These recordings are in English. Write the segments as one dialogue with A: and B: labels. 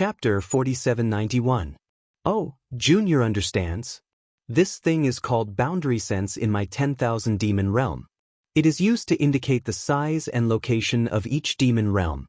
A: Chapter 4791. Oh, Junior understands. This thing is called boundary sense in my 10,000 demon realm. It is used to indicate the size and location of each demon realm.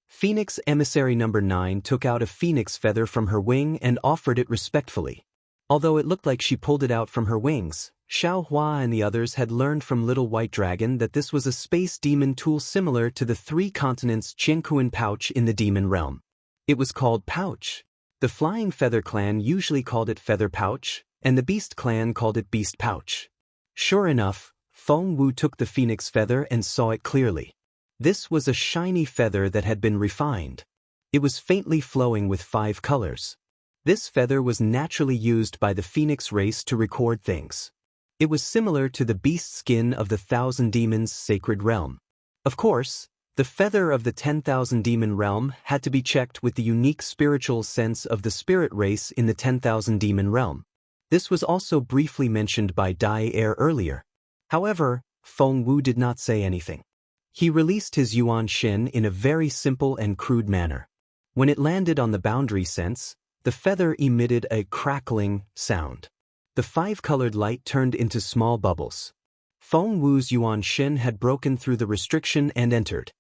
A: Phoenix Emissary Number 9 took out a phoenix feather from her wing and offered it respectfully. Although it looked like she pulled it out from her wings, Xiao Hua and the others had learned from Little White Dragon that this was a space demon tool similar to the 3 continents Jianghu pouch in the demon realm. It was called Pouch. The Flying Feather clan usually called it Feather Pouch, and the Beast clan called it Beast Pouch. Sure enough, Feng Wu took the phoenix feather and saw it clearly. This was a shiny feather that had been refined. It was faintly flowing with 5 colors. This feather was naturally used by the phoenix race to record things. It was similar to the beast skin of the 1,000 demons' sacred realm. Of course, the feather of the 10,000 demon realm had to be checked with the unique spiritual sense of the spirit race in the 10,000 demon realm. This was also briefly mentioned by Dai Air earlier. However, Feng Wu did not say anything. He released his Yuan Shin in a very simple and crude manner. When it landed on the boundary sense, the feather emitted a crackling sound. The 5-colored light turned into small bubbles. Feng Wu's Yuan Shin had broken through the restriction and entered.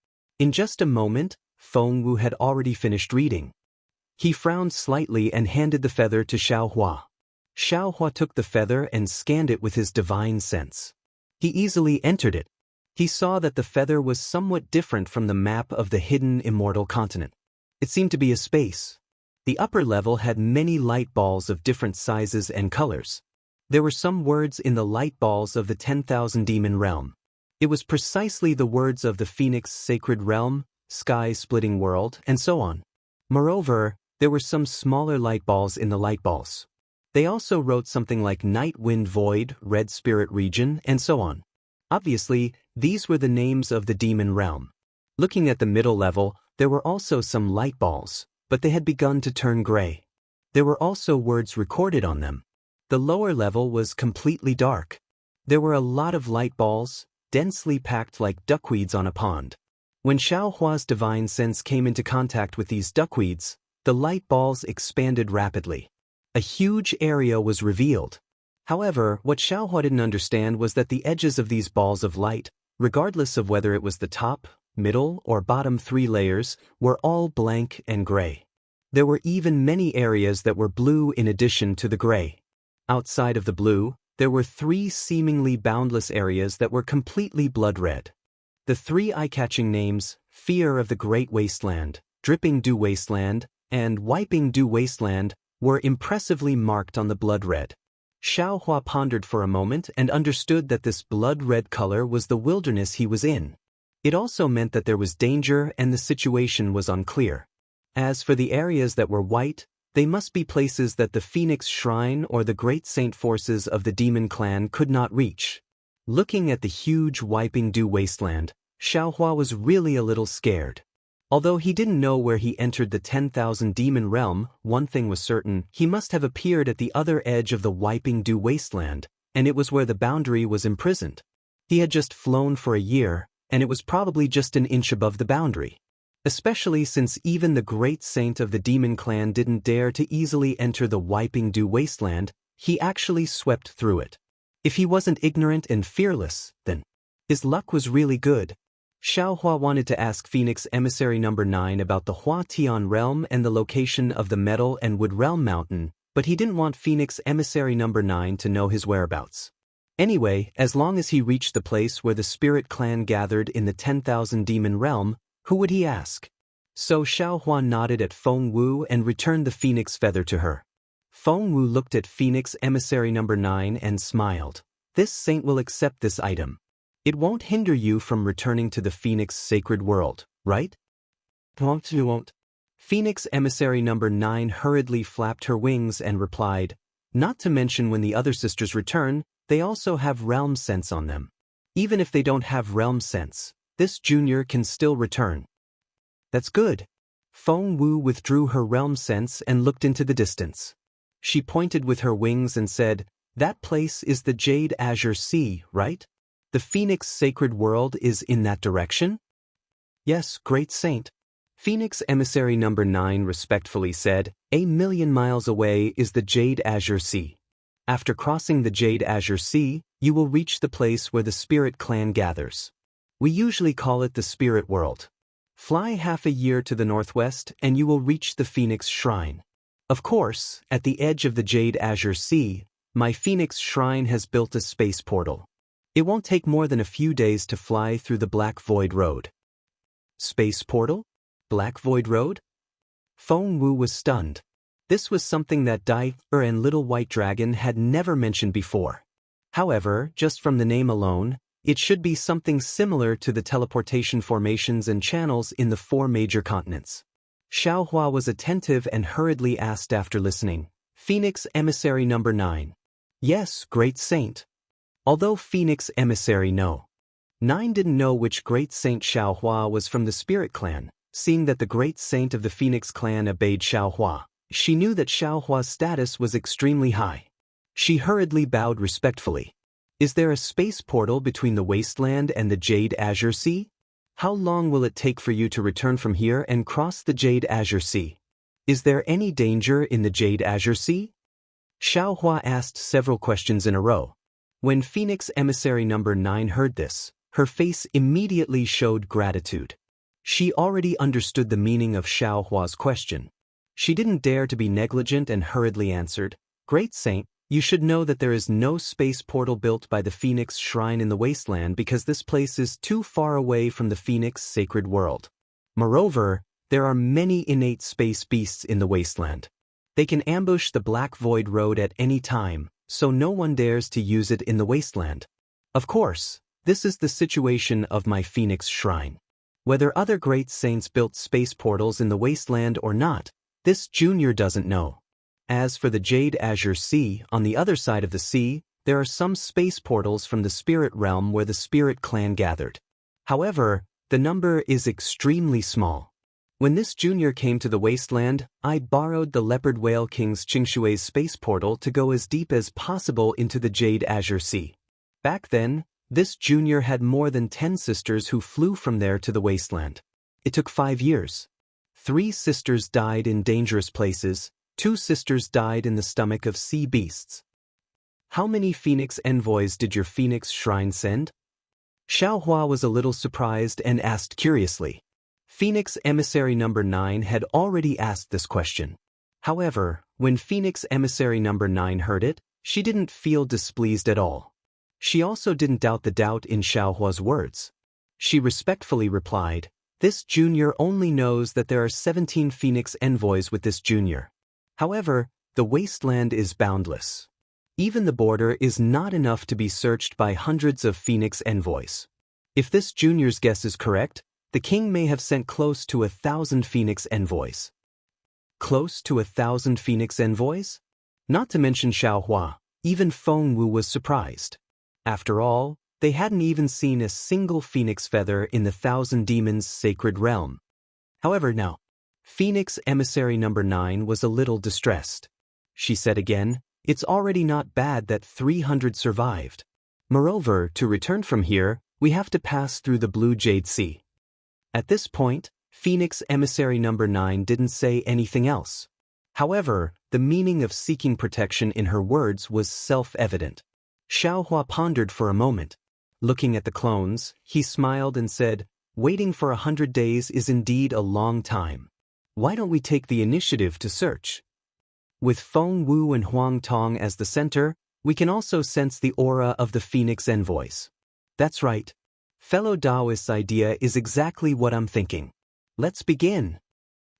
A: In just a moment, Feng Wu had already finished reading. He frowned slightly and handed the feather to Xiao Hua. Xiao Hua took the feather and scanned it with his divine sense. He easily entered it. He saw that the feather was somewhat different from the map of the hidden Immortal continent. It seemed to be a space. The upper level had many light balls of different sizes and colors. There were some words in the light balls of the 10,000 demon realm. It was precisely the words of the Phoenix Sacred Realm, Sky-Splitting World, and so on. Moreover, there were some smaller light balls in the light balls. They also wrote something like Night Wind Void, Red Spirit Region, and so on. Obviously, these were the names of the demon realm. Looking at the middle level, there were also some light balls, but they had begun to turn gray. There were also words recorded on them. The lower level was completely dark. There were a lot of light balls, densely packed like duckweeds on a pond. When Xiao Hua's divine sense came into contact with these duckweeds, the light balls expanded rapidly. A huge area was revealed. However, what Xiao Hua didn't understand was that the edges of these balls of light, regardless of whether it was the top, middle, or bottom 3 layers, were all blank and gray. There were even many areas that were blue in addition to the gray. Outside of the blue, there were 3 seemingly boundless areas that were completely blood red. The 3 eye-catching names, Fear of the Great Wasteland, Dripping Dew Wasteland, and Wiping Dew Wasteland, were impressively marked on the blood red. Xiao Hua pondered for a moment and understood that this blood red color was the wilderness he was in. It also meant that there was danger and the situation was unclear. As for the areas that were white, they must be places that the Phoenix Shrine or the great saint forces of the demon clan could not reach. Looking at the huge Wiping Dew Wasteland, Xiao Hua was really a little scared. Although he didn't know where he entered the 10,000 demon realm, one thing was certain: he must have appeared at the other edge of the Wiping Dew Wasteland, and it was where the boundary was imprisoned. He had just flown for a year, and it was probably just an inch above the boundary. Especially since even the great saint of the demon clan didn't dare to easily enter the Wiping Dew Wasteland, he actually swept through it. If he wasn't ignorant and fearless, then his luck was really good. Xiao Hua wanted to ask Phoenix Emissary Number 9 about the Hua Tian realm and the location of the Metal and Wood Realm Mountain, but he didn't want Phoenix Emissary Number 9 to know his whereabouts. Anyway, as long as he reached the place where the spirit clan gathered in the 10,000 demon realm, who would he ask? So Xiao Hua nodded at Feng Wu and returned the phoenix feather to her. Feng Wu looked at Phoenix Emissary Number 9 and smiled. This saint will accept this item. It won't hinder you from returning to the Phoenix Sacred World, right? Won't. Phoenix Emissary Number 9 hurriedly flapped her wings and replied, not to mention when the other sisters return, they also have realm sense on them. Even if they don't have realm sense, this junior can still return. That's good. Feng Wu withdrew her realm sense and looked into the distance. She pointed with her wings and said, that place is the Jade Azure Sea, right? The Phoenix Sacred World is in that direction? Yes, great saint. Phoenix Emissary Number 9 respectfully said, "A million miles away is the Jade Azure Sea. After crossing the Jade Azure Sea, you will reach the place where the Spirit Clan gathers. We usually call it the Spirit World. Fly half a year to the northwest and you will reach the Phoenix Shrine. Of course, at the edge of the Jade Azure Sea, my Phoenix Shrine has built a space portal. It won't take more than a few days to fly through the Black Void Road." Space portal? Black Void Road? Feng Wu was stunned. This was something that Dai and Little White Dragon had never mentioned before. However, just from the name alone, it should be something similar to the teleportation formations and channels in the 4 major continents. Xiaohua was attentive and hurriedly asked after listening, "Phoenix Emissary Number 9. Yes, Great Saint." Although Phoenix Emissary No. 9 didn't know which Great Saint Xiaohua was from the Spirit Clan, seeing that the Great Saint of the Phoenix Clan obeyed Xiaohua. She knew that Xiaohua's status was extremely high. She hurriedly bowed respectfully. "Is there a space portal between the wasteland and the Jade Azure Sea? How long will it take for you to return from here and cross the Jade Azure Sea? Is there any danger in the Jade Azure Sea?" Xiaohua asked several questions in a row. When Phoenix Emissary Number 9 heard this, her face immediately showed gratitude. She already understood the meaning of Xiaohua's question. She didn't dare to be negligent and hurriedly answered, "Great Saint, you should know that there is no space portal built by the Phoenix Shrine in the wasteland because this place is too far away from the Phoenix sacred world. Moreover, there are many innate space beasts in the wasteland. They can ambush the Black Void Road at any time, so no one dares to use it in the wasteland. Of course, this is the situation of my Phoenix Shrine. Whether other great saints built space portals in the wasteland or not, this junior doesn't know. As for the Jade Azure Sea, on the other side of the sea, there are some space portals from the spirit realm where the Spirit Clan gathered. However, the number is extremely small. When this junior came to the wasteland, I borrowed the Leopard Whale King's Qingshui's space portal to go as deep as possible into the Jade Azure Sea. Back then, this junior had more than 10 sisters who flew from there to the wasteland. It took 5 years. 3 sisters died in dangerous places, 2 sisters died in the stomach of sea beasts. How many Phoenix envoys did your Phoenix Shrine send? Xiaohua was a little surprised and asked curiously. Phoenix Emissary Number 9 had already asked this question. However, when Phoenix Emissary Number 9 heard it, she didn't feel displeased at all. She also didn't doubt the doubt in Xiaohua's words. She respectfully replied, "This junior only knows that there are 17 Phoenix envoys with this junior. However, the wasteland is boundless. Even the border is not enough to be searched by hundreds of Phoenix envoys. If this junior's guess is correct, the king may have sent close to 1,000 Phoenix envoys." Close to 1,000 Phoenix envoys? Not to mention Xiaohua, even Feng Wu was surprised. After all, they hadn't even seen a single phoenix feather in the 1,000 Demons' sacred realm. However, now, Phoenix Emissary Number 9 was a little distressed. She said again, "It's already not bad that 300 survived. Moreover, to return from here, we have to pass through the Blue Jade Sea." At this point, Phoenix Emissary Number 9 didn't say anything else. However, the meaning of seeking protection in her words was self-evident. Xiaohua pondered for a moment. Looking at the clones, he smiled and said, "Waiting for 100 days is indeed a long time. Why don't we take the initiative to search?" With Feng Wu and Huang Tong as the center, we can also sense the aura of the Phoenix envoys. That's right. Fellow Taoist's idea is exactly what I'm thinking. Let's begin.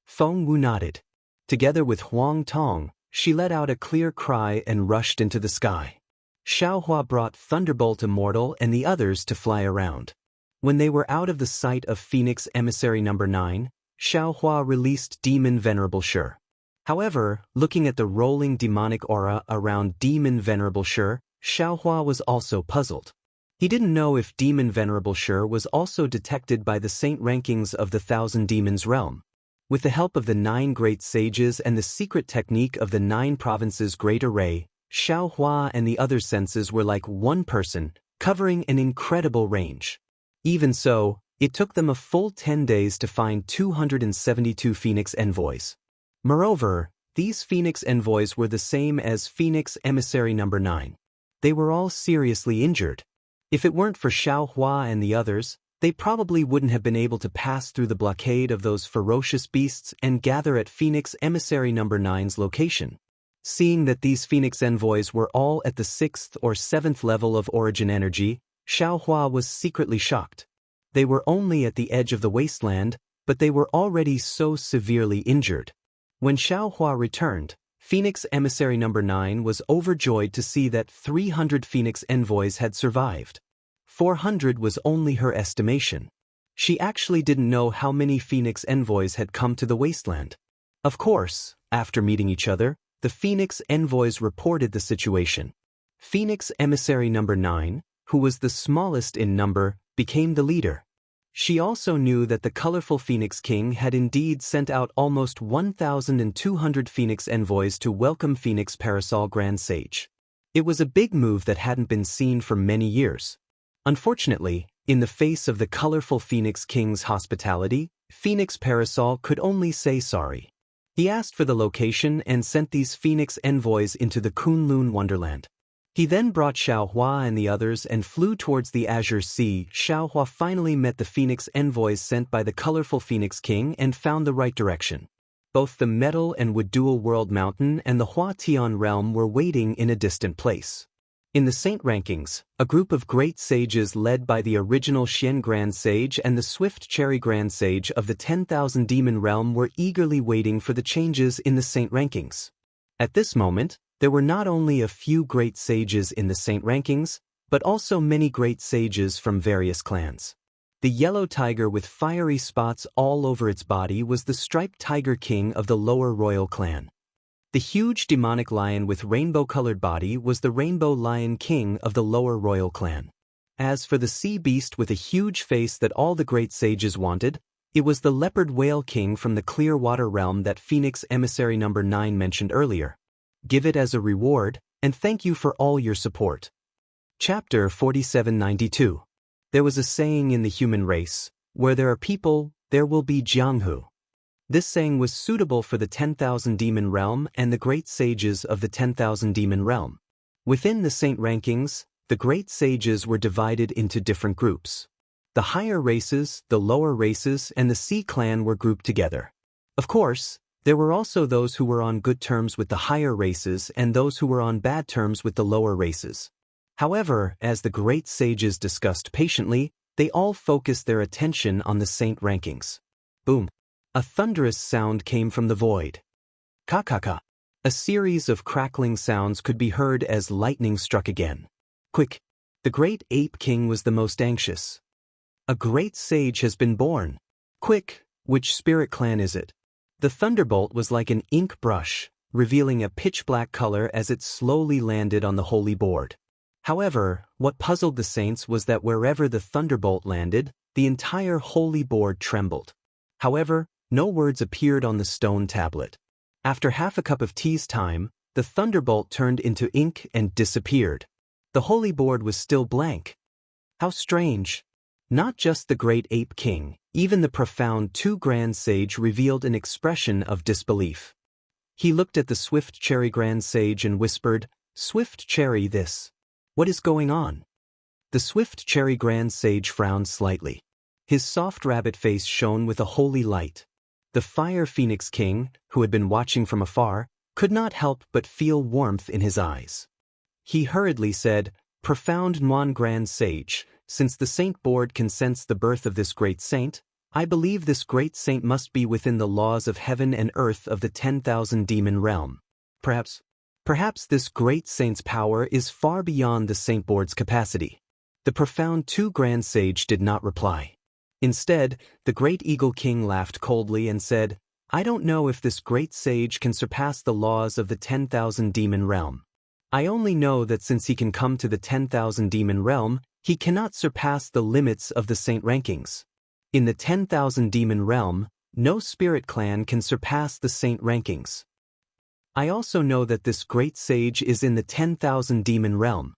A: Feng Wu nodded. Together with Huang Tong, she let out a clear cry and rushed into the sky. Xiaohua brought Thunderbolt Immortal and the others to fly around. When they were out of the sight of Phoenix Emissary Number 9, Xiaohua released Demon Venerable Shi. However, looking at the rolling demonic aura around Demon Venerable Shi, Xiaohua was also puzzled. He didn't know if Demon Venerable Shi was also detected by the saint rankings of the 1,000 Demons realm. With the help of the 9 great sages and the secret technique of the 9 provinces' great array, Xiaohua and the other senses were like one person, covering an incredible range. Even so, It took them a full 10 days to find 272 Phoenix envoys. Moreover, these Phoenix envoys were the same as Phoenix Emissary Number 9. They were all seriously injured. If it weren't for Xiao Hua and the others, they probably wouldn't have been able to pass through the blockade of those ferocious beasts and gather at Phoenix Emissary Number 9's location. Seeing that these Phoenix envoys were all at the 6th or 7th level of origin energy, Xiao Hua was secretly shocked. They were only at the edge of the wasteland, but they were already so severely injured. When Xiao Hua returned, Phoenix Emissary Number 9 was overjoyed to see that 300 Phoenix envoys had survived. 400 was only her estimation. She actually didn't know how many Phoenix envoys had come to the wasteland. Of course, after meeting each other, the Phoenix envoys reported the situation. Phoenix Emissary Number 9, who was the smallest in number, became the leader. She also knew that the colorful Phoenix King had indeed sent out almost 1,200 Phoenix envoys to welcome Phoenix Parasol Grand Sage. It was a big move that hadn't been seen for many years. Unfortunately, in the face of the colorful Phoenix King's hospitality, Phoenix Parasol could only say sorry. He asked for the location and sent these Phoenix envoys into the Kunlun Wonderland. He then brought Xiao Hua and the others and flew towards the Azure Sea. Xiao Hua finally met the Phoenix envoys sent by the colorful Phoenix King and found the right direction. Both the Metal and Wood Dual World Mountain and the Hua Tian realm were waiting in a distant place. In the Saint Rankings, a group of great sages led by the original Xian Grand Sage and the Swift Cherry Grand Sage of the 10,000 Demon Realm were eagerly waiting for the changes in the Saint Rankings. At this moment, there were not only a few great sages in the Saint Rankings, but also many great sages from various clans. The yellow tiger with fiery spots all over its body was the striped tiger king of the lower royal clan. The huge demonic lion with rainbow-colored body was the rainbow lion king of the lower royal clan. As for the sea beast with a huge face that all the great sages wanted, it was the leopard whale king from the clear water realm that Phoenix Emissary Number 9 mentioned earlier. Give it as a reward, and thank you for all your support. Chapter 4792. There was a saying in the human race, where there are people, there will be Jianghu. This saying was suitable for the 10,000 Demon Realm and the great sages of the 10,000 Demon Realm. Within the Saint Rankings, the great sages were divided into different groups. The higher races, the lower races, and the Sea Clan were grouped together. Of course, there were also those who were on good terms with the higher races and those who were on bad terms with the lower races. However, as the great sages discussed patiently, they all focused their attention on the Saint Rankings. Boom! A thunderous sound came from the void. Ka-ka-ka. A series of crackling sounds could be heard as lightning struck again. Quick! The great ape king was the most anxious. A great sage has been born. Quick! Which spirit clan is it? The thunderbolt was like an ink brush, revealing a pitch-black color as it slowly landed on the holy board. However, what puzzled the saints was that wherever the thunderbolt landed, the entire holy board trembled. However, no words appeared on the stone tablet. After half a cup of tea's time, the thunderbolt turned into ink and disappeared. The holy board was still blank. How strange! Not just the great ape king, even the profound two grand sage revealed an expression of disbelief. He looked at the Swift Cherry Grand Sage and whispered, "Swift Cherry, this. What is going on?" The Swift Cherry Grand Sage frowned slightly. His soft rabbit face shone with a holy light. The Fire Phoenix King, who had been watching from afar, could not help but feel warmth in his eyes. He hurriedly said, "Profound Nuan Grand Sage, since the saint board can sense the birth of this great saint, I believe this great saint must be within the laws of heaven and earth of the 10,000 Demon Realm. Perhaps this great saint's power is far beyond the saint board's capacity." The profound two grand sage did not reply. Instead, the great Eagle King laughed coldly and said, "I don't know if this great sage can surpass the laws of the 10,000 Demon Realm. I only know that since he can come to the 10,000 Demon Realm, he cannot surpass the limits of the Saint Rankings. In the 10,000 Demon Realm, no spirit clan can surpass the Saint Rankings. I also know that this great sage is in the 10,000 Demon Realm."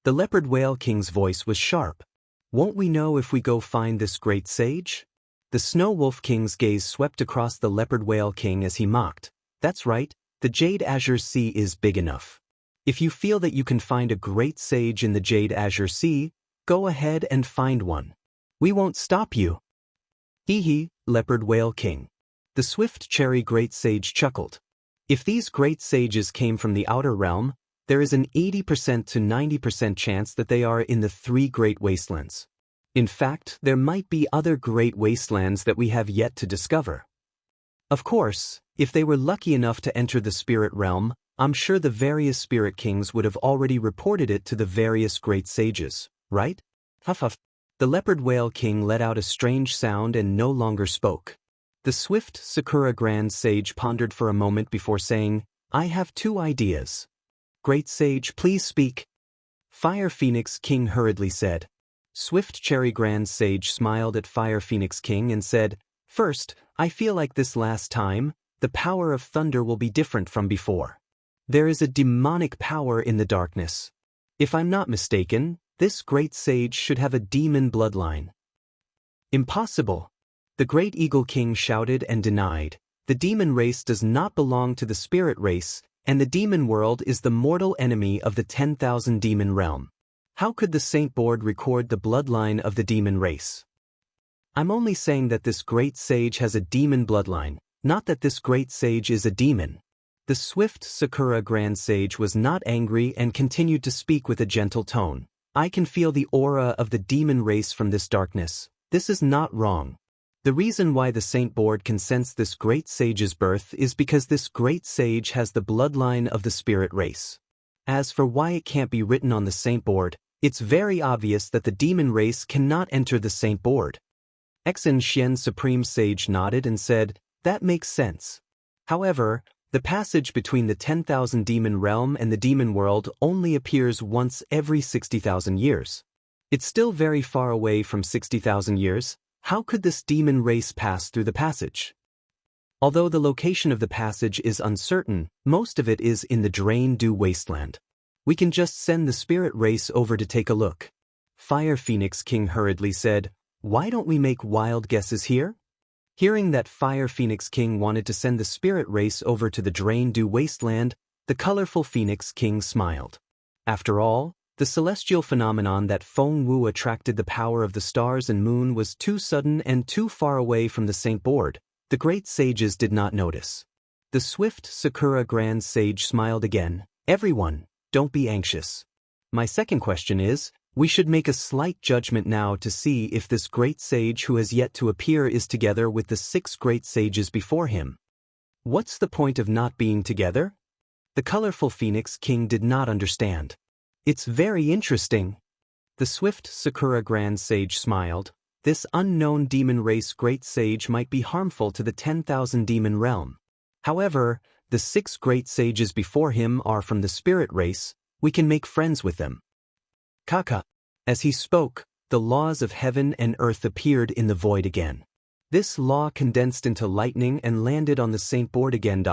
A: The Leopard Whale King's voice was sharp. Won't we know if we go find this great sage? The Snow Wolf King's gaze swept across the Leopard Whale King as he mocked. That's right, the Jade Azure Sea is big enough. If you feel that you can find a great sage in the Jade Azure Sea, go ahead and find one. We won't stop you. Hee hee, Leopard Whale King. The Swift Cherry Great Sage chuckled. If these great sages came from the outer realm, there is an 80% to 90% chance that they are in the 3 Great Wastelands. In fact, there might be other great wastelands that we have yet to discover. Of course, if they were lucky enough to enter the spirit realm, I'm sure the various spirit kings would have already reported it to the various great sages, right? Huff huff. The Leopard Whale King let out a strange sound and no longer spoke. The swift Sakura Grand Sage pondered for a moment before saying, I have 2 ideas. Great Sage, please speak. Fire Phoenix King hurriedly said. Swift Cherry Grand Sage smiled at Fire Phoenix King and said, First, I feel like this last time, the power of thunder will be different from before. There is a demonic power in the darkness. If I'm not mistaken, this great sage should have a demon bloodline. Impossible. The Great Eagle King shouted and denied. The demon race does not belong to the spirit race, and the demon world is the mortal enemy of the 10,000 demon realm. How could the Saint Board record the bloodline of the demon race? I'm only saying that this great sage has a demon bloodline, not that this great sage is a demon. The swift Sakura Grand Sage was not angry and continued to speak with a gentle tone. I can feel the aura of the demon race from this darkness. This is not wrong. The reason why the Saint Board can sense this great sage's birth is because this great sage has the bloodline of the spirit race. As for why it can't be written on the Saint Board, it's very obvious that the demon race cannot enter the Saint Board. Exen Xian Supreme Sage nodded and said, That makes sense. However, the passage between the 10,000 demon realm and the demon world only appears once every 60,000 years. It's still very far away from 60,000 years. How could this demon race pass through the passage? Although the location of the passage is uncertain, most of it is in the Jianghu wasteland. We can just send the spirit race over to take a look. Fire Phoenix King hurriedly said, Why don't we make wild guesses here? Hearing that Fire Phoenix King wanted to send the spirit race over to the Jianghu wasteland, the colorful Phoenix King smiled. After all, the celestial phenomenon that Feng Wu attracted the power of the stars and moon was too sudden and too far away from the Saint Board. The great sages did not notice. The swift Sakura Grand Sage smiled again. Everyone, don't be anxious. My second question is, we should make a slight judgment now to see if this great sage who has yet to appear is together with the 6 great sages before him. What's the point of not being together? The colorful Phoenix King did not understand. It's very interesting. The swift Sakura Grand Sage smiled. This unknown demon race great sage might be harmful to the 10,000 demon realm. However, the 6 great sages before him are from the spirit race. We can make friends with them. Kaka. As he spoke, the laws of heaven and earth appeared in the void again. This law condensed into lightning and landed on the Saint Board again.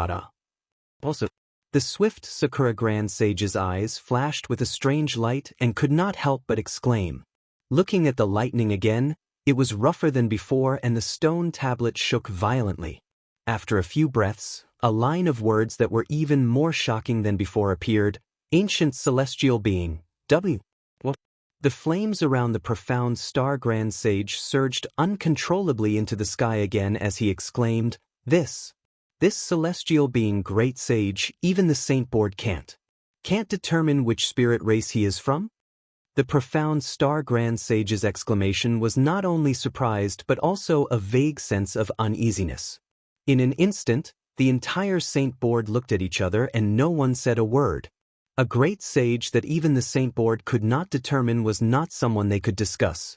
A: Also, the swift Sakura Grand Sage's eyes flashed with a strange light and could not help but exclaim. Looking at the lightning again, it was rougher than before and the stone tablet shook violently. After a few breaths, a line of words that were even more shocking than before appeared. Ancient celestial being, W. The flames around the profound star Grand Sage surged uncontrollably into the sky again as he exclaimed, This celestial being great sage, even the Saint Board can't determine which spirit race he is from? The profound star Grand Sage's exclamation was not only surprised but also a vague sense of uneasiness. In an instant, the entire Saint Board looked at each other and no one said a word. A great sage that even the Saint Board could not determine was not someone they could discuss.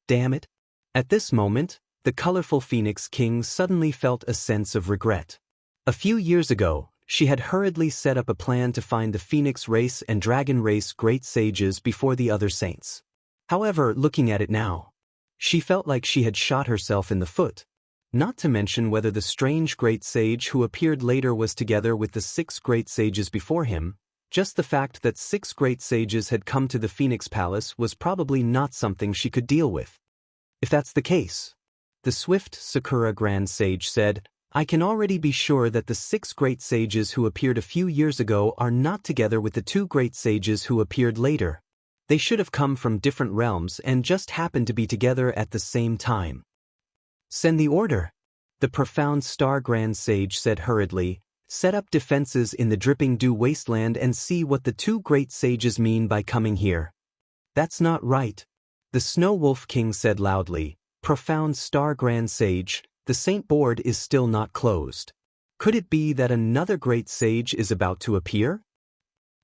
A: Damn it. At this moment, the colorful Phoenix King suddenly felt a sense of regret. A few years ago, she had hurriedly set up a plan to find the Phoenix race and Dragon race great sages before the other saints. However, looking at it now, she felt like she had shot herself in the foot. Not to mention whether the strange great sage who appeared later was together with the 6 great sages before him, Just the fact that 6 great sages had come to the Phoenix Palace was probably not something she could deal with. If that's the case, the swift Sakura Grand Sage said, I can already be sure that the 6 great sages who appeared a few years ago are not together with the 2 great sages who appeared later. They should have come from different realms and just happened to be together at the same time. Send the order. The profound Star Grand Sage said hurriedly, set up defenses in the dripping dew wasteland and see what the 2 great sages mean by coming here. That's not right. The Snow Wolf King said loudly, profound Star Grand Sage, the Saint Board is still not closed. Could it be that another great sage is about to appear?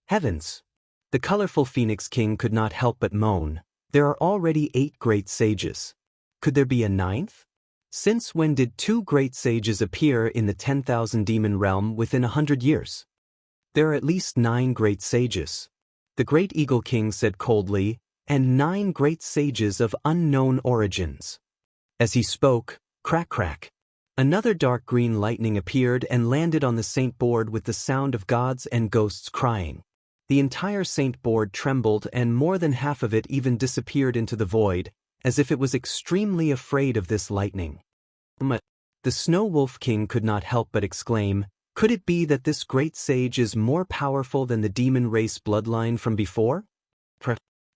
A: Heavens! The colorful Phoenix King could not help but moan, there are already 8 great sages. Could there be a 9th? Since when did 2 great sages appear in the 10,000 demon realm within 100 years? There are at least 9 great sages. The Great Eagle King said coldly, and 9 great sages of unknown origins. As he spoke, crack crack. Another dark green lightning appeared and landed on the Saint Board with the sound of gods and ghosts crying. The entire Saint Board trembled and more than half of it even disappeared into the void, as if it was extremely afraid of this lightning. The Snow Wolf King could not help but exclaim, could it be that this great sage is more powerful than the demon race bloodline from before?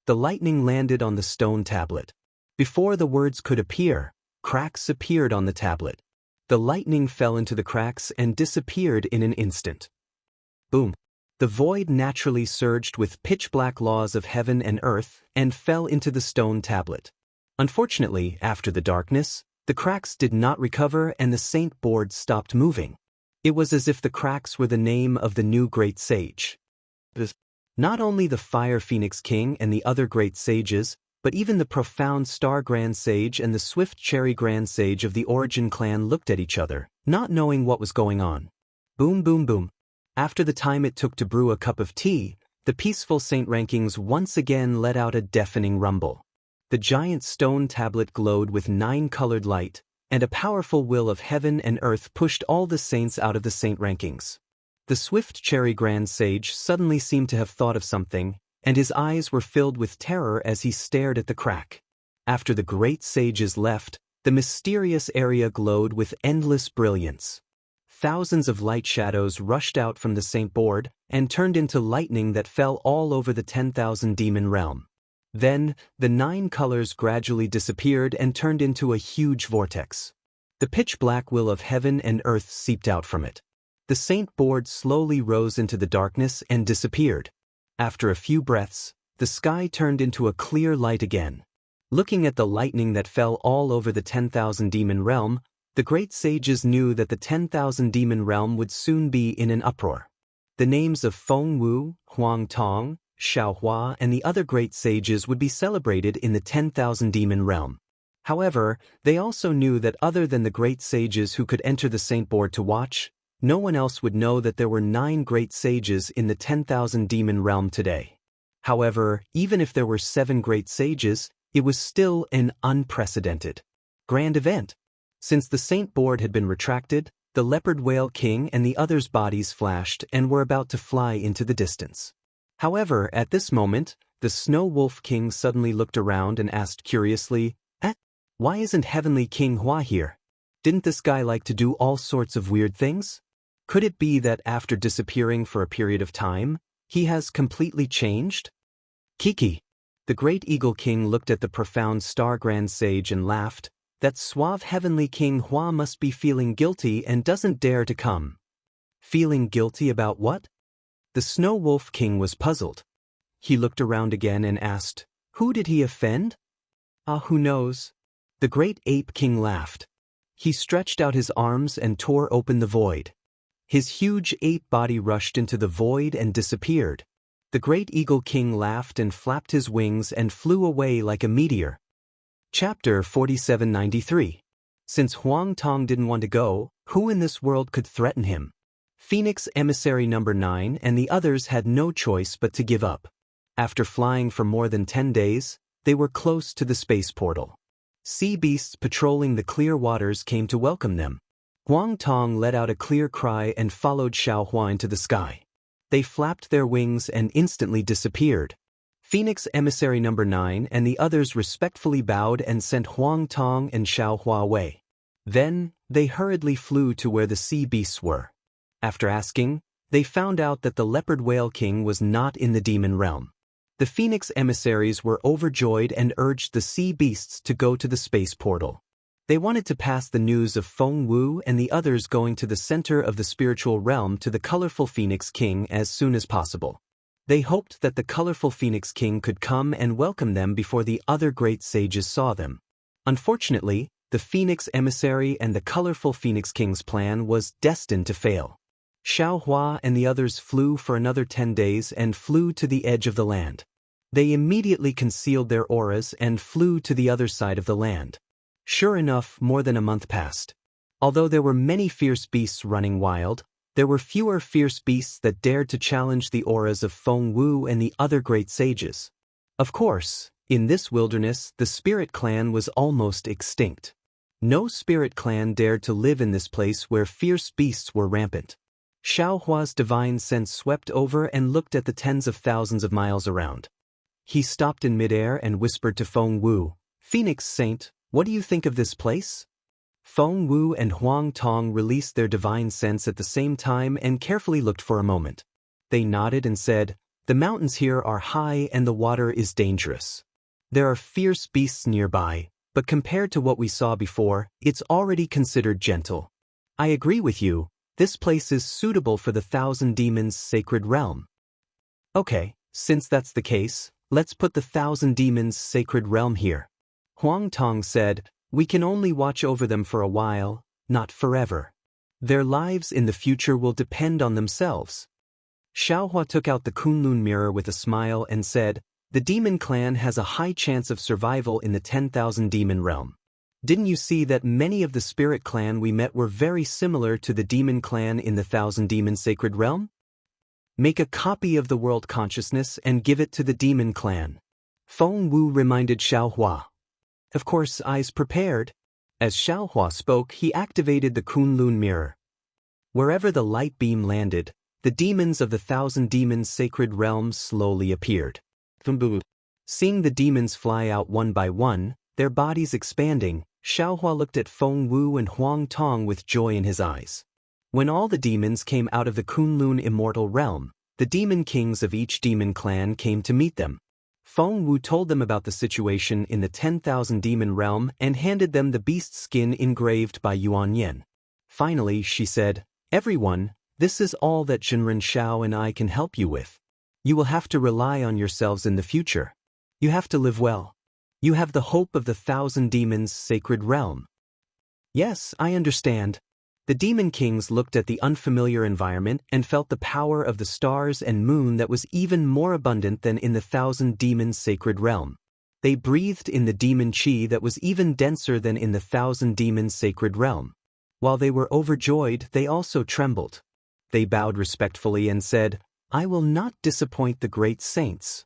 A: The lightning landed on the stone tablet. Before the words could appear, cracks appeared on the tablet. The lightning fell into the cracks and disappeared in an instant. Boom! The void naturally surged with pitch-black laws of heaven and earth and fell into the stone tablet. Unfortunately, after the darkness, the cracks did not recover and the Saint Board stopped moving. It was as if the cracks were the name of the new great sage. Not only the Fire Phoenix King and the other great sages, but even the profound Star Grand Sage and the Swift Cherry Grand Sage of the Origin clan looked at each other, not knowing what was going on. Boom boom boom. After the time it took to brew a cup of tea, the peaceful Saint Rankings once again let out a deafening rumble. The giant stone tablet glowed with 9-colored light, and a powerful will of heaven and earth pushed all the saints out of the Saint Rankings. The Swift Cherry Grand Sage suddenly seemed to have thought of something, and his eyes were filled with terror as he stared at the crack. After the great sages left, the mysterious area glowed with endless brilliance. Thousands of light shadows rushed out from the Saint Board and turned into lightning that fell all over the 10,000 demon realm. Then, the 9 colors gradually disappeared and turned into a huge vortex. The pitch-black will of heaven and earth seeped out from it. The Saint Board slowly rose into the darkness and disappeared. After a few breaths, the sky turned into a clear light again. Looking at the lightning that fell all over the 10,000 demon realm, the great sages knew that the 10,000 demon realm would soon be in an uproar. The names of Feng Wu, Huang Tong, Xiao Hua and the other great sages would be celebrated in the 10,000 demon realm. However, they also knew that other than the great sages who could enter the Saint Board to watch, no one else would know that there were 9 great sages in the 10,000 demon realm today. However, even if there were 7 great sages, it was still an unprecedented grand event. Since the Saint Board had been retracted, the Leopard Whale King and the others' bodies flashed and were about to fly into the distance. However, at this moment, the Snow Wolf King suddenly looked around and asked curiously, why isn't Heavenly King Hua here? Didn't this guy like to do all sorts of weird things? Could it be that after disappearing for a period of time, he has completely changed? Kiki. The Great Eagle King looked at the profound Star Grand Sage and laughed. That suave Heavenly King Hua must be feeling guilty and doesn't dare to come. Feeling guilty about what? The Snow Wolf King was puzzled. He looked around again and asked, who did he offend? Who knows? The Great Ape King laughed. He stretched out his arms and tore open the void. His huge ape body rushed into the void and disappeared. The Great Eagle King laughed and flapped his wings and flew away like a meteor. Chapter 4793. Since Huang Tong didn't want to go, who in this world could threaten him? Phoenix Emissary Number 9 and the others had no choice but to give up. After flying for more than 10 days, they were close to the space portal. Sea beasts patrolling the clear waters came to welcome them. Huang Tong let out a clear cry and followed Xiao Hua into the sky. They flapped their wings and instantly disappeared. Phoenix Emissary Number 9 and the others respectfully bowed and sent Huang Tong and Xiao Hua away. Then, they hurriedly flew to where the sea beasts were. After asking, they found out that the leopard whale king was not in the demon realm. The Phoenix emissaries were overjoyed and urged the sea beasts to go to the space portal. They wanted to pass the news of Feng Wu and the others going to the center of the spiritual realm to the colorful Phoenix King as soon as possible. They hoped that the colorful Phoenix King could come and welcome them before the other great sages saw them. Unfortunately, the Phoenix emissary and the colorful Phoenix King's plan was destined to fail. Xiao Hua and the others flew for another 10 days and flew to the edge of the land. They immediately concealed their auras and flew to the other side of the land. Sure enough, more than a month passed. Although there were many fierce beasts running wild, there were fewer fierce beasts that dared to challenge the auras of Feng Wu and the other great sages. Of course, in this wilderness, the spirit clan was almost extinct. No spirit clan dared to live in this place where fierce beasts were rampant. Xiao Hua's divine sense swept over and looked at the tens of thousands of miles around. He stopped in midair and whispered to Feng Wu, "Phoenix Saint, what do you think of this place?" Feng Wu and Huang Tong released their divine sense at the same time and carefully looked for a moment. They nodded and said, "The mountains here are high and the water is dangerous. There are fierce beasts nearby, but compared to what we saw before, it's already considered gentle. I agree with you, this place is suitable for the Thousand Demons' sacred realm." "Okay, since that's the case, let's put the Thousand Demons' sacred realm here." Huang Tong said, "We can only watch over them for a while, not forever. Their lives in the future will depend on themselves." Xiao Hua took out the Kunlun mirror with a smile and said, "The demon clan has a high chance of survival in the 10,000 demon realm. Didn't you see that many of the spirit clan we met were very similar to the demon clan in the Thousand Demon sacred realm? Make a copy of the world consciousness and give it to the demon clan." Feng Wu reminded Xiao Hua. Of course, eyes prepared. As Xiao Hua spoke, he activated the Kunlun mirror. Wherever the light beam landed, the demons of the Thousand Demons sacred realm slowly appeared. Seeing the demons fly out one by one, their bodies expanding, Xiao Hua looked at Feng Wu and Huang Tong with joy in his eyes. When all the demons came out of the Kunlun Immortal realm, the demon kings of each demon clan came to meet them. Feng Wu told them about the situation in the 10,000 demon realm and handed them the beast skin engraved by Yuan Yen. Finally, she said, "Everyone, this is all that Zhenren Shao and I can help you with. You will have to rely on yourselves in the future. You have to live well. You have the hope of the Thousand Demons' sacred realm." "Yes, I understand." The demon kings looked at the unfamiliar environment and felt the power of the stars and moon that was even more abundant than in the Thousand Demons sacred realm. They breathed in the demon chi that was even denser than in the Thousand Demons sacred realm. While they were overjoyed, they also trembled. They bowed respectfully and said, "I will not disappoint the great saints."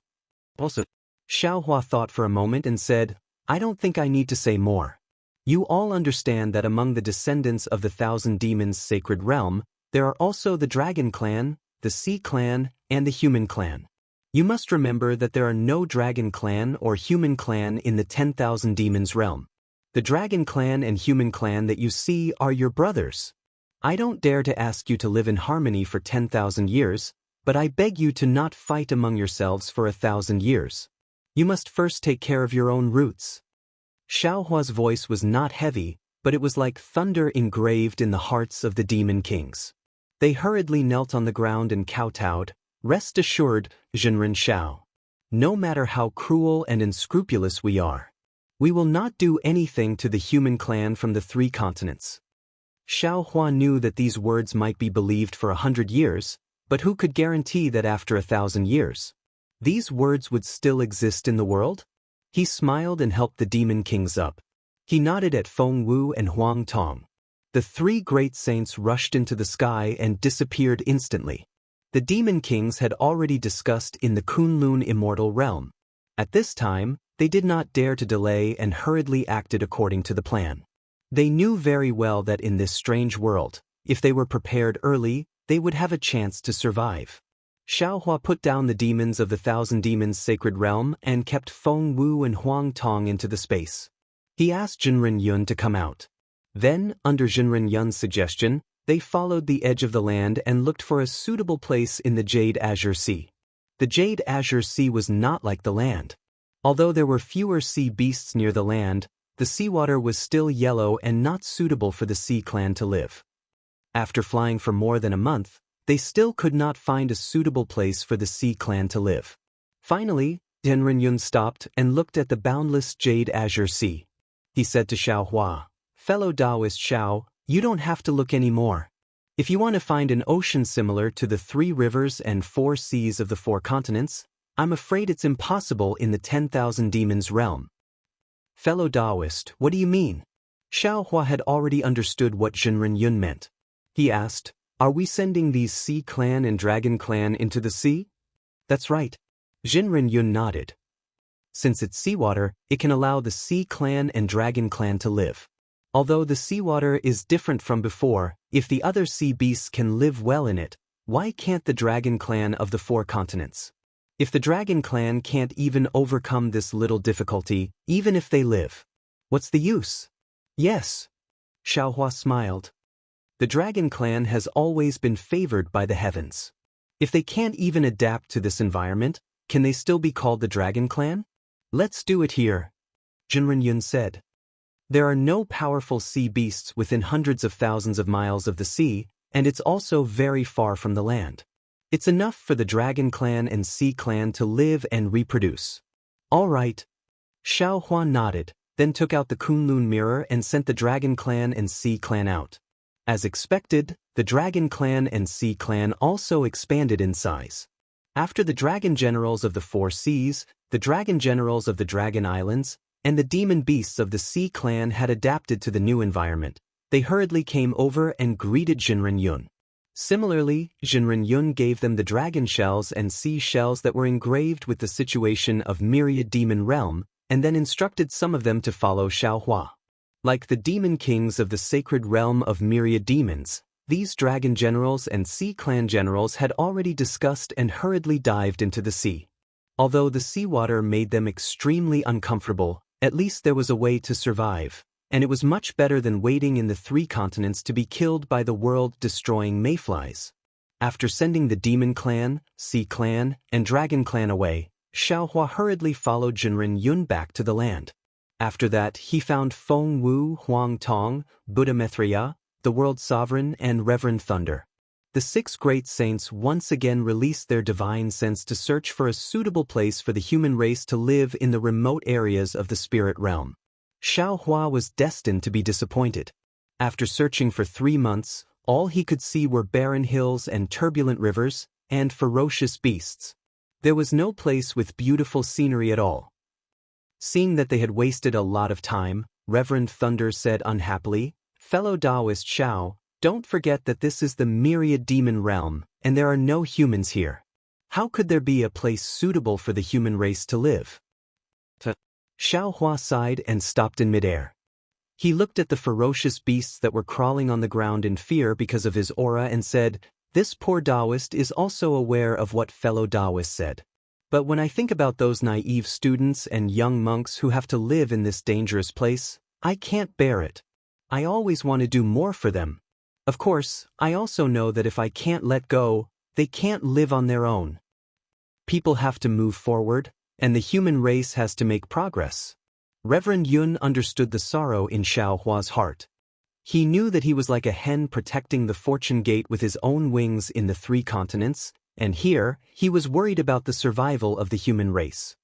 A: Also, Xiao Hua thought for a moment and said, "I don't think I need to say more. You all understand that among the descendants of the Thousand Demons sacred realm, there are also the Dragon Clan, the Sea Clan, and the Human Clan. You must remember that there are no Dragon Clan or Human Clan in the 10,000 Demons realm. The Dragon Clan and Human Clan that you see are your brothers. I don't dare to ask you to live in harmony for 10,000 years, but I beg you to not fight among yourselves for 1,000 years. You must first take care of your own roots." Xiao Hua's voice was not heavy, but it was like thunder engraved in the hearts of the demon kings. They hurriedly knelt on the ground and kowtowed. "Rest assured, Zhenren Shao. No matter how cruel and unscrupulous we are, we will not do anything to the human clan from the 3 continents." Xiao Hua knew that these words might be believed for 100 years, but who could guarantee that after 1,000 years, these words would still exist in the world? He smiled and helped the demon kings up. He nodded at Feng Wu and Huang Tong. The 3 great saints rushed into the sky and disappeared instantly. The demon kings had already discussed in the Kunlun Immortal realm. At this time, they did not dare to delay and hurriedly acted according to the plan. They knew very well that in this strange world, if they were prepared early, they would have a chance to survive. Xiaohua put down the demons of the Thousand Demons Sacred Realm and kept Feng Wu and Huang Tong into the space. He asked Jinren Yun to come out. Then, under Jinren Yun's suggestion, they followed the edge of the land and looked for a suitable place in the Jade Azure Sea. The Jade Azure Sea was not like the land. Although there were fewer sea beasts near the land, the seawater was still yellow and not suitable for the Sea Clan to live. After flying for more than a month, they still could not find a suitable place for the Sea Clan to live. Finally, Jinren Yun stopped and looked at the boundless Jade Azure Sea. He said to Xiaohua, "Fellow Taoist Xiao, you don't have to look anymore. If you want to find an ocean similar to the 3 rivers and 4 seas of the 4 continents, I'm afraid it's impossible in the 10,000 demons realm." "Fellow Taoist, what do you mean?" Xiaohua had already understood what Jinren Yun meant. He asked, "Are we sending these Sea Clan and Dragon Clan into the sea?" "That's right." Jinren Yun nodded. Since it's seawater, it can allow the Sea Clan and Dragon Clan to live. Although the seawater is different from before, if the other sea beasts can live well in it, why can't the Dragon Clan of the 4 continents? If the Dragon Clan can't even overcome this little difficulty, even if they live, what's the use? Yes. Xiaohua smiled. The Dragon Clan has always been favored by the heavens. If they can't even adapt to this environment, can they still be called the Dragon Clan? Let's do it here, Jinren Yun said. There are no powerful sea beasts within hundreds of thousands of miles of the sea, and it's also very far from the land. It's enough for the Dragon Clan and Sea Clan to live and reproduce. All right. Xiaohua nodded, then took out the Kunlun mirror and sent the Dragon Clan and Sea Clan out. As expected, the Dragon Clan and Sea Clan also expanded in size. After the Dragon Generals of the 4 Seas, the Dragon Generals of the Dragon Islands, and the demon beasts of the Sea Clan had adapted to the new environment, they hurriedly came over and greeted Jinren Yun. Similarly, Jinren Yun gave them the dragon shells and sea shells that were engraved with the situation of Myriad Demon Realm, and then instructed some of them to follow Xiaohua. Like the demon kings of the sacred realm of Myriad Demons, these dragon generals and Sea Clan generals had already discussed and hurriedly dived into the sea. Although the seawater made them extremely uncomfortable, at least there was a way to survive, and it was much better than waiting in the 3 continents to be killed by the world-destroying mayflies. After sending the Demon Clan, Sea Clan, and Dragon Clan away, Xiaohua hurriedly followed Jinren Yun back to the land. After that, he found Feng Wu, Huang Tong, Buddha Mithriya, the World Sovereign, and Reverend Thunder. The 6 great saints once again released their divine sense to search for a suitable place for the human race to live in the remote areas of the spirit realm. Xiaohua was destined to be disappointed. After searching for 3 months, all he could see were barren hills and turbulent rivers, and ferocious beasts. There was no place with beautiful scenery at all. Seeing that they had wasted a lot of time, Reverend Thunder said unhappily, "Fellow Taoist Xiao, don't forget that this is the Myriad Demon Realm, and there are no humans here. How could there be a place suitable for the human race to live?" Xiaohua sighed and stopped in midair. He looked at the ferocious beasts that were crawling on the ground in fear because of his aura and said, "This poor Taoist is also aware of what fellow Taoist said. But when I think about those naive students and young monks who have to live in this dangerous place, I can't bear it. I always want to do more for them. Of course, I also know that if I can't let go, they can't live on their own. People have to move forward, and the human race has to make progress." Reverend Yun understood the sorrow in Xiaohua's heart. He knew that he was like a hen protecting the fortune gate with his own wings in the 3 continents, and here, he was worried about the survival of the human race.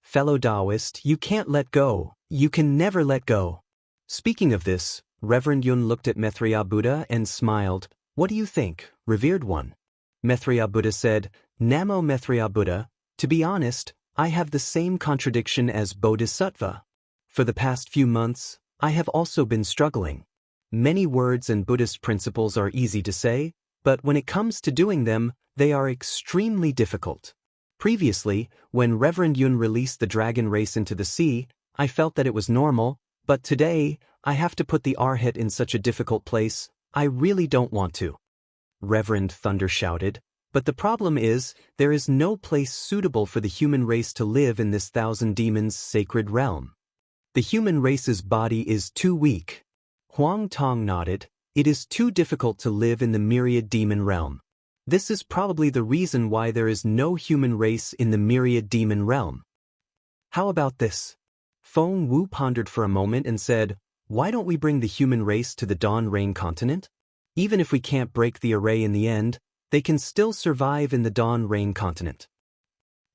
A: "Fellow Taoist, you can't let go. You can never let go." Speaking of this, Reverend Yun looked at Mithriya Buddha and smiled. "What do you think, revered one?" Mithriya Buddha said, "Namo Mithriya Buddha, to be honest, I have the same contradiction as Bodhisattva. For the past few months, I have also been struggling. Many words and Buddhist principles are easy to say, but when it comes to doing them, they are extremely difficult. Previously, when Reverend Yun released the dragon race into the sea, I felt that it was normal, but today, I have to put the Arhat in such a difficult place, I really don't want to." Reverend Thunder shouted, But the problem is, there is no place suitable for the human race to live in this thousand demons sacred realm. The human race's body is too weak. Huang Tong nodded. It is too difficult to live in the myriad demon realm. This is probably the reason why there is no human race in the myriad demon realm. How about this? Feng Wu pondered for a moment and said, why don't we bring the human race to the Dawn Rain continent? Even if we can't break the array in the end, they can still survive in the Dawn Rain continent.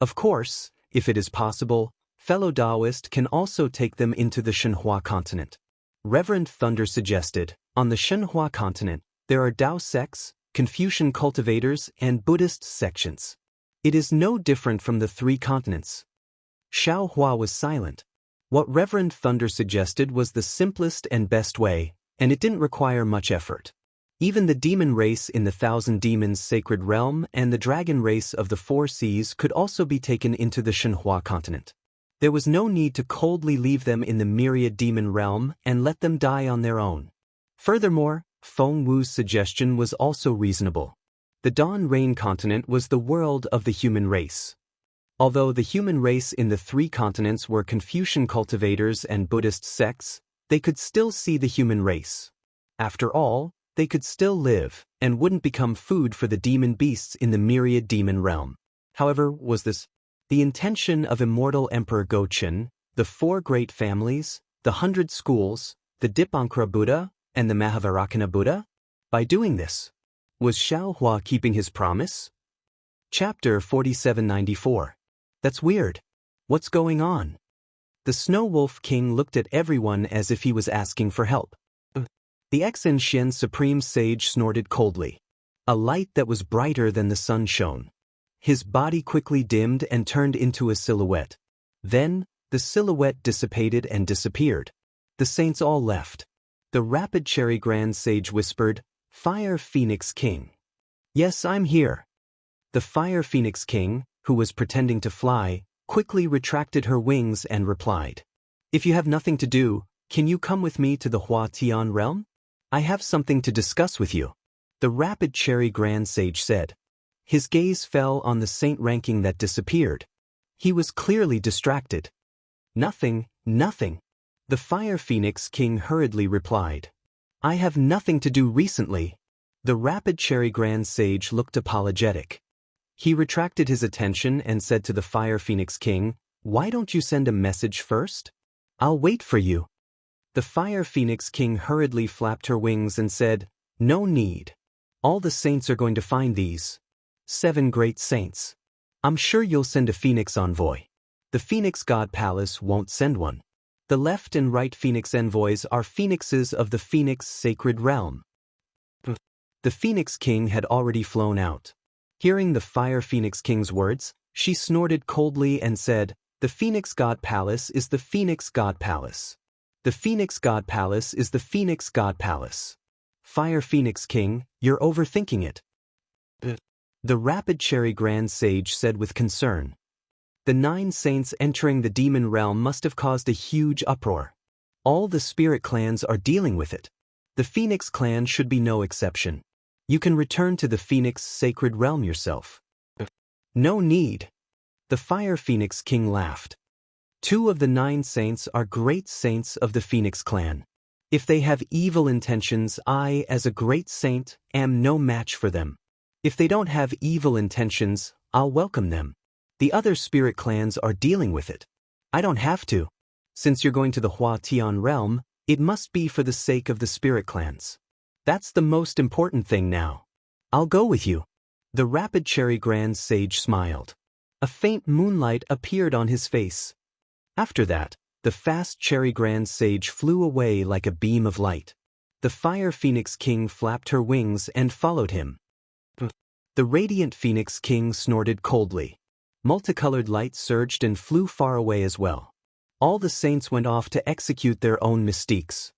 A: Of course, if it is possible, fellow Taoist can also take them into the Shenhua continent. Reverend Thunder suggested, on the Shenhua continent, there are Tao sects, Confucian cultivators, and Buddhist sections. It is no different from the three continents. Xiao Hua was silent. What Reverend Thunder suggested was the simplest and best way, and it didn't require much effort. Even the demon race in the Thousand Demons Sacred Realm and the dragon race of the Four Seas could also be taken into the Shenhua continent. There was no need to coldly leave them in the Myriad Demon Realm and let them die on their own. Furthermore, Feng Wu's suggestion was also reasonable. The Dawn Rain continent was the world of the human race. Although the human race in the three continents were Confucian cultivators and Buddhist sects, they could still see the human race. After all, they could still live, and wouldn't become food for the demon beasts in the myriad demon realm. However, was this the intention of Immortal Emperor Gochen, the four great families, the 100 schools, the Dipankara Buddha, and the Mahavairakana Buddha? By doing this, was Xiao Hua keeping his promise? Chapter 4794. That's weird. What's going on? The Snow Wolf King looked at everyone as if he was asking for help. The Exen Supreme Sage snorted coldly. A light that was brighter than the sun shone. His body quickly dimmed and turned into a silhouette. Then, the silhouette dissipated and disappeared. The saints all left. The Rapid Cherry Grand Sage whispered, Fire Phoenix King. Yes, I'm here. The Fire Phoenix King, who was pretending to fly, quickly retracted her wings and replied, If you have nothing to do, can you come with me to the Hua Tian realm? I have something to discuss with you. The Rapid Cherry Grand Sage said. His gaze fell on the saint ranking that disappeared. He was clearly distracted. Nothing. The Fire Phoenix King hurriedly replied. I have nothing to do recently. The Rapid Cherry Grand Sage looked apologetic. He retracted his attention and said to the Fire Phoenix King, Why don't you send a message first? I'll wait for you. The Fire Phoenix King hurriedly flapped her wings and said, No need. All the saints are going to find these 7 great saints. I'm sure you'll send a Phoenix envoy. The Phoenix God Palace won't send one. The left and right Phoenix envoys are phoenixes of the Phoenix Sacred Realm. The Phoenix King had already flown out. Hearing the Fire Phoenix King's words, she snorted coldly and said, The Phoenix God Palace is the Phoenix God Palace. The Phoenix God Palace is the Phoenix God Palace. Fire Phoenix King, you're overthinking it. The Rapid Cherry Grand Sage said with concern. The 9 saints entering the demon realm must have caused a huge uproar. All the spirit clans are dealing with it. The Phoenix clan should be no exception. You can return to the Phoenix Sacred Realm yourself. No need. The Fire Phoenix King laughed. 2 of the 9 saints are great saints of the Phoenix clan. If they have evil intentions, I, as a great saint, am no match for them. If they don't have evil intentions, I'll welcome them. The other spirit clans are dealing with it. I don't have to. Since you're going to the Hua Tian realm, it must be for the sake of the spirit clans. That's the most important thing now. I'll go with you. The Rapid Cherry Grand Sage smiled. A faint moonlight appeared on his face. After that, the Fast Cherry Grand Sage flew away like a beam of light. The Fire Phoenix King flapped her wings and followed him. The Radiant Phoenix King snorted coldly. Multicolored light surged and flew far away as well. All the saints went off to execute their own mystiques.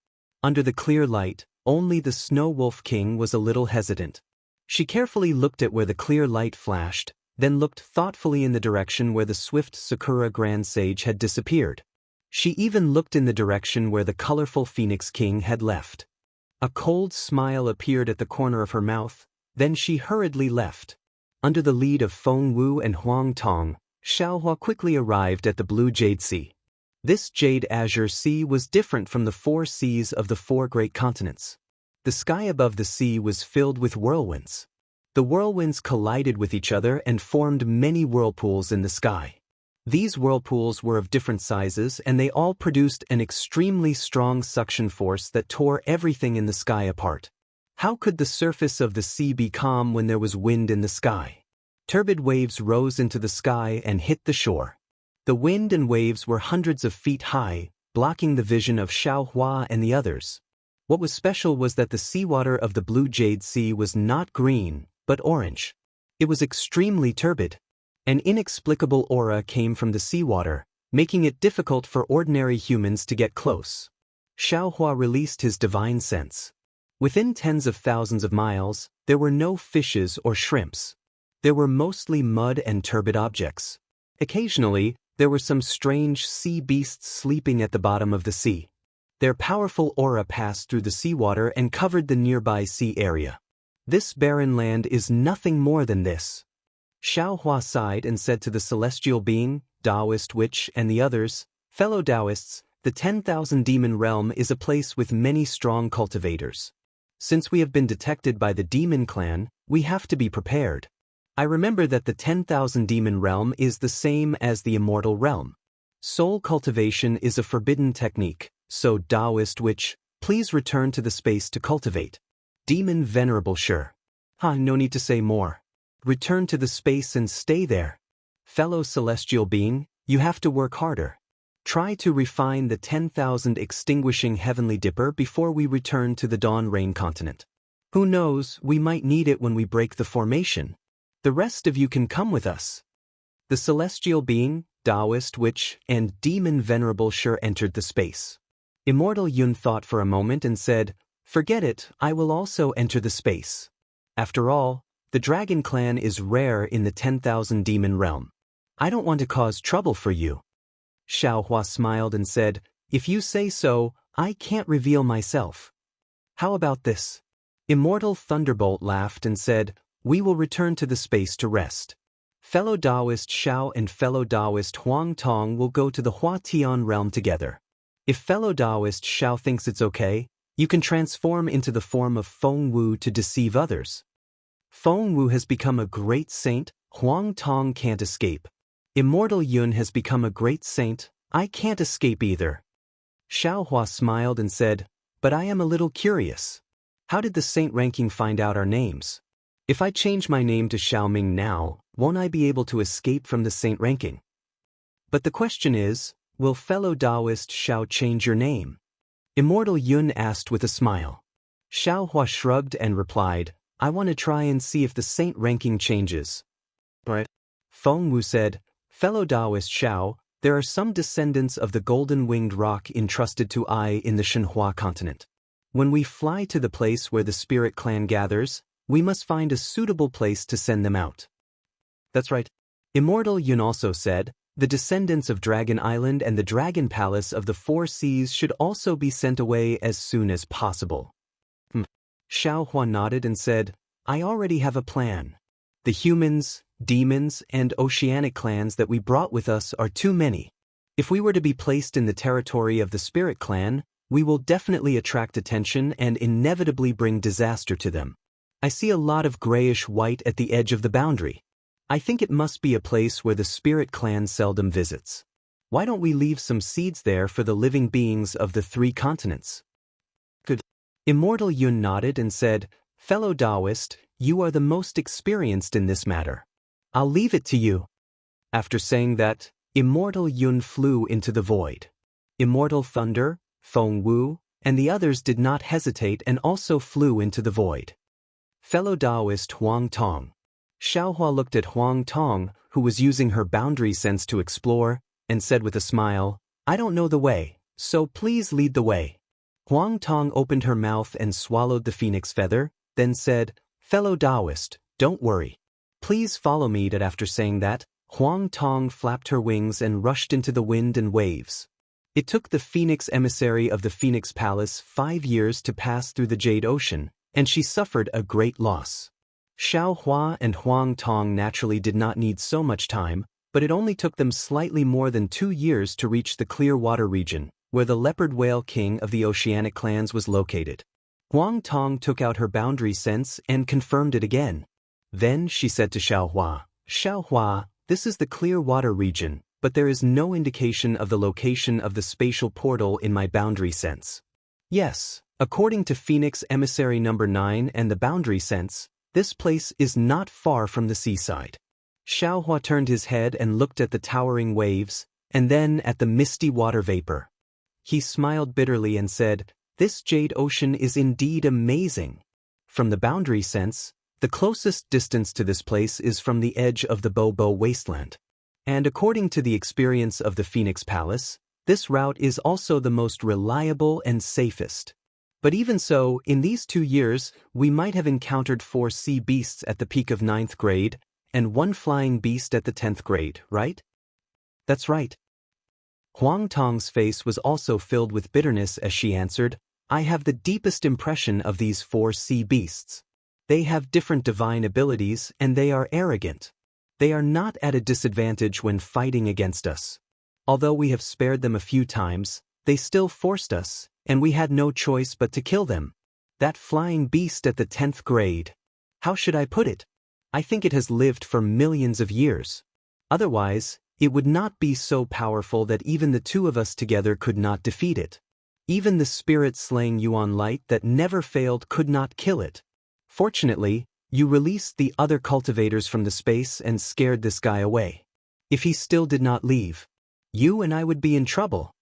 A: Under the clear light, only the Snow Wolf King was a little hesitant. She carefully looked at where the clear light flashed, then looked thoughtfully in the direction where the swift Sakura Grand Sage had disappeared. She even looked in the direction where the colorful Phoenix King had left. A cold smile appeared at the corner of her mouth, then she hurriedly left. Under the lead of Feng Wu and Huang Tong, Xiaohua quickly arrived at the Blue Jade Sea. This Jade Azure Sea was different from the four seas of the four great continents. The sky above the sea was filled with whirlwinds. The whirlwinds collided with each other and formed many whirlpools in the sky. These whirlpools were of different sizes, and they all produced an extremely strong suction force that tore everything in the sky apart. How could the surface of the sea be calm when there was wind in the sky? Turbid waves rose into the sky and hit the shore. The wind and waves were hundreds of feet high, blocking the vision of Xiaohua and the others. What was special was that the seawater of the Blue Jade Sea was not green, but orange. It was extremely turbid. An inexplicable aura came from the seawater, making it difficult for ordinary humans to get close. Xiaohua released his divine sense. Within tens of thousands of miles, there were no fishes or shrimps. There were mostly mud and turbid objects. Occasionally, there were some strange sea beasts sleeping at the bottom of the sea. Their powerful aura passed through the seawater and covered the nearby sea area. This barren land is nothing more than this. Xiaohua sighed and said to the celestial being, Taoist witch, and the others, fellow Taoists, the 10,000 demon realm is a place with many strong cultivators. Since we have been detected by the demon clan, we have to be prepared. I remember that the 10,000 demon realm is the same as the immortal realm. Soul cultivation is a forbidden technique, so Taoist witch, please return to the space to cultivate. Demon venerable sure. No need to say more. Return to the space and stay there. Fellow celestial being, you have to work harder. Try to refine the 10,000 extinguishing heavenly dipper before we return to the Dawn Rain continent. Who knows, we might need it when we break the formation. The rest of you can come with us. The celestial being, Taoist witch, and demon venerable sure entered the space. Immortal Yun thought for a moment and said, forget it, I will also enter the space. After all, the dragon clan is rare in the 10,000 demon realm. I don't want to cause trouble for you. Xiaohua smiled and said, if you say so, I can't reveal myself. How about this? Immortal Thunderbolt laughed and said, we will return to the space to rest. Fellow Taoist Xiao and fellow Taoist Huang Tong will go to the Hua Tian realm together. If fellow Taoist Xiao thinks it's okay, you can transform into the form of Feng Wu to deceive others. Feng Wu has become a great saint, Huang Tong can't escape. Immortal Yun has become a great saint, I can't escape either. Xiaohua smiled and said, but I am a little curious. How did the saint ranking find out our names? If I change my name to Xiaoming now, won't I be able to escape from the saint ranking? But the question is, will fellow Taoist Xiao change your name? Immortal Yun asked with a smile. Xiaohua shrugged and replied, I want to try and see if the saint ranking changes. Right? Feng Wu said, fellow Taoist Xiao, there are some descendants of the golden-winged rock entrusted to I in the Shenhua continent. When we fly to the place where the spirit clan gathers, we must find a suitable place to send them out. That's right. Immortal Yun also said, the descendants of Dragon Island and the Dragon Palace of the Four Seas should also be sent away as soon as possible. Xiaohua nodded and said, I already have a plan. The humans, demons, and oceanic clans that we brought with us are too many. If we were to be placed in the territory of the spirit clan, we will definitely attract attention and inevitably bring disaster to them. I see a lot of grayish-white at the edge of the boundary. I think it must be a place where the spirit clan seldom visits. Why don't we leave some seeds there for the living beings of the three continents? Good. Immortal Yun nodded and said, fellow Taoist, you are the most experienced in this matter. I'll leave it to you. After saying that, Immortal Yun flew into the void. Immortal Thunder, Feng Wu, and the others did not hesitate and also flew into the void. Fellow Taoist Huang Tong. Xiaohua looked at Huang Tong, who was using her boundary sense to explore, and said with a smile, I don't know the way, so please lead the way. Huang Tong opened her mouth and swallowed the phoenix feather, then said, fellow Taoist, don't worry. Please follow me. That after saying that, Huang Tong flapped her wings and rushed into the wind and waves. It took the phoenix emissary of the Phoenix Palace 5 years to pass through the Jade Ocean, and she suffered a great loss. Xiao Hua and Huang Tong naturally did not need so much time, but it only took them slightly more than 2 years to reach the clear water region, where the leopard whale king of the oceanic clans was located. Huang Tong took out her boundary sense and confirmed it again. Then she said to Xiao Hua, this is the clear water region, but there is no indication of the location of the spatial portal in my boundary sense. Yes, according to Phoenix Emissary number 9 and the boundary sense, this place is not far from the seaside. Xiao Hua turned his head and looked at the towering waves, and then at the misty water vapor. He smiled bitterly and said, this jade ocean is indeed amazing. From the boundary sense, the closest distance to this place is from the edge of the Bobo wasteland. And according to the experience of the Phoenix Palace, this route is also the most reliable and safest. But even so, in these 2 years, we might have encountered 4 sea beasts at the peak of 9th grade, and 1 flying beast at the 10th grade, right? That's right. Huang Tong's face was also filled with bitterness as she answered, I have the deepest impression of these 4 sea beasts. They have different divine abilities and they are arrogant. They are not at a disadvantage when fighting against us. Although we have spared them a few times, they still forced us, and we had no choice but to kill them. That flying beast at the 10th grade. How should I put it? I think it has lived for millions of years. Otherwise, it would not be so powerful that even the 2 of us together could not defeat it. Even the spirit-slaying Yuan light that never failed could not kill it. Fortunately, you released the other cultivators from the space and scared this guy away. If he still did not leave, you and I would be in trouble.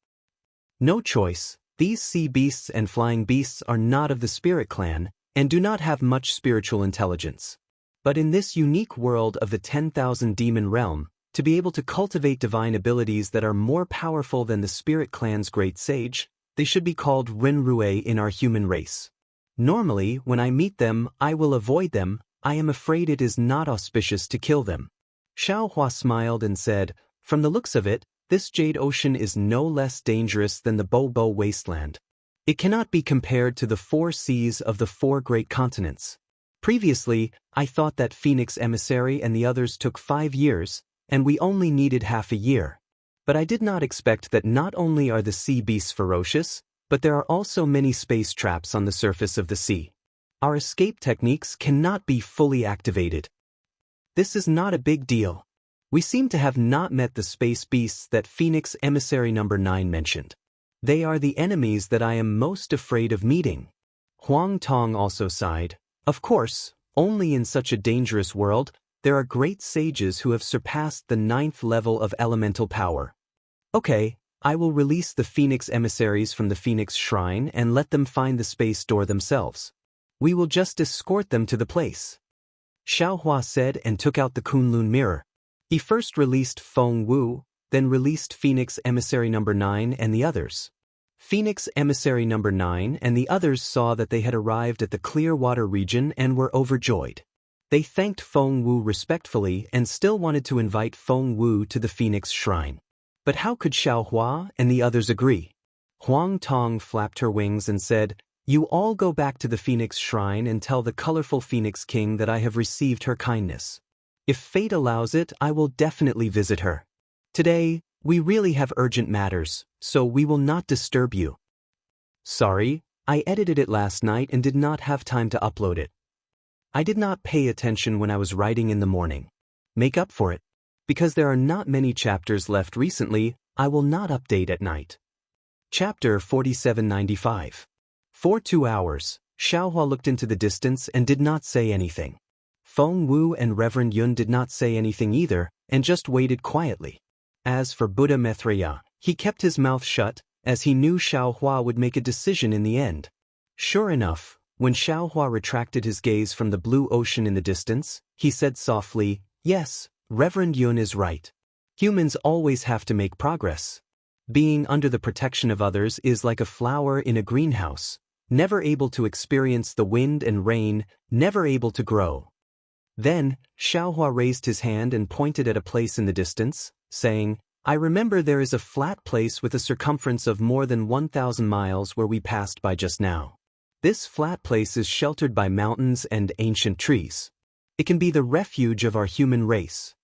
A: No choice, these sea beasts and flying beasts are not of the spirit clan, and do not have much spiritual intelligence. But in this unique world of the 10,000 demon realm, to be able to cultivate divine abilities that are more powerful than the spirit clan's great sage, they should be called Renrue in our human race. Normally, when I meet them, I will avoid them. I am afraid it is not auspicious to kill them. Xiao Hua smiled and said, from the looks of it, this jade ocean is no less dangerous than the Bobo wasteland. It cannot be compared to the 4 seas of the 4 great continents. Previously, I thought that Phoenix Emissary and the others took 5 years, and we only needed half a year. But I did not expect that not only are the sea beasts ferocious, but there are also many space traps on the surface of the sea. Our escape techniques cannot be fully activated. This is not a big deal. We seem to have not met the space beasts that Phoenix Emissary number 9 mentioned. They are the enemies that I am most afraid of meeting. Huang Tong also sighed. Of course, only in such a dangerous world, there are great sages who have surpassed the 9th level of elemental power. Okay, I will release the Phoenix emissaries from the Phoenix Shrine and let them find the space door themselves. We will just escort them to the place. Xiao Hua said and took out the Kunlun mirror. He first released Feng Wu, then released Phoenix Emissary number 9 and the others. Phoenix Emissary number 9 and the others saw that they had arrived at the clear water region and were overjoyed. They thanked Feng Wu respectfully and still wanted to invite Feng Wu to the Phoenix Shrine. But how could Xiao Hua and the others agree? Huang Tong flapped her wings and said, You all go back to the Phoenix Shrine and tell the colorful Phoenix King that I have received her kindness. If fate allows it, I will definitely visit her. Today, we really have urgent matters, so we will not disturb you. Sorry, I edited it last night and did not have time to upload it. I did not pay attention when I was writing in the morning. Make up for it. Because there are not many chapters left recently, I will not update at night. Chapter 4795. For 2 hours, Xiaohua looked into the distance and did not say anything. Feng Wu and Reverend Yun did not say anything either, and just waited quietly. As for Buddha Maitreya, he kept his mouth shut, as he knew Xiaohua would make a decision in the end. Sure enough, when Xiaohua retracted his gaze from the blue ocean in the distance, he said softly, Yes, Reverend Yun is right. Humans always have to make progress. Being under the protection of others is like a flower in a greenhouse, never able to experience the wind and rain, never able to grow. Then, Xiaohua raised his hand and pointed at a place in the distance, saying, I remember there is a flat place with a circumference of more than 1,000 miles where we passed by just now. This flat place is sheltered by mountains and ancient trees. It can be the refuge of our human race.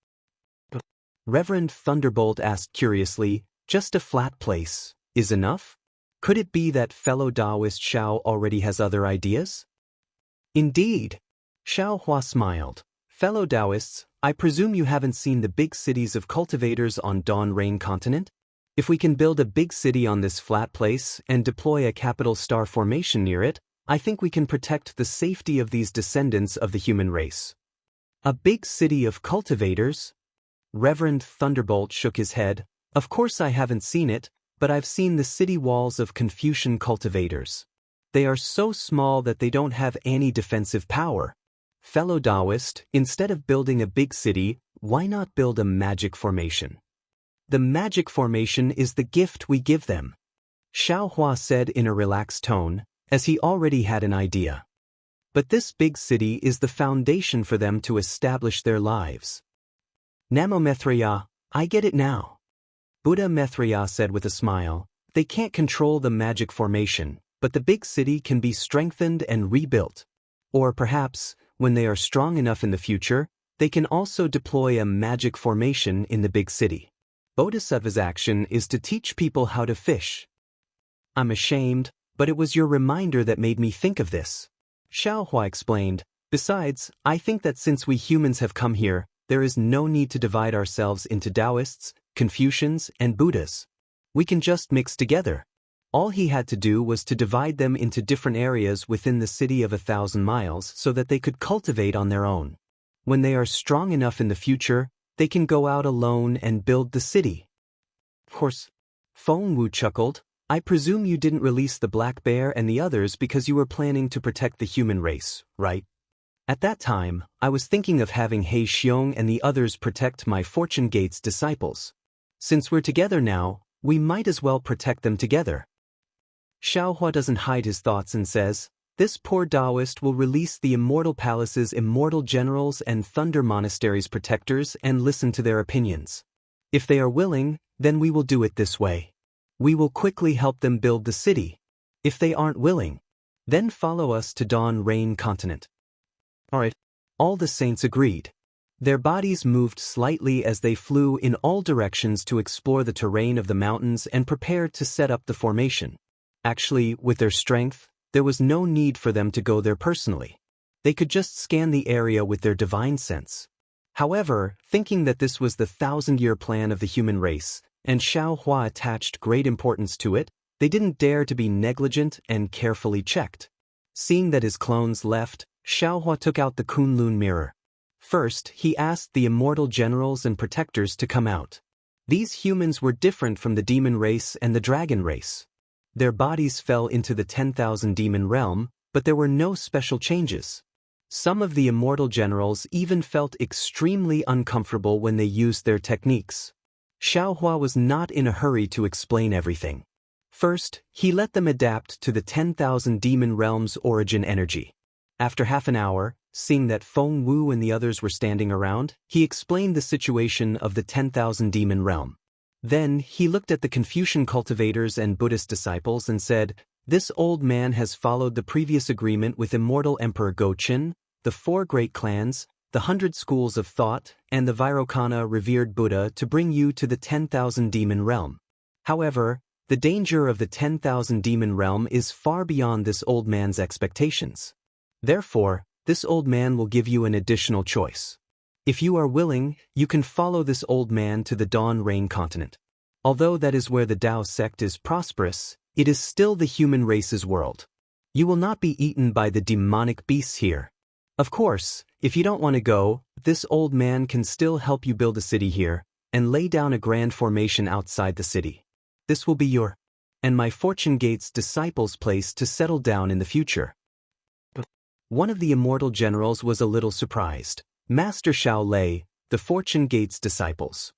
A: Reverend Thunderbolt asked curiously, just a flat place is enough? Could it be that fellow Taoist Xiao already has other ideas? Indeed. Xiao Hua smiled. Fellow Taoists, I presume you haven't seen the big cities of cultivators on Dawn Rain Continent? If we can build a big city on this flat place and deploy a capital star formation near it, I think we can protect the safety of these descendants of the human race. A big city of cultivators? Reverend Thunderbolt shook his head. Of course I haven't seen it, but I've seen the city walls of Confucian cultivators. They are so small that they don't have any defensive power. Fellow Taoist, instead of building a big city, why not build a magic formation? The magic formation is the gift we give them. Xiao Hua said in a relaxed tone, as he already had an idea. But this big city is the foundation for them to establish their lives. Namo Maitreya, I get it now. Buddha Maitreya said with a smile, they can't control the magic formation, but the big city can be strengthened and rebuilt. Or perhaps, when they are strong enough in the future, they can also deploy a magic formation in the big city. Bodhisattva's action is to teach people how to fish. I'm ashamed, but it was your reminder that made me think of this. Xiao Hua explained, besides, I think that since we humans have come here, there is no need to divide ourselves into Taoists, Confucians, and Buddhas. We can just mix together. All he had to do was to divide them into different areas within the city of 1,000 miles so that they could cultivate on their own. When they are strong enough in the future, they can go out alone and build the city. Of course, Feng Wu chuckled, I presume you didn't release the black bear and the others because you were planning to protect the human race, right? At that time, I was thinking of having He Xiong and the others protect my Fortune Gate's disciples. Since we're together now, we might as well protect them together. Xiao Hua doesn't hide his thoughts and says, this poor Taoist will release the Immortal Palace's immortal generals and Thunder Monastery's protectors and listen to their opinions. If they are willing, then we will do it this way. We will quickly help them build the city. If they aren't willing, then follow us to Dawn Rain Continent. Alright. All the saints agreed. Their bodies moved slightly as they flew in all directions to explore the terrain of the mountains and prepare to set up the formation. Actually, with their strength, there was no need for them to go there personally. They could just scan the area with their divine sense. However, thinking that this was the 1,000-year plan of the human race, and Xiao Hua attached great importance to it, they didn't dare to be negligent and carefully checked. Seeing that his clones left, Xiao Hua took out the Kunlun mirror. First, he asked the immortal generals and protectors to come out. These humans were different from the demon race and the dragon race. Their bodies fell into the 10,000 demon realm, but there were no special changes. Some of the immortal generals even felt extremely uncomfortable when they used their techniques. Xiao Hua was not in a hurry to explain everything. First, he let them adapt to the 10,000 demon realm's origin energy. After half an hour, seeing that Feng Wu and the others were standing around, he explained the situation of the 10,000 demon realm. Then, he looked at the Confucian cultivators and Buddhist disciples and said, this old man has followed the previous agreement with Immortal Emperor Gochen, the 4 great clans, the 100 schools of thought, and the Vairocana revered Buddha to bring you to the 10,000 demon realm. However, the danger of the 10,000 demon realm is far beyond this old man's expectations. Therefore, this old man will give you an additional choice. If you are willing, you can follow this old man to the Dawn Rain Continent. Although that is where the Tao sect is prosperous, it is still the human race's world. You will not be eaten by the demonic beasts here. Of course, if you don't want to go, this old man can still help you build a city here, and lay down a grand formation outside the city. This will be your, and my Fortune Gate's disciples' place to settle down in the future. One of the immortal generals was a little surprised. Master Xiao Lei, the Fortune Gate's disciples,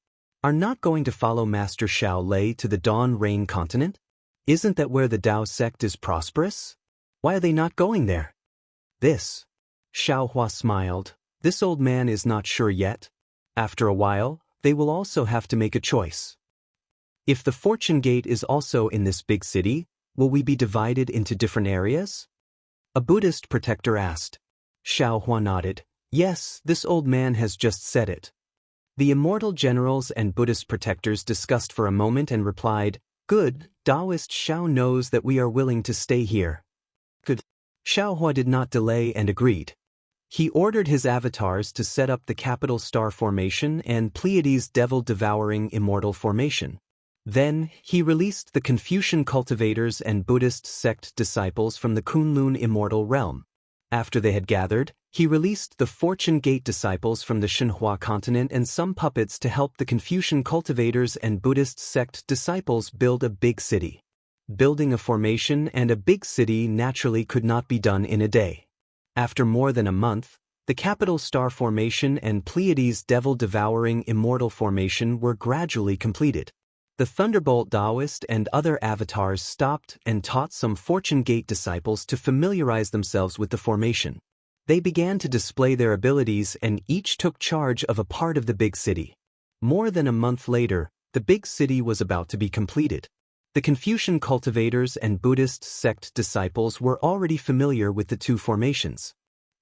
A: are not going to follow Master Xiao Lei to the Dawn Rain Continent? Isn't that where the Tao sect is prosperous? Why are they not going there? This. Xiao Hua smiled. This old man is not sure yet. After a while, they will also have to make a choice. If the Fortune Gate is also in this big city, will we be divided into different areas? A Buddhist protector asked. Xiao Hua nodded. Yes, this old man has just said it. The immortal generals and Buddhist protectors discussed for a moment and replied, "Good, Taoist Xiao knows that we are willing to stay here." Good. Xiaohua did not delay and agreed. He ordered his avatars to set up the capital star formation and Pleiades devil-devouring immortal formation. Then, he released the Confucian cultivators and Buddhist sect disciples from the Kunlun immortal realm. After they had gathered, he released the Fortune Gate disciples from the Shenhua continent and some puppets to help the Confucian cultivators and Buddhist sect disciples build a big city. Building a formation and a big city naturally could not be done in a day. After more than a month, the capital star formation and Pleiades devil-devouring immortal formation were gradually completed. The Thunderbolt Taoist and other avatars stopped and taught some Fortune Gate disciples to familiarize themselves with the formation. They began to display their abilities and each took charge of a part of the big city. More than a month later, the big city was about to be completed. The Confucian cultivators and Buddhist sect disciples were already familiar with the two formations.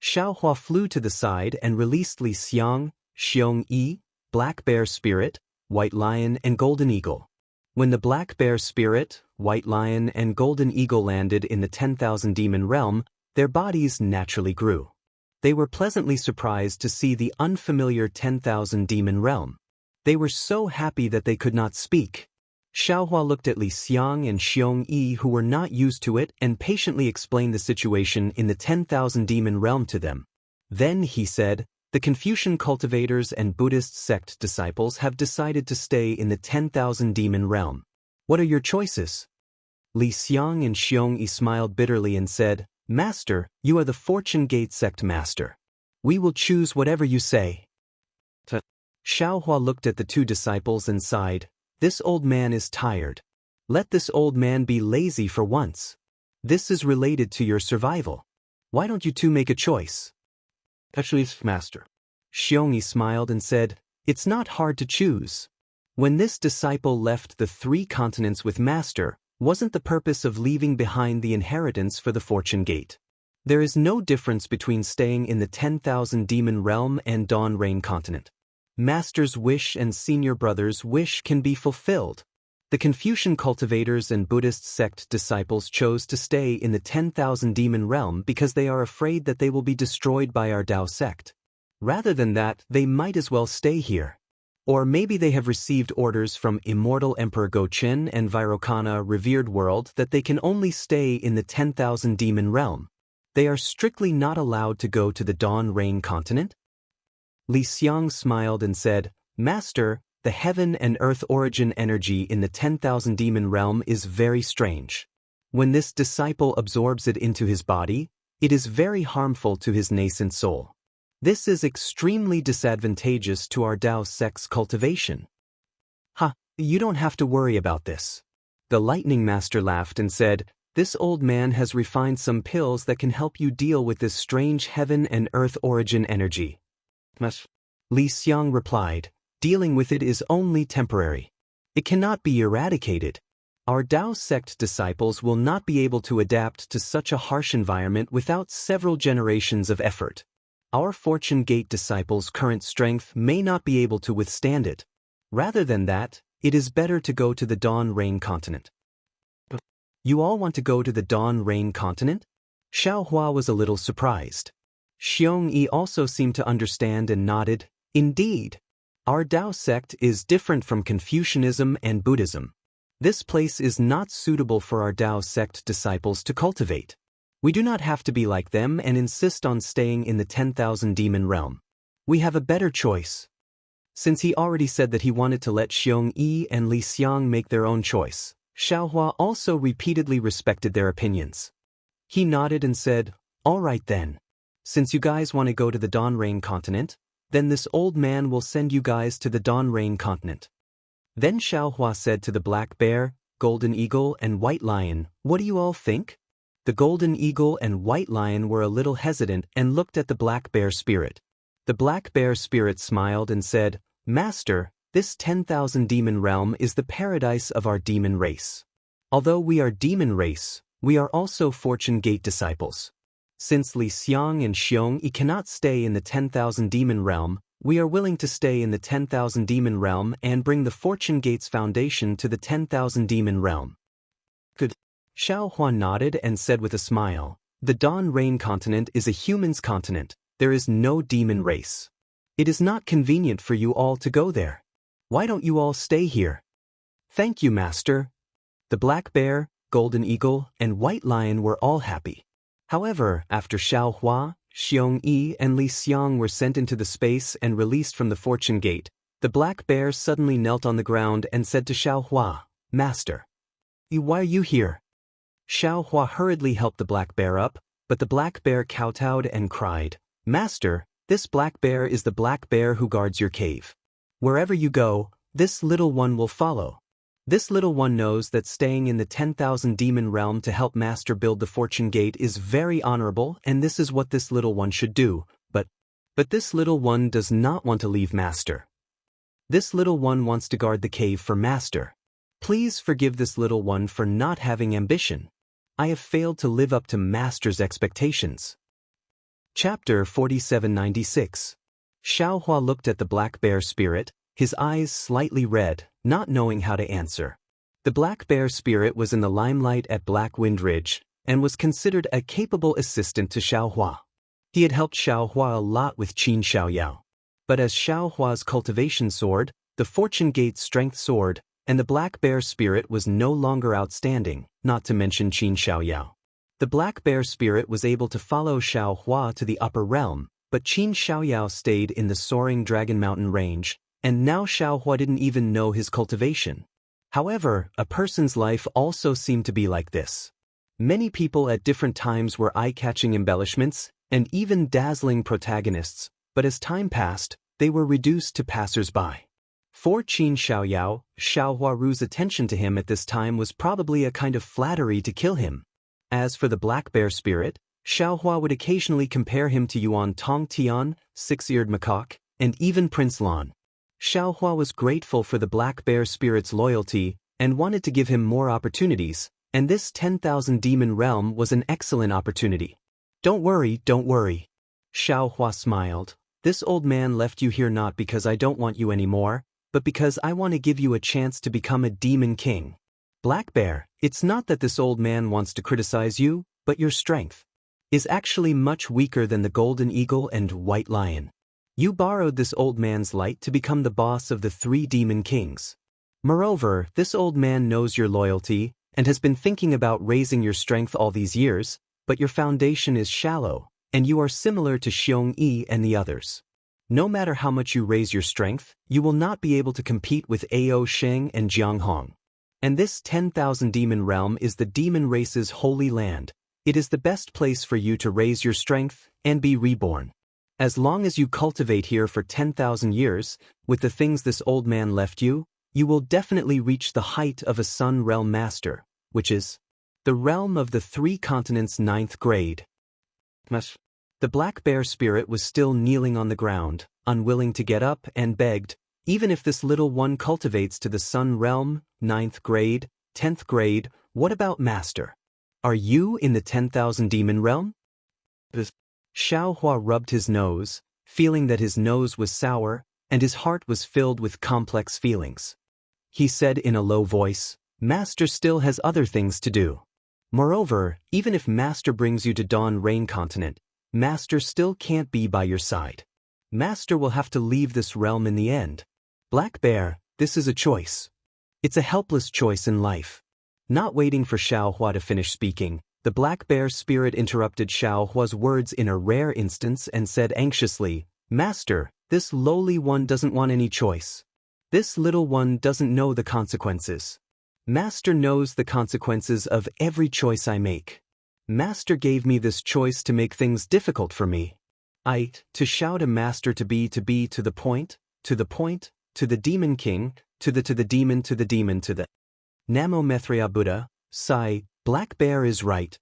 A: Xiaohua flew to the side and released Li Xiang, Xiong Yi, Black Bear Spirit, White Lion and Golden Eagle. When the Black Bear Spirit, White Lion and Golden Eagle landed in the 10,000 demon realm, their bodies naturally grew. They were pleasantly surprised to see the unfamiliar 10,000 demon realm. They were so happy that they could not speak. Xiaohua looked at Li Xiang and Xiong Yi who were not used to it and patiently explained the situation in the 10,000 demon realm to them. Then he said, "The Confucian cultivators and Buddhist sect disciples have decided to stay in the 10,000 demon realm. What are your choices?" Li Xiang and Xiong Yi smiled bitterly and said, "Master, you are the Fortune Gate sect master. We will choose whatever you say." Xiaohua looked at the two disciples and sighed, "This old man is tired. Let this old man be lazy for once. This is related to your survival. Why don't you two make a choice?" "Actually, Master." Xiong Yi smiled and said, "It's not hard to choose. When this disciple left the 3 continents with Master, wasn't the purpose of leaving behind the inheritance for the Fortune Gate? There is no difference between staying in the 10,000 demon realm and Dawn Rain continent. Master's wish and senior brother's wish can be fulfilled. The Confucian cultivators and Buddhist sect disciples chose to stay in the 10,000 demon realm because they are afraid that they will be destroyed by our Tao sect. Rather than that, they might as well stay here. Or maybe they have received orders from Immortal Emperor Goqin and Virokana Revered World that they can only stay in the 10,000 demon realm. They are strictly not allowed to go to the Dawn Rain continent?" Li Xiang smiled and said, "Master, the heaven and earth origin energy in the 10,000 demon realm is very strange. When this disciple absorbs it into his body, it is very harmful to his nascent soul. This is extremely disadvantageous to our Tao sect's cultivation." You don't have to worry about this." The Lightning Master laughed and said, "This old man has refined some pills that can help you deal with this strange heaven and earth origin energy." Li Xiang replied, "Dealing with it is only temporary. It cannot be eradicated. Our Tao sect disciples will not be able to adapt to such a harsh environment without several generations of effort. Our Fortune Gate disciples' current strength may not be able to withstand it. Rather than that, it is better to go to the Dawn Rain continent." "You all want to go to the Dawn Rain continent?" Xiaohua was a little surprised. Xiong Yi also seemed to understand and nodded, "Indeed. Our Tao sect is different from Confucianism and Buddhism. This place is not suitable for our Tao sect disciples to cultivate. We do not have to be like them and insist on staying in the 10,000 demon realm. We have a better choice." Since he already said that he wanted to let Xiong Yi and Li Xiang make their own choice, Xiaohua also repeatedly respected their opinions. He nodded and said, "All right then. Since you guys want to go to the Dawn Rain continent, then this old man will send you guys to the Dawn Rain continent." Then Xiaohua said to the Black Bear, Golden Eagle and White Lion, "What do you all think?" The Golden Eagle and White Lion were a little hesitant and looked at the Black Bear Spirit. The Black Bear Spirit smiled and said, "Master, this 10,000 demon realm is the paradise of our demon race. Although we are demon race, we are also Fortune Gate disciples. Since Li Xiang and Xiong Yi cannot stay in the 10,000 demon realm, we are willing to stay in the 10,000 demon realm and bring the Fortune Gate's foundation to the 10,000 demon realm. Good. Xiao Hua nodded and said with a smile, the Dawn Rain continent is a human's continent. There is no demon race. It is not convenient for you all to go there. Why don't you all stay here? Thank you, Master. The Black Bear, Golden Eagle, and White Lion were all happy. However, after Xiao Hua, Xiong Yi, and Li Xiang were sent into the space and released from the Fortune Gate, the Black Bear suddenly knelt on the ground and said to Xiao Hua, Master, why are you here? Xiao Hua hurriedly helped the Black Bear up, but the Black Bear kowtowed and cried, Master, this Black Bear is the Black Bear who guards your cave. Wherever you go, this little one will follow. This little one knows that staying in the 10,000 demon realm to help Master build the Fortune Gate is very honorable, and this is what this little one should do, but this little one does not want to leave Master. This little one wants to guard the cave for Master. Please forgive this little one for not having ambition. I have failed to live up to Master's expectations. Chapter 4796. Xiao Hua looked at the Black Bear spirit, his eyes slightly red, not knowing how to answer. The Black Bear spirit was in the limelight at Black Wind Ridge, and was considered a capable assistant to Xiao Hua. He had helped Xiao Hua a lot with Qin Xiaoyao. But as Xiao Hua's cultivation sword, the Fortune Gate strength sword, and the Black Bear spirit was no longer outstanding, not to mention Qin Xiaoyao. The Black Bear spirit was able to follow Xiao Hua to the upper realm, but Qin Xiaoyao stayed in the soaring Dragon Mountain range, and now Xiao Hua didn't even know his cultivation. However, a person's life also seemed to be like this. Many people at different times were eye-catching embellishments, and even dazzling protagonists, but as time passed, they were reduced to passers-by. For Qin Xiaoyao, Xiao Huaru's attention to him at this time was probably a kind of flattery to kill him. As for the Black Bear spirit, Xiao Hua would occasionally compare him to Yuan Tong Tian, Six-Eared Macaque, and even Prince Lan. Xiao Hua was grateful for the Black Bear spirit's loyalty and wanted to give him more opportunities, and this 10,000 demon realm was an excellent opportunity. Don't worry, don't worry. Xiao Hua smiled. This old man left you here not because I don't want you anymore, but because I want to give you a chance to become a demon king. Black Bear, it's not that this old man wants to criticize you, but your strength is actually much weaker than the Golden Eagle and White Lion. You borrowed this old man's light to become the boss of the 3 demon kings. Moreover, this old man knows your loyalty and has been thinking about raising your strength all these years, but your foundation is shallow, and you are similar to Xiong Yi and the others. No matter how much you raise your strength, you will not be able to compete with Ao Sheng and Jianghu. And this 10,000 demon realm is the demon race's holy land. It is the best place for you to raise your strength and be reborn. As long as you cultivate here for 10,000 years, with the things this old man left you, you will definitely reach the height of a Sun Realm Master, which is the realm of the 3 continents' 9th grade. The Black Bear spirit was still kneeling on the ground, unwilling to get up, and begged, even if this little one cultivates to the Sun Realm, 9th grade, 10th grade, what about Master? Are you in the 10,000 demon realm? Xiao Hua rubbed his nose, feeling that his nose was sour, and his heart was filled with complex feelings. He said in a low voice, Master still has other things to do. Moreover, even if Master brings you to Dawn Rain Continent, Master still can't be by your side. Master will have to leave this realm in the end. Black Bear, this is a choice. It's a helpless choice in life. Not waiting for Xiao Hua to finish speaking, the Black Bear spirit interrupted Xiao Hua's words in a rare instance and said anxiously, Master, this lowly one doesn't want any choice. This little one doesn't know the consequences. Master knows the consequences of every choice I make. Master gave me this choice to make things difficult for me. To shout a master to be to the point, to the demon king, to the demon, to the demon, to the Namo Methria Buddha, sigh, Black Bear is right.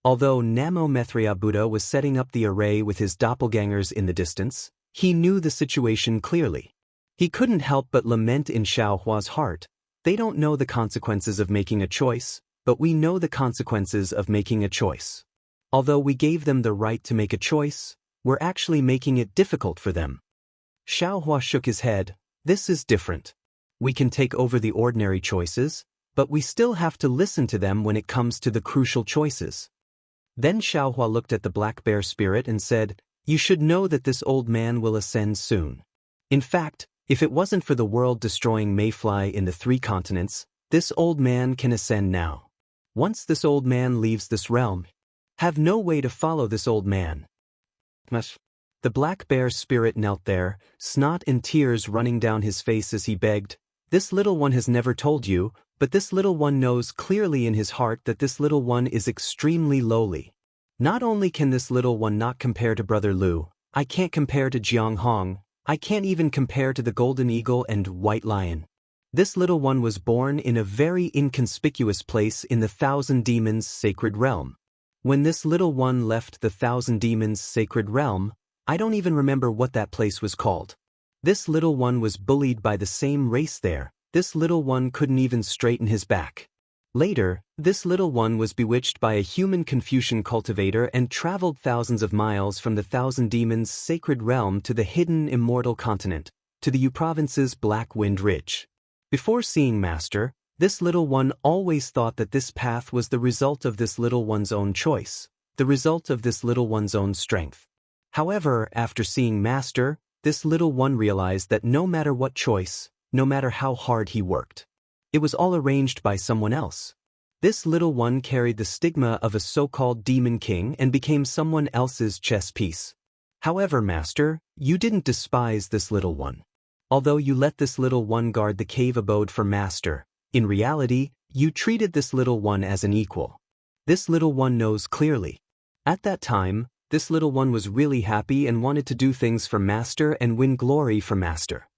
A: Although Namo Methria Buddha was setting up the array with his doppelgangers in the distance, he knew the situation clearly. He couldn't help but lament in Xiao Hua's heart. They don't know the consequences of making a choice, but we know the consequences of making a choice. Although we gave them the right to make a choice, we're actually making it difficult for them. Xiaohua shook his head. This is different. We can take over the ordinary choices, but we still have to listen to them when it comes to the crucial choices. Then Xiaohua looked at the black bear spirit and said, "You should know that this old man will ascend soon. In fact, if it wasn't for the world-destroying mayfly in the 3 continents, this old man can ascend now. Once this old man leaves this realm, have no way to follow this old man." The black bear spirit knelt there, snot and tears running down his face as he begged, "This little one has never told you, but this little one knows clearly in his heart that this little one is extremely lowly. Not only can this little one not compare to Brother Lu, I can't compare to Jianghu, I can't even compare to the golden eagle and white lion. This little one was born in a very inconspicuous place in the 1,000 demons sacred realm. When this little one left the 1,000 demons sacred realm, I don't even remember what that place was called. This little one was bullied by the same race there. This little one couldn't even straighten his back. Later, this little one was bewitched by a human Confucian cultivator and traveled thousands of miles from the 1,000 demons sacred realm to the hidden Immortal continent, to the Yu province's Black Wind Ridge. Before seeing Master, this little one always thought that this path was the result of this little one's own choice, the result of this little one's own strength. However, after seeing Master, this little one realized that no matter what choice, no matter how hard he worked, it was all arranged by someone else. This little one carried the stigma of a so-called demon king and became someone else's chess piece. However, Master, you didn't despise this little one. Although you let this little one guard the cave abode for Master, in reality, you treated this little one as an equal. This little one knows clearly. At that time, this little one was really happy and wanted to do things for Master and win glory for Master.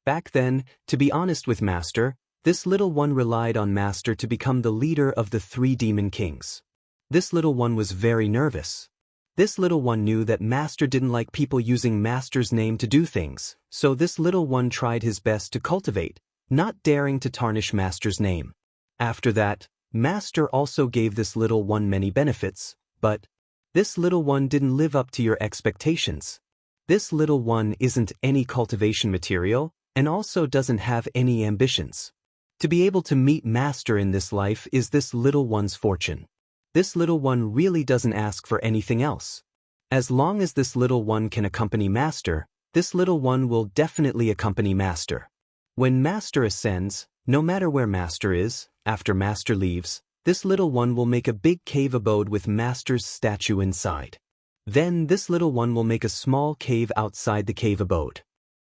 A: Back then, to be honest with Master, this little one relied on Master to become the leader of the 3 demon kings. This little one was very nervous. This little one knew that Master didn't like people using Master's name to do things, so this little one tried his best to cultivate, not daring to tarnish Master's name. After that, Master also gave this little one many benefits, but this little one didn't live up to your expectations. This little one isn't any cultivation material, and also doesn't have any ambitions. To be able to meet Master in this life is this little one's fortune. This little one really doesn't ask for anything else. As long as this little one can accompany Master, this little one will definitely accompany Master. When Master ascends, no matter where Master is, after Master leaves, this little one will make a big cave abode with Master's statue inside. Then this little one will make a small cave outside the cave abode.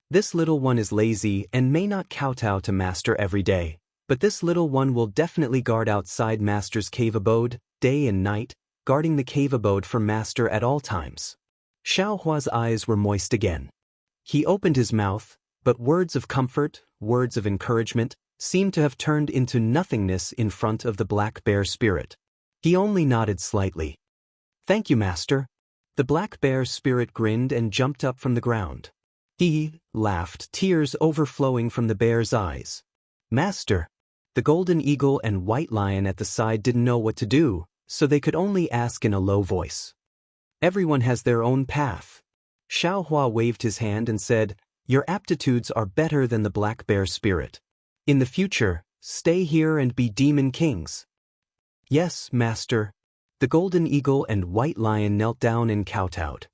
A: This little one is lazy and may not kowtow to Master every day, but this little one will definitely guard outside Master's cave abode, day and night, guarding the cave abode for Master at all times. Xiaohua's eyes were moist again. He opened his mouth, but words of comfort, words of encouragement, seemed to have turned into nothingness in front of the black bear spirit. He only nodded slightly. "Thank you, Master." The black bear spirit grinned and jumped up from the ground. He laughed, tears overflowing from the bear's eyes. "Master." The golden eagle and white lion at the side didn't know what to do, so they could only ask in a low voice. "Everyone has their own path." Xiaohua waved his hand and said, "Your aptitudes are better than the black bear spirit. In the future, stay here and be demon kings." "Yes, Master." The golden eagle and white lion knelt down and kowtowed.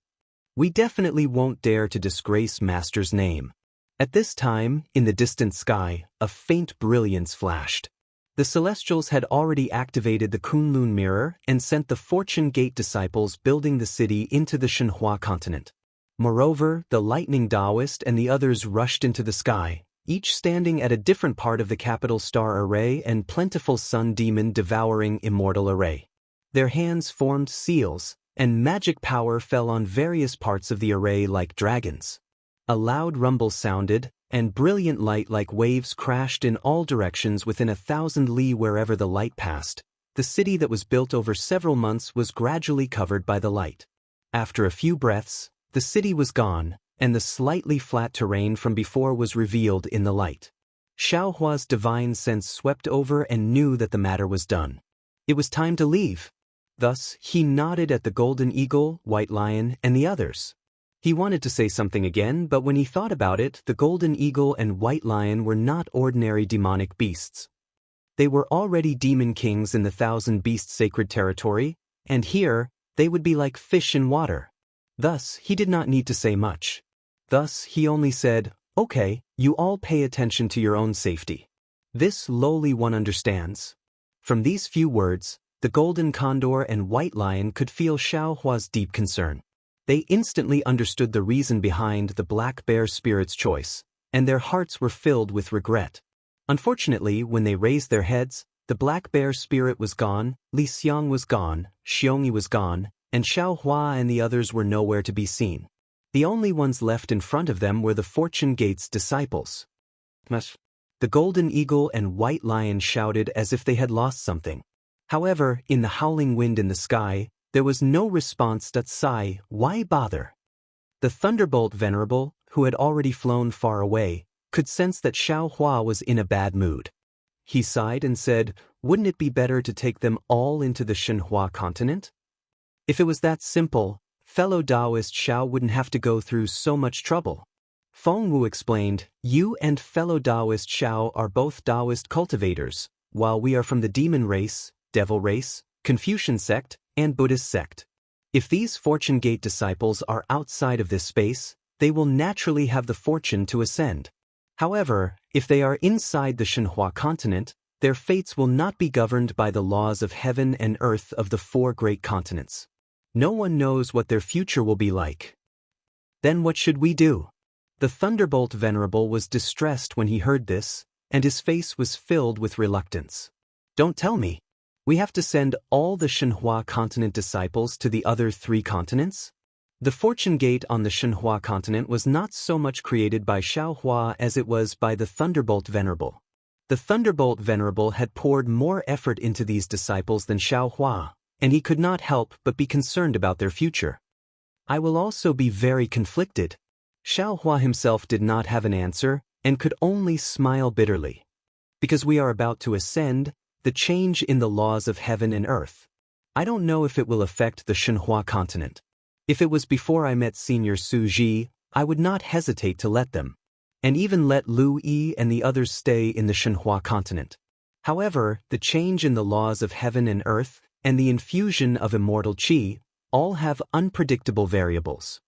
A: "We definitely won't dare to disgrace Master's name." At this time, in the distant sky, a faint brilliance flashed. The Celestials had already activated the Kunlun mirror and sent the Fortune Gate disciples building the city into the Shenhua continent. Moreover, the Lightning Taoist and the others rushed into the sky, each standing at a different part of the capital star array and plentiful sun demon devouring immortal array. Their hands formed seals, and magic power fell on various parts of the array like dragons. A loud rumble sounded, and brilliant light like waves crashed in all directions within 1,000 li wherever the light passed. The city that was built over several months was gradually covered by the light. After a few breaths, the city was gone, and the slightly flat terrain from before was revealed in the light. Xiaohua's divine sense swept over and knew that the matter was done. It was time to leave. Thus, he nodded at the golden eagle, white lion, and the others. He wanted to say something again, but when he thought about it, the golden eagle and white lion were not ordinary demonic beasts. They were already demon kings in the Thousand Beasts sacred territory, and here, they would be like fish in water. Thus, he did not need to say much. Thus, he only said, "Okay, you all pay attention to your own safety. This lowly one understands." From these few words, the golden condor and white lion could feel Xiao Hua's deep concern. They instantly understood the reason behind the black bear spirit's choice, and their hearts were filled with regret. Unfortunately, when they raised their heads, the black bear spirit was gone, Li Xiang was gone, Xiongyi was gone, and Xiao Hua and the others were nowhere to be seen. The only ones left in front of them were the Fortune Gate's disciples. The golden eagle and white lion shouted as if they had lost something. However, in the howling wind in the sky, there was no response. Sigh, why bother? The Thunderbolt Venerable, who had already flown far away, could sense that Xiao Hua was in a bad mood. He sighed and said, "Wouldn't it be better to take them all into the Shenhua continent? If it was that simple, fellow Taoist Xiao wouldn't have to go through so much trouble." Feng Wu explained, "You and fellow Taoist Xiao are both Taoist cultivators, while we are from the demon race, devil race, Confucian sect, and Buddhist sect. If these Fortune Gate disciples are outside of this space, they will naturally have the fortune to ascend. However, if they are inside the Shenhua continent, their fates will not be governed by the laws of heaven and earth of the four great continents. No one knows what their future will be like. Then what should we do?" The Thunderbolt Venerable was distressed when he heard this, and his face was filled with reluctance. "Don't tell me. We have to send all the Shenhua continent disciples to the other three continents?" The Fortune Gate on the Shenhua continent was not so much created by Xiao Hua as it was by the Thunderbolt Venerable. The Thunderbolt Venerable had poured more effort into these disciples than Xiao Hua, and he could not help but be concerned about their future. "I will also be very conflicted." Xiao Hua himself did not have an answer, and could only smile bitterly. "Because we are about to ascend, the change in the laws of heaven and earth. I don't know if it will affect the Shenhua continent. If it was before I met Senior Su Ji, I would not hesitate to let them, and even let Lu Yi and the others stay in the Shenhua continent. However, the change in the laws of heaven and earth, and the infusion of immortal qi, all have unpredictable variables.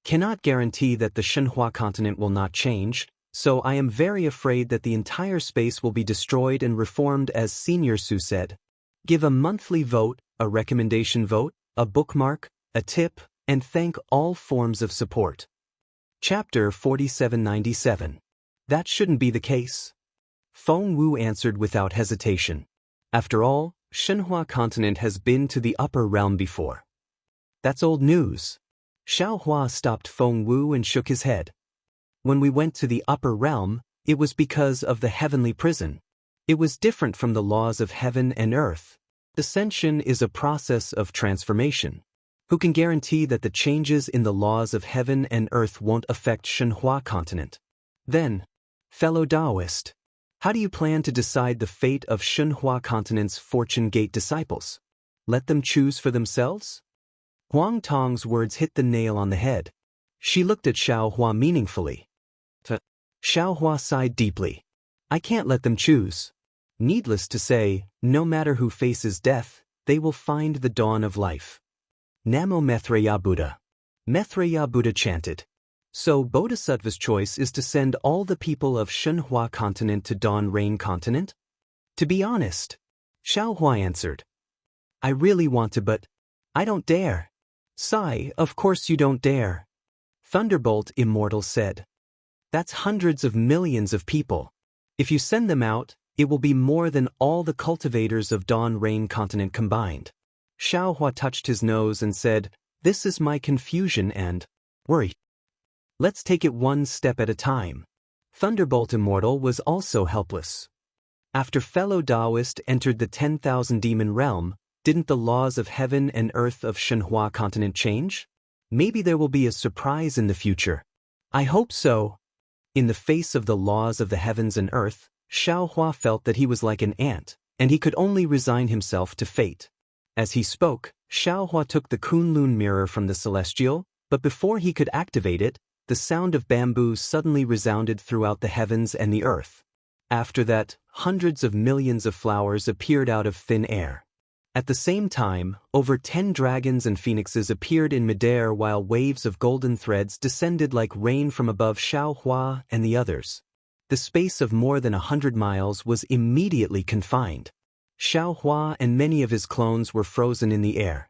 A: Cannot guarantee that the Shenhua continent will not change, so I am very afraid that the entire space will be destroyed and reformed as Senior Su said. Give a monthly vote, a recommendation vote, a bookmark, a tip, and thank all forms of support." Chapter 4797. That shouldn't be the case. Feng Wu answered without hesitation. After all, Shenhua continent has been to the upper realm before. That's old news. Xiao Hua stopped Feng Wu and shook his head. When we went to the upper realm, it was because of the heavenly prison. It was different from the laws of heaven and earth. Ascension is a process of transformation. Who can guarantee that the changes in the laws of heaven and earth won't affect Shenhua continent? Then, fellow Taoist, how do you plan to decide the fate of Shenhua continent's Fortune Gate disciples? Let them choose for themselves? Huang Tong's words hit the nail on the head. She looked at Xiao Hua meaningfully. Xiao Hua sighed deeply. "I can't let them choose. Needless to say, no matter who faces death, they will find the dawn of life." Namo Maitreya Buddha. Maitreya Buddha chanted. "So Bodhisattva's choice is to send all the people of Shenhua continent to Dawn Rain continent?" "To be honest," Xiao Hua answered. "I really want to, but I don't dare." "Sigh, of course you don't dare." Thunderbolt Immortal said. "That's hundreds of millions of people. If you send them out, it will be more than all the cultivators of Dawn Rain continent combined." Xiao Hua touched his nose and said, "This is my confusion and worry. Let's take it one step at a time." Thunderbolt Immortal was also helpless. After fellow Taoist entered the 10,000 demon realm, didn't the laws of heaven and earth of Shenhua continent change? Maybe there will be a surprise in the future. I hope so. In the face of the laws of the heavens and earth, Xiao Hua felt that he was like an ant, and he could only resign himself to fate. As he spoke, Xiaohua took the Kunlun mirror from the celestial, but before he could activate it, the sound of bamboo suddenly resounded throughout the heavens and the earth. After that, hundreds of millions of flowers appeared out of thin air. At the same time, over 10 dragons and phoenixes appeared in midair while waves of golden threads descended like rain from above Xiaohua and the others. The space of more than 100 miles was immediately confined. Xiaohua and many of his clones were frozen in the air.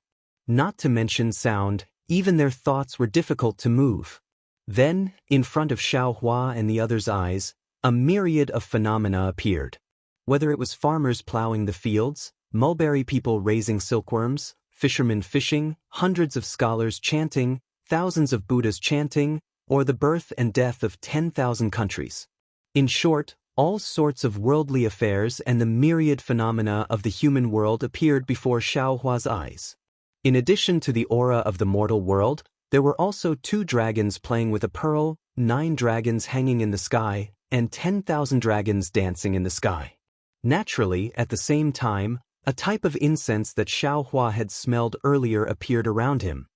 A: Not to mention sound, even their thoughts were difficult to move. Then, in front of Xiaohua and the others' eyes, a myriad of phenomena appeared. Whether it was farmers plowing the fields, mulberry people raising silkworms, fishermen fishing, hundreds of scholars chanting, thousands of Buddhas chanting, or the birth and death of 10,000 countries. In short, all sorts of worldly affairs and the myriad phenomena of the human world appeared before Xiaohua's eyes. In addition to the aura of the mortal world, there were also 2 dragons playing with a pearl, 9 dragons hanging in the sky, and 10,000 dragons dancing in the sky. Naturally, at the same time, a type of incense that Xiaohua had smelled earlier appeared around him.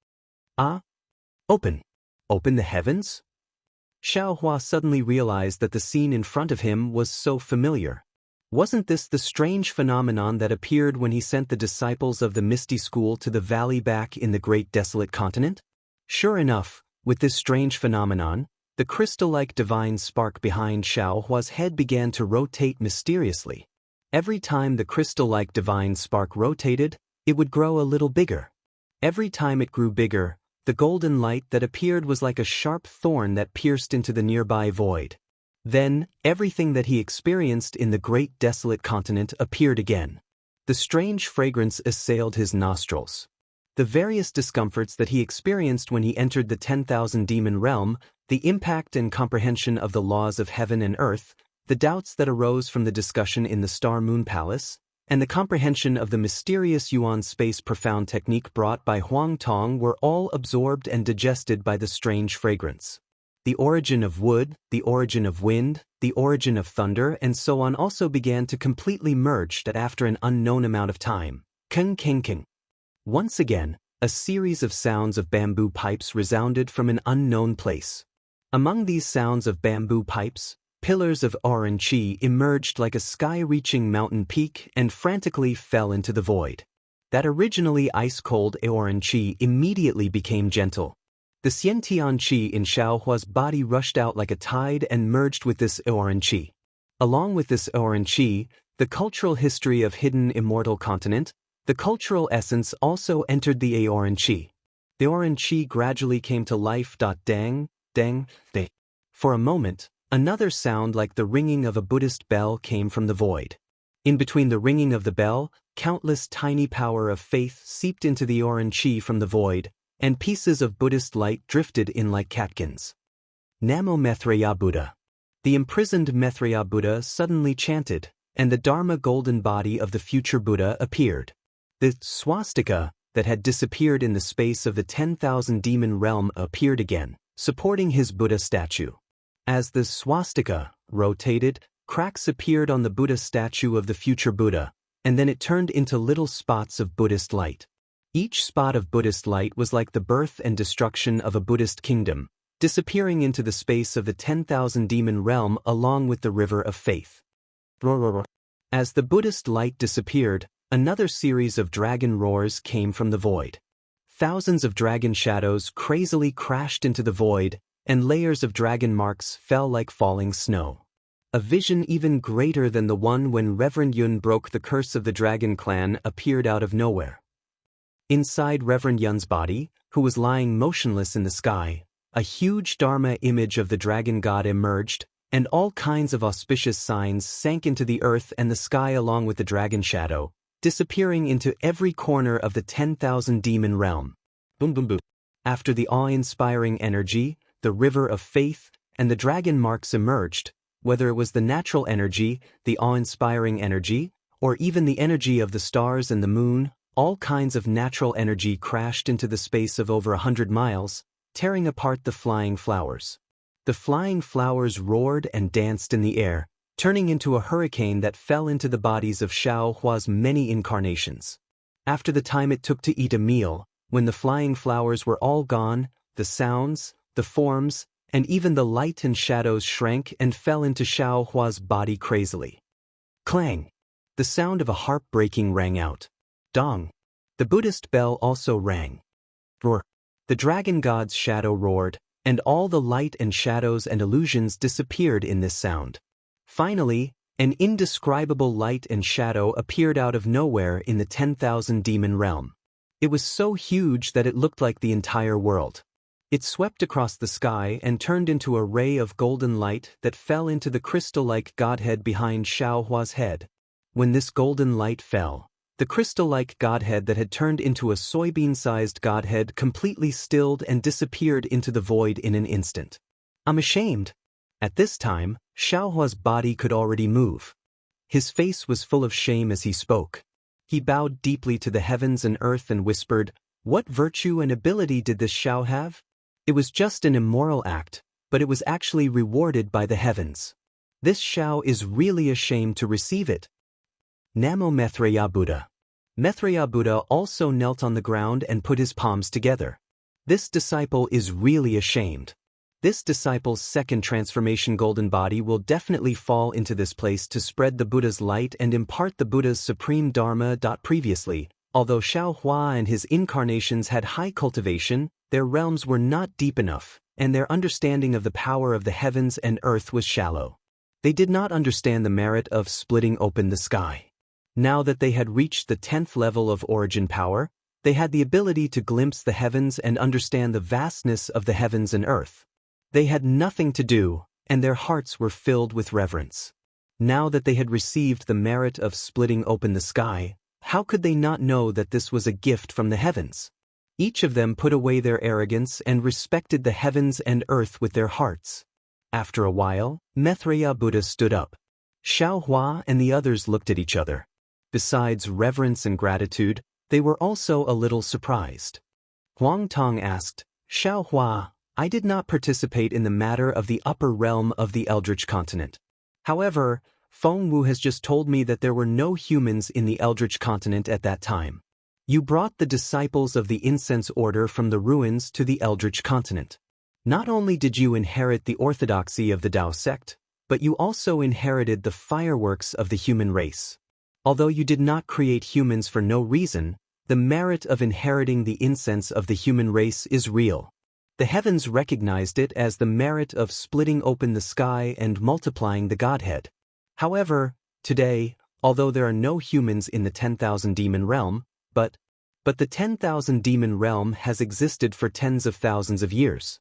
A: Ah! Open! Open the heavens? Xiaohua suddenly realized that the scene in front of him was so familiar. Wasn't this the strange phenomenon that appeared when he sent the disciples of the Misty School to the valley back in the great desolate continent? Sure enough, with this strange phenomenon, the crystal-like divine spark behind Xiaohua's head began to rotate mysteriously. Every time the crystal-like divine spark rotated, it would grow a little bigger. Every time it grew bigger, the golden light that appeared was like a sharp thorn that pierced into the nearby void. Then, everything that he experienced in the great desolate continent appeared again. The strange fragrance assailed his nostrils. The various discomforts that he experienced when he entered the 10,000 demon realm, the impact and comprehension of the laws of heaven and earth, the doubts that arose from the discussion in the Star Moon Palace, and the comprehension of the mysterious Yuan space profound technique brought by Huang Tong were all absorbed and digested by the strange fragrance. The origin of wood, the origin of wind, the origin of thunder and so on also began to completely merge that after an unknown amount of time. Keng keng keng. Once again, a series of sounds of bamboo pipes resounded from an unknown place. Among these sounds of bamboo pipes, pillars of orange chi emerged like a sky-reaching mountain peak and frantically fell into the void. That originally ice-cold orange chi immediately became gentle. The Xiantian chi in Xiaohua's body rushed out like a tide and merged with this orange chi. Along with this orange chi, the cultural history of hidden immortal continent, the cultural essence also entered the orange chi. The orange chi gradually came to life. Dang, dang, dang. For a moment, another sound like the ringing of a Buddhist bell came from the void. In between the ringing of the bell, countless tiny power of faith seeped into the orange chi from the void, and pieces of Buddhist light drifted in like catkins. Namo Maitreya Buddha. The imprisoned Maitreya Buddha suddenly chanted, and the Dharma golden body of the future Buddha appeared. The swastika that had disappeared in the space of the 10,000 demon realm appeared again, supporting his Buddha statue. As the swastika rotated, cracks appeared on the Buddha statue of the future Buddha, and then it turned into little spots of Buddhist light. Each spot of Buddhist light was like the birth and destruction of a Buddhist kingdom, disappearing into the space of the 10,000 demon realm along with the river of faith. As the Buddhist light disappeared, another series of dragon roars came from the void. Thousands of dragon shadows crazily crashed into the void, and layers of dragon marks fell like falling snow. A vision even greater than the one when Reverend Yun broke the curse of the dragon clan appeared out of nowhere. Inside Reverend Yun's body, who was lying motionless in the sky, a huge Dharma image of the dragon god emerged, and all kinds of auspicious signs sank into the earth and the sky along with the dragon shadow, disappearing into every corner of the 10,000 demon realm. Boom boom boom. After the awe-inspiring energy, the river of faith, and the dragon marks emerged, whether it was the natural energy, the awe-inspiring energy, or even the energy of the stars and the moon, all kinds of natural energy crashed into the space of over 100 miles, tearing apart the flying flowers. The flying flowers roared and danced in the air, turning into a hurricane that fell into the bodies of Xiaohua's many incarnations. After the time it took to eat a meal, when the flying flowers were all gone, the sounds, the forms, and even the light and shadows shrank and fell into Xiao Hua's body crazily. Clang! The sound of a harp breaking rang out. Dong! The Buddhist bell also rang. Roar! The dragon god's shadow roared, and all the light and shadows and illusions disappeared in this sound. Finally, an indescribable light and shadow appeared out of nowhere in the 10,000 demon realm. It was so huge that it looked like the entire world. It swept across the sky and turned into a ray of golden light that fell into the crystal-like godhead behind Xiao Hua's head. When this golden light fell, the crystal-like godhead that had turned into a soybean-sized godhead completely stilled and disappeared into the void in an instant. I'm ashamed. At this time, Xiao Hua's body could already move. His face was full of shame as he spoke. He bowed deeply to the heavens and earth and whispered, "What virtue and ability did this Xiao have? It was just an immoral act, but it was actually rewarded by the heavens. This Xiao is really ashamed to receive it." Namo Maitreya Buddha. Maitreya Buddha also knelt on the ground and put his palms together. This disciple is really ashamed. This disciple's second transformation golden body will definitely fall into this place to spread the Buddha's light and impart the Buddha's supreme dharma. Previously, although Xiao Hua and his incarnations had high cultivation, their realms were not deep enough, and their understanding of the power of the heavens and earth was shallow. They did not understand the merit of splitting open the sky. Now that they had reached the 10th level of origin power, they had the ability to glimpse the heavens and understand the vastness of the heavens and earth. They had nothing to do, and their hearts were filled with reverence. Now that they had received the merit of splitting open the sky, how could they not know that this was a gift from the heavens? Each of them put away their arrogance and respected the heavens and earth with their hearts. After a while, Maitreya Buddha stood up. Xiao Hua and the others looked at each other. Besides reverence and gratitude, they were also a little surprised. Huang Tong asked, "Xiao Hua, I did not participate in the matter of the upper realm of the Eldritch continent. However, Feng Wu has just told me that there were no humans in the Eldritch continent at that time. You brought the disciples of the incense order from the ruins to the Eldritch continent. Not only did you inherit the orthodoxy of the Tao sect, but you also inherited the fireworks of the human race. Although you did not create humans for no reason, the merit of inheriting the incense of the human race is real. The heavens recognized it as the merit of splitting open the sky and multiplying the Godhead. However, today, although there are no humans in the 10,000 demon realm, but the 10,000 demon realm has existed for tens of thousands of years.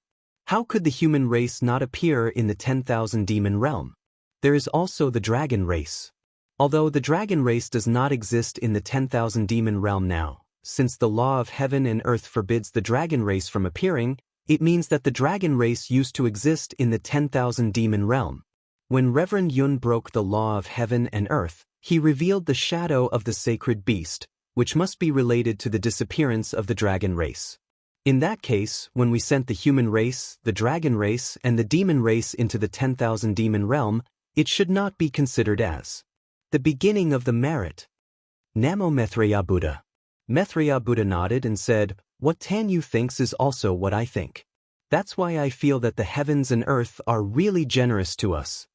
A: How could the human race not appear in the 10,000 demon realm? There is also the dragon race. Although the dragon race does not exist in the 10,000 demon realm now, since the law of heaven and earth forbids the dragon race from appearing, it means that the dragon race used to exist in the 10,000 demon realm. When Reverend Yun broke the law of heaven and earth, he revealed the shadow of the sacred beast, which must be related to the disappearance of the dragon race. In that case, when we sent the human race, the dragon race, and the demon race into the 10,000 demon realm, it should not be considered as the beginning of the merit. Namo Maitreya Buddha. Maitreya Buddha nodded and said, "What Tan Yu thinks is also what I think. That's why I feel that the heavens and earth are really generous to us."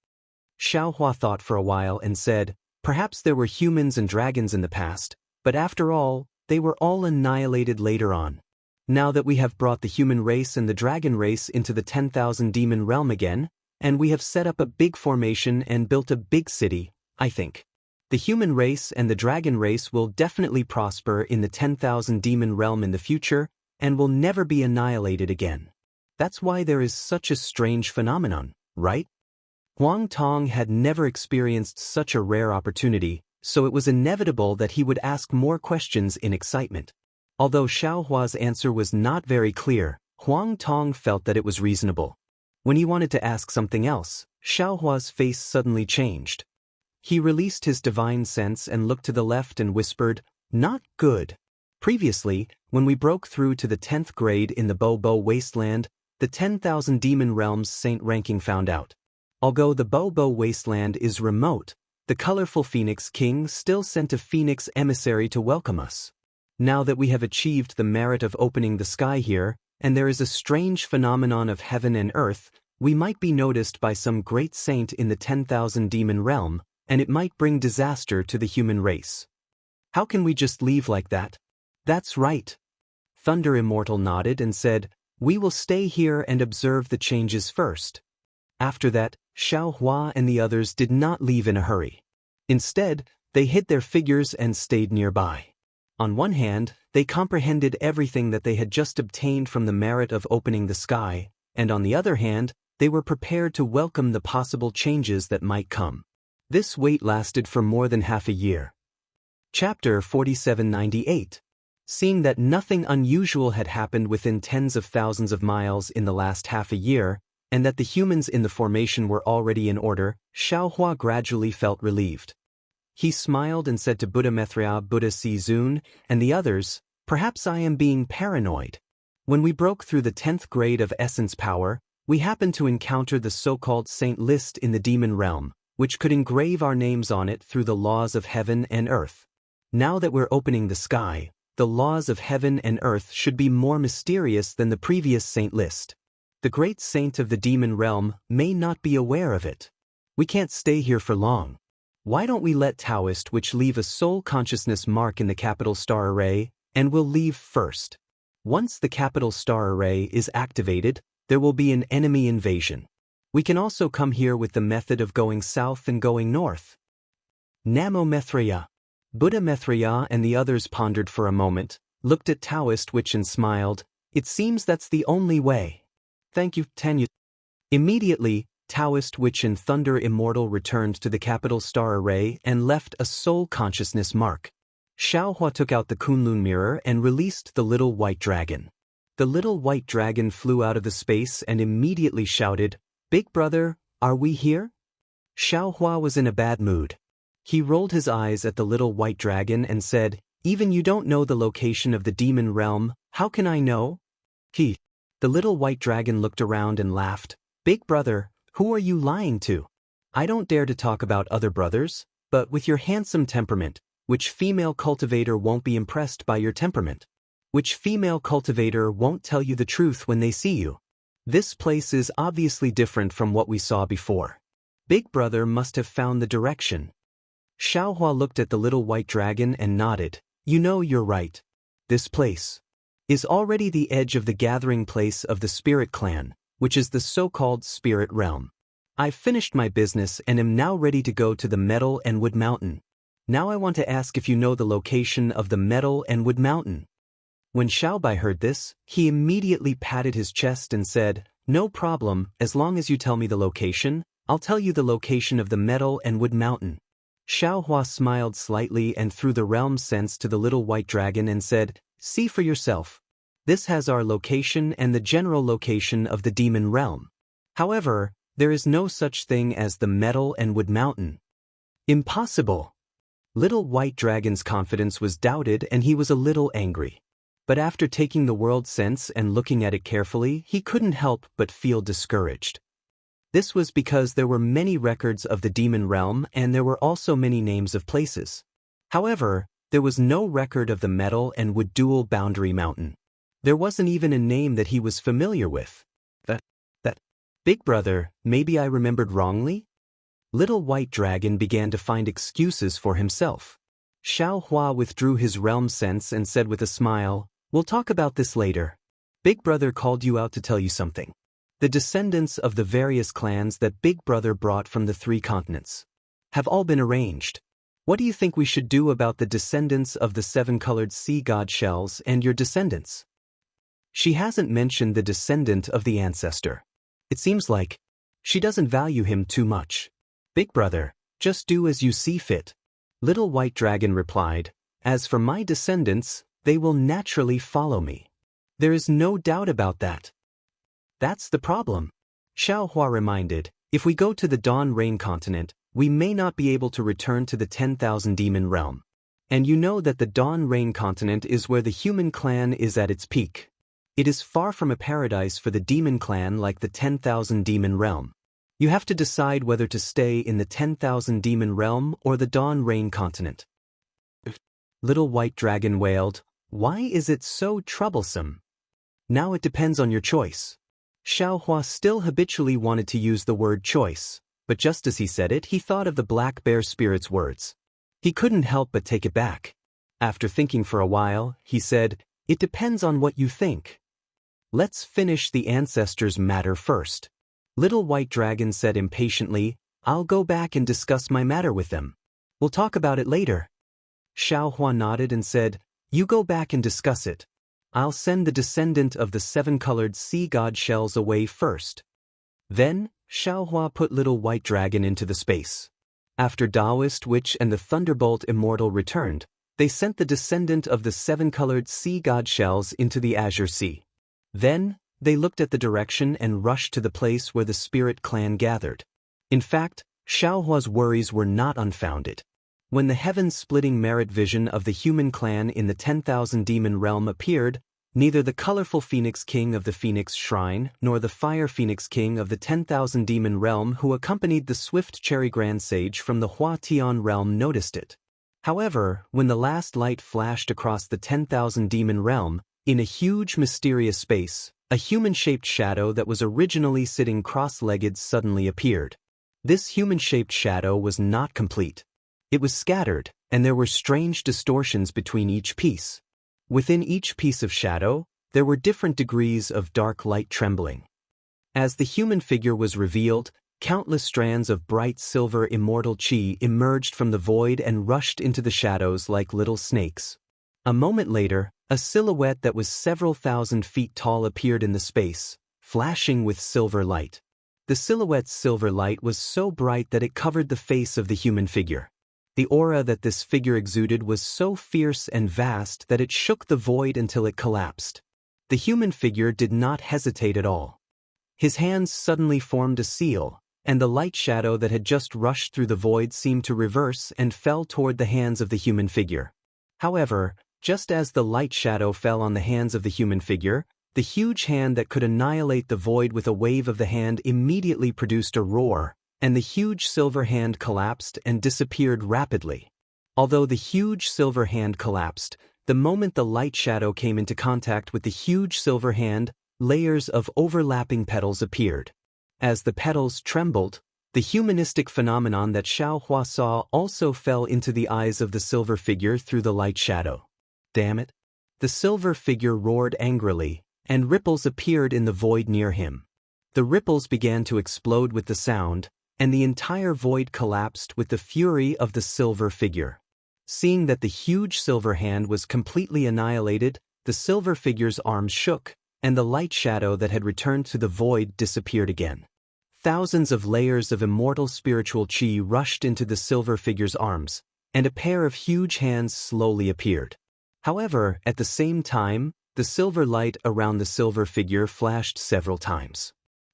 A: Xiao Hua thought for a while and said, "Perhaps there were humans and dragons in the past, but after all, they were all annihilated later on. Now that we have brought the human race and the dragon race into the 10,000 demon realm again, and we have set up a big formation and built a big city, I think the human race and the dragon race will definitely prosper in the 10,000 demon realm in the future and will never be annihilated again. That's why there is such a strange phenomenon, right?" Huang Tong had never experienced such a rare opportunity, so it was inevitable that he would ask more questions in excitement. Although Xiao Hua's answer was not very clear, Huang Tong felt that it was reasonable. When he wanted to ask something else, Xiao Hua's face suddenly changed. He released his divine sense and looked to the left and whispered, "Not good." Previously, when we broke through to the 10th grade in the Bo Wasteland, the 10,000 demon realm's saint ranking found out. Although the Bo Wasteland is remote, the colorful Phoenix King still sent a Phoenix emissary to welcome us. Now that we have achieved the merit of opening the sky here, and there is a strange phenomenon of heaven and earth, we might be noticed by some great saint in the 10,000 demon realm, and it might bring disaster to the human race. How can we just leave like that? That's right. Thunder Immortal nodded and said, we will stay here and observe the changes first. After that, Xiao Hua and the others did not leave in a hurry. Instead, they hid their figures and stayed nearby. On one hand, they comprehended everything that they had just obtained from the merit of opening the sky, and on the other hand, they were prepared to welcome the possible changes that might come. This wait lasted for more than half a year. Chapter 4798. Seeing that nothing unusual had happened within tens of thousands of miles in the last half a year, and that the humans in the formation were already in order, Xiao Hua gradually felt relieved. He smiled and said to Buddha Mithra, Buddha Sizun, and the others, perhaps I am being paranoid. When we broke through the 10th grade of essence power, we happened to encounter the so-called saint list in the demon realm, which could engrave our names on it through the laws of heaven and earth. Now that we're opening the sky, the laws of heaven and earth should be more mysterious than the previous saint list. The great saint of the demon realm may not be aware of it. We can't stay here for long. Why don't we let Taoist which leave a soul consciousness mark in the capital star array, and we'll leave first. Once the capital star array is activated, there will be an enemy invasion. We can also come here with the method of going south and going north. Namo Mithra. Buddha Mithra and the others pondered for a moment, looked at Taoist Witch and smiled. It seems that's the only way. Thank you, Tanya. Immediately, Taoist Witch and Thunder Immortal returned to the capital star array and left a soul consciousness mark. Xiao Hua took out the Kunlun mirror and released the little white dragon. The little white dragon flew out of the space and immediately shouted, Big brother, are we here? Xiao Hua was in a bad mood. He rolled his eyes at the little white dragon and said, even you don't know the location of the demon realm, how can I know? The little white dragon looked around and laughed. Big brother, who are you lying to? I don't dare to talk about other brothers, but with your handsome temperament, which female cultivator won't be impressed by your temperament? Which female cultivator won't tell you the truth when they see you? This place is obviously different from what we saw before. Big brother must have found the direction. Xiao Hua looked at the little white dragon and nodded. You know you're right. This place is already the edge of the gathering place of the spirit clan, which is the so-called spirit realm. I've finished my business and am now ready to go to the Metal and Wood Mountain. Now I want to ask if you know the location of the Metal and Wood Mountain. When Xiaobai heard this, he immediately patted his chest and said, no problem, as long as you tell me the location, I'll tell you the location of the Metal and Wood Mountain. Xiao Hua smiled slightly and threw the realm sense to the little white dragon and said, see for yourself. This has our location and the general location of the demon realm. However, there is no such thing as the Metal and Wood Mountain. Impossible. Little white dragon's confidence was doubted and he was a little angry. But after taking the world sense and looking at it carefully, he couldn't help but feel discouraged. This was because there were many records of the demon realm and there were also many names of places. However, there was no record of the Metal and Wood Dual Boundary Mountain. There wasn't even a name that he was familiar with. That. Big brother, maybe I remembered wrongly? Little white dragon began to find excuses for himself. Xiao Hua withdrew his realm sense and said with a smile, we'll talk about this later. Big brother called you out to tell you something. The descendants of the various clans that Big Brother brought from the 3 continents have all been arranged. What do you think we should do about the descendants of the 7-colored sea god shells and your descendants? She hasn't mentioned the descendant of the ancestor. It seems like she doesn't value him too much. Big brother, just do as you see fit. Little white dragon replied, as for my descendants, they will naturally follow me. There is no doubt about that. That's the problem. Xiao Hua reminded, if we go to the Dawn Rain continent, we may not be able to return to the 10,000 demon realm. And you know that the Dawn Rain continent is where the human clan is at its peak. It is far from a paradise for the demon clan like the 10,000 demon realm. You have to decide whether to stay in the 10,000 demon realm or the Dawn Rain continent. Little white dragon wailed, Why is it so troublesome? Now it depends on your choice. Xiaohua still habitually wanted to use the word choice, but just as he said it, he thought of the black bear spirit's words. He couldn't help but take it back. After thinking for a while, he said, "It depends on what you think. Let's finish the ancestors' matter first." Little White Dragon said impatiently, "I'll go back and discuss my matter with them. We'll talk about it later." Xiaohua nodded and said, "You go back and discuss it. I'll send the descendant of the seven-colored sea god shells away first." Then, Xiaohua put Little White Dragon into the space. After Taoist Witch and the Thunderbolt Immortal returned, they sent the descendant of the seven-colored sea god shells into the Azure Sea. Then, they looked at the direction and rushed to the place where the spirit clan gathered. In fact, Xiaohua's worries were not unfounded. When the heaven-splitting merit vision of the human clan in the 10,000 demon realm appeared, neither the colorful Phoenix King of the Phoenix Shrine nor the Fire Phoenix King of the 10,000 demon realm who accompanied the Swift Cherry Grand Sage from the Hua Tian realm noticed it. However, when the last light flashed across the 10,000 demon realm, in a huge mysterious space, a human-shaped shadow that was originally sitting cross-legged suddenly appeared. This human-shaped shadow was not complete. It was scattered, and there were strange distortions between each piece. Within each piece of shadow, there were different degrees of dark light trembling. As the human figure was revealed, countless strands of bright silver immortal chi emerged from the void and rushed into the shadows like little snakes. A moment later, a silhouette that was several thousand feet tall appeared in the space, flashing with silver light. The silhouette's silver light was so bright that it covered the face of the human figure. The aura that this figure exuded was so fierce and vast that it shook the void until it collapsed. The human figure did not hesitate at all. His hands suddenly formed a seal, and the light shadow that had just rushed through the void seemed to reverse and fell toward the hands of the human figure. However, just as the light shadow fell on the hands of the human figure, the huge hand that could annihilate the void with a wave of the hand immediately produced a roar, and the huge silver hand collapsed and disappeared rapidly. Although the huge silver hand collapsed, the moment the light shadow came into contact with the huge silver hand, layers of overlapping petals appeared. As the petals trembled, the humanistic phenomenon that Xiaohua saw also fell into the eyes of the silver figure through the light shadow. Damn it! The silver figure roared angrily, and ripples appeared in the void near him. The ripples began to explode with the sound, and the entire void collapsed with the fury of the silver figure. Seeing that the huge silver hand was completely annihilated, the silver figure's arms shook, and the light shadow that had returned to the void disappeared again. Thousands of layers of immortal spiritual chi rushed into the silver figure's arms, and a pair of huge hands slowly appeared. However, at the same time, the silver light around the silver figure flashed several times.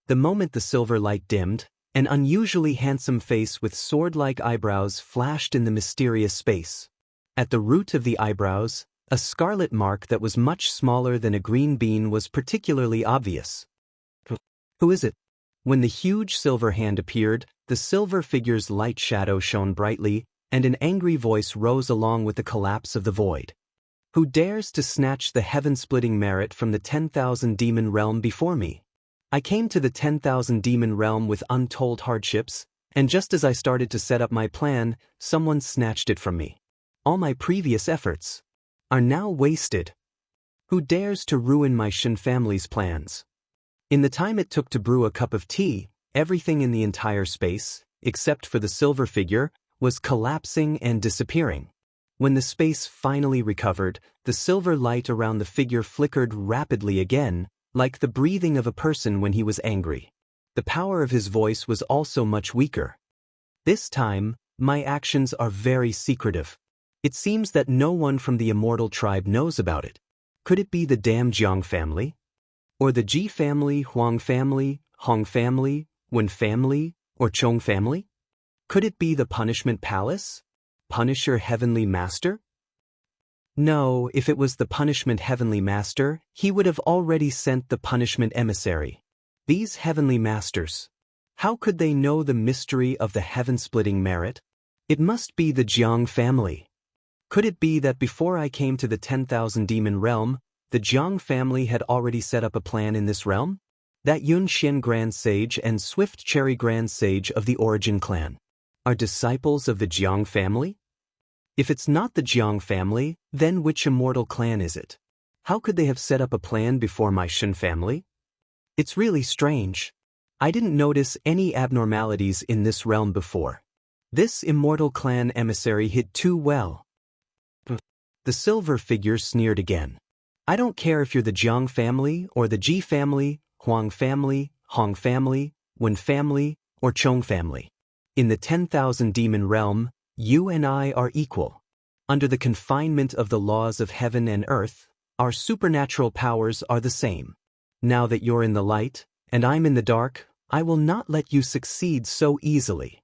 A: The moment the silver light dimmed, an unusually handsome face with sword-like eyebrows flashed in the mysterious space. At the root of the eyebrows, a scarlet mark that was much smaller than a green bean was particularly obvious. Who is it? When the huge silver hand appeared, the silver figure's light shadow shone brightly, and an angry voice rose along with the collapse of the void. Who dares to snatch the heaven-splitting merit from the 10,000 demon realm before me? I came to the 10,000 demon realm with untold hardships, and just as I started to set up my plan, someone snatched it from me. All my previous efforts are now wasted. Who dares to ruin my Shen family's plans? In the time it took to brew a cup of tea, everything in the entire space, except for the silver figure, was collapsing and disappearing. When the space finally recovered, the silver light around the figure flickered rapidly again, like the breathing of a person when he was angry. The power of his voice was also much weaker. This time, my actions are very secretive. It seems that no one from the Immortal tribe knows about it. Could it be the damn Jiang family? Or the Ji family, Huang family, Hong family, Wen family, or Chong family? Could it be the Punishment Palace? Punisher Heavenly Master? No, if it was the Punishment Heavenly Master, he would have already sent the Punishment Emissary. These Heavenly Masters. How could they know the mystery of the heaven-splitting merit? It must be the Jiang family. Could it be that before I came to the 10,000 demon realm, the Jiang family had already set up a plan in this realm? That Yun Xian Grand Sage and Swift Cherry Grand Sage of the Origin clan are disciples of the Jiang family? If it's not the Jiang family, then which immortal clan is it? How could they have set up a plan before my Shen family? It's really strange. I didn't notice any abnormalities in this realm before. This immortal clan emissary hit too well. The silver figure sneered again. I don't care if you're the Jiang family or the Ji family, Huang family, Hong family, Wen family, or Chong family. In the 10,000 demon realm, you and I are equal. Under the confinement of the laws of heaven and earth, our supernatural powers are the same. Now that you're in the light, and I'm in the dark, I will not let you succeed so easily.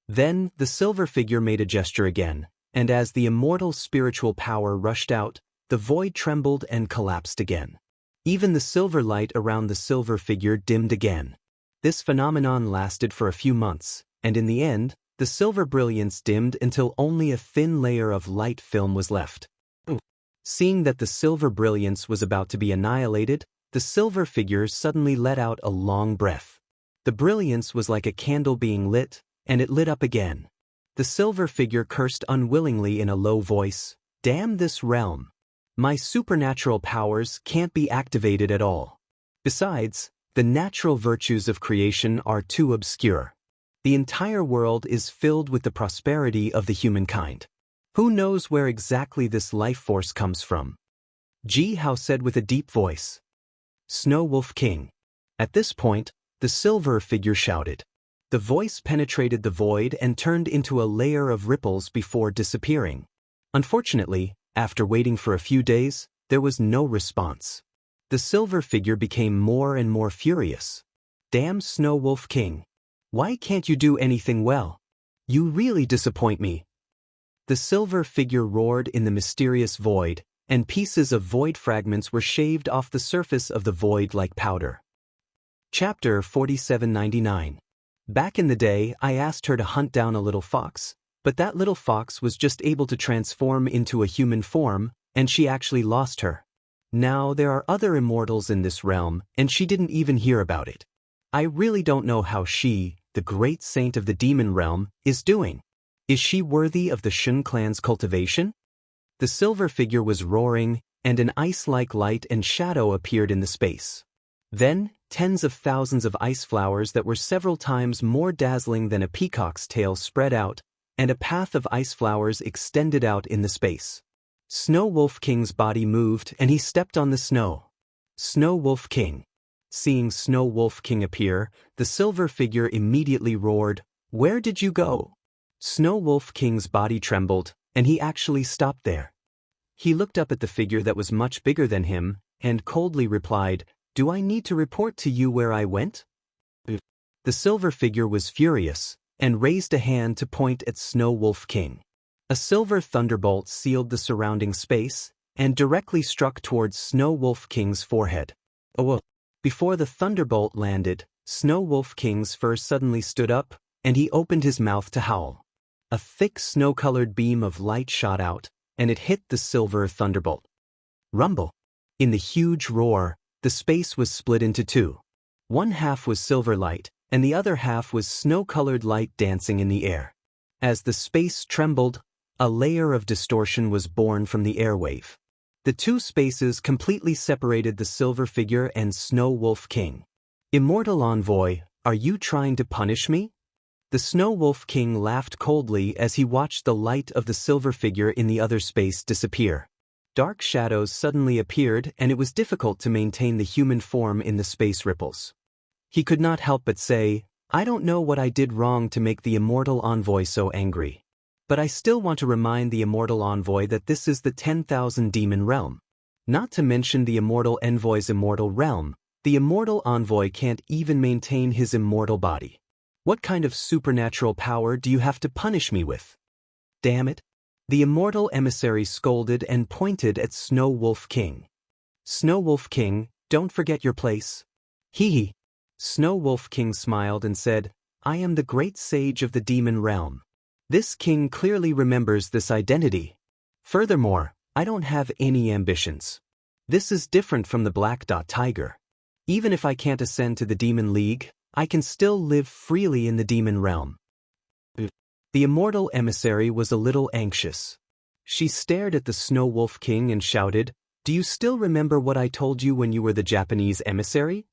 A: Then, the silver figure made a gesture again, and as the immortal spiritual power rushed out, the void trembled and collapsed again. Even the silver light around the silver figure dimmed again. This phenomenon lasted for a few months, and in the end, the silver brilliance dimmed until only a thin layer of light film was left. Seeing that the silver brilliance was about to be annihilated, the silver figure suddenly let out a long breath. The brilliance was like a candle being lit, and it lit up again. The silver figure cursed unwillingly in a low voice, "Damn this realm. My supernatural powers can't be activated at all. Besides, the natural virtues of creation are too obscure. The entire world is filled with the prosperity of the humankind. Who knows where exactly this life force comes from?" Ji Hao said with a deep voice. "Snow Wolf King." At this point, the silver figure shouted. The voice penetrated the void and turned into a layer of ripples before disappearing. Unfortunately, after waiting for a few days, there was no response. The silver figure became more and more furious. "Damn Snow Wolf King. Why can't you do anything well? You really disappoint me." The silver figure roared in the mysterious void, and pieces of void fragments were shaved off the surface of the void like powder. Chapter 4799. Back in the day, I asked her to hunt down a little fox, but that little fox was just able to transform into a human form, and she actually lost her. Now there are other immortals in this realm, and she didn't even hear about it. I really don't know how she, the great saint of the demon realm, is doing. Is she worthy of the Shun clan's cultivation? The silver figure was roaring, and an ice-like light and shadow appeared in the space. Then, tens of thousands of ice flowers that were several times more dazzling than a peacock's tail spread out, and a path of ice flowers extended out in the space. Snow Wolf King's body moved and he stepped on the snow. Snow Wolf King. Seeing Snow Wolf King appear, the silver figure immediately roared, "Where did you go?" Snow Wolf King's body trembled, and he actually stopped there. He looked up at the figure that was much bigger than him, and coldly replied, "Do I need to report to you where I went?" The silver figure was furious, and raised a hand to point at Snow Wolf King. A silver thunderbolt sealed the surrounding space, and directly struck towards Snow Wolf King's forehead. Before the thunderbolt landed, Snow Wolf King's fur suddenly stood up, and he opened his mouth to howl. A thick snow-colored beam of light shot out, and it hit the silver thunderbolt. Rumble! In the huge roar, the space was split into two. One half was silver light, and the other half was snow-colored light dancing in the air. As the space trembled, a layer of distortion was born from the airwave. The two spaces completely separated the silver figure and Snow Wolf King. "Immortal Envoy, are you trying to punish me?" The Snow Wolf King laughed coldly as he watched the light of the silver figure in the other space disappear. Dark shadows suddenly appeared, and it was difficult to maintain the human form in the space ripples. He could not help but say, "I don't know what I did wrong to make the Immortal Envoy so angry. But I still want to remind the Immortal Envoy that this is the 10,000 demon realm. Not to mention the Immortal Envoy's immortal realm, the Immortal Envoy can't even maintain his immortal body. What kind of supernatural power do you have to punish me with?" "Damn it." The immortal emissary scolded and pointed at Snow Wolf King. "Snow Wolf King, don't forget your place." Hee. Snow Wolf King smiled and said, "I am the great sage of the demon realm. This king clearly remembers this identity." Furthermore, I don't have any ambitions. This is different from the Black Dot Tiger. Even if I can't ascend to the Demon League, I can still live freely in the demon realm. The immortal emissary was a little anxious. She stared at the Snow Wolf King and shouted, "Do you still remember what I told you when you were the Japanese emissary?"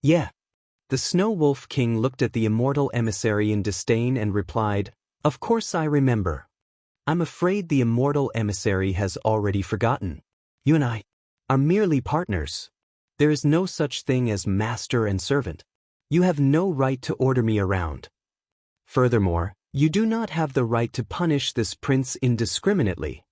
A: "Yeah." The Snow Wolf King looked at the immortal emissary in disdain and replied, "Of course I remember. I'm afraid the immortal emissary has already forgotten. You and I are merely partners. There is no such thing as master and servant. You have no right to order me around. Furthermore, you do not have the right to punish this prince indiscriminately."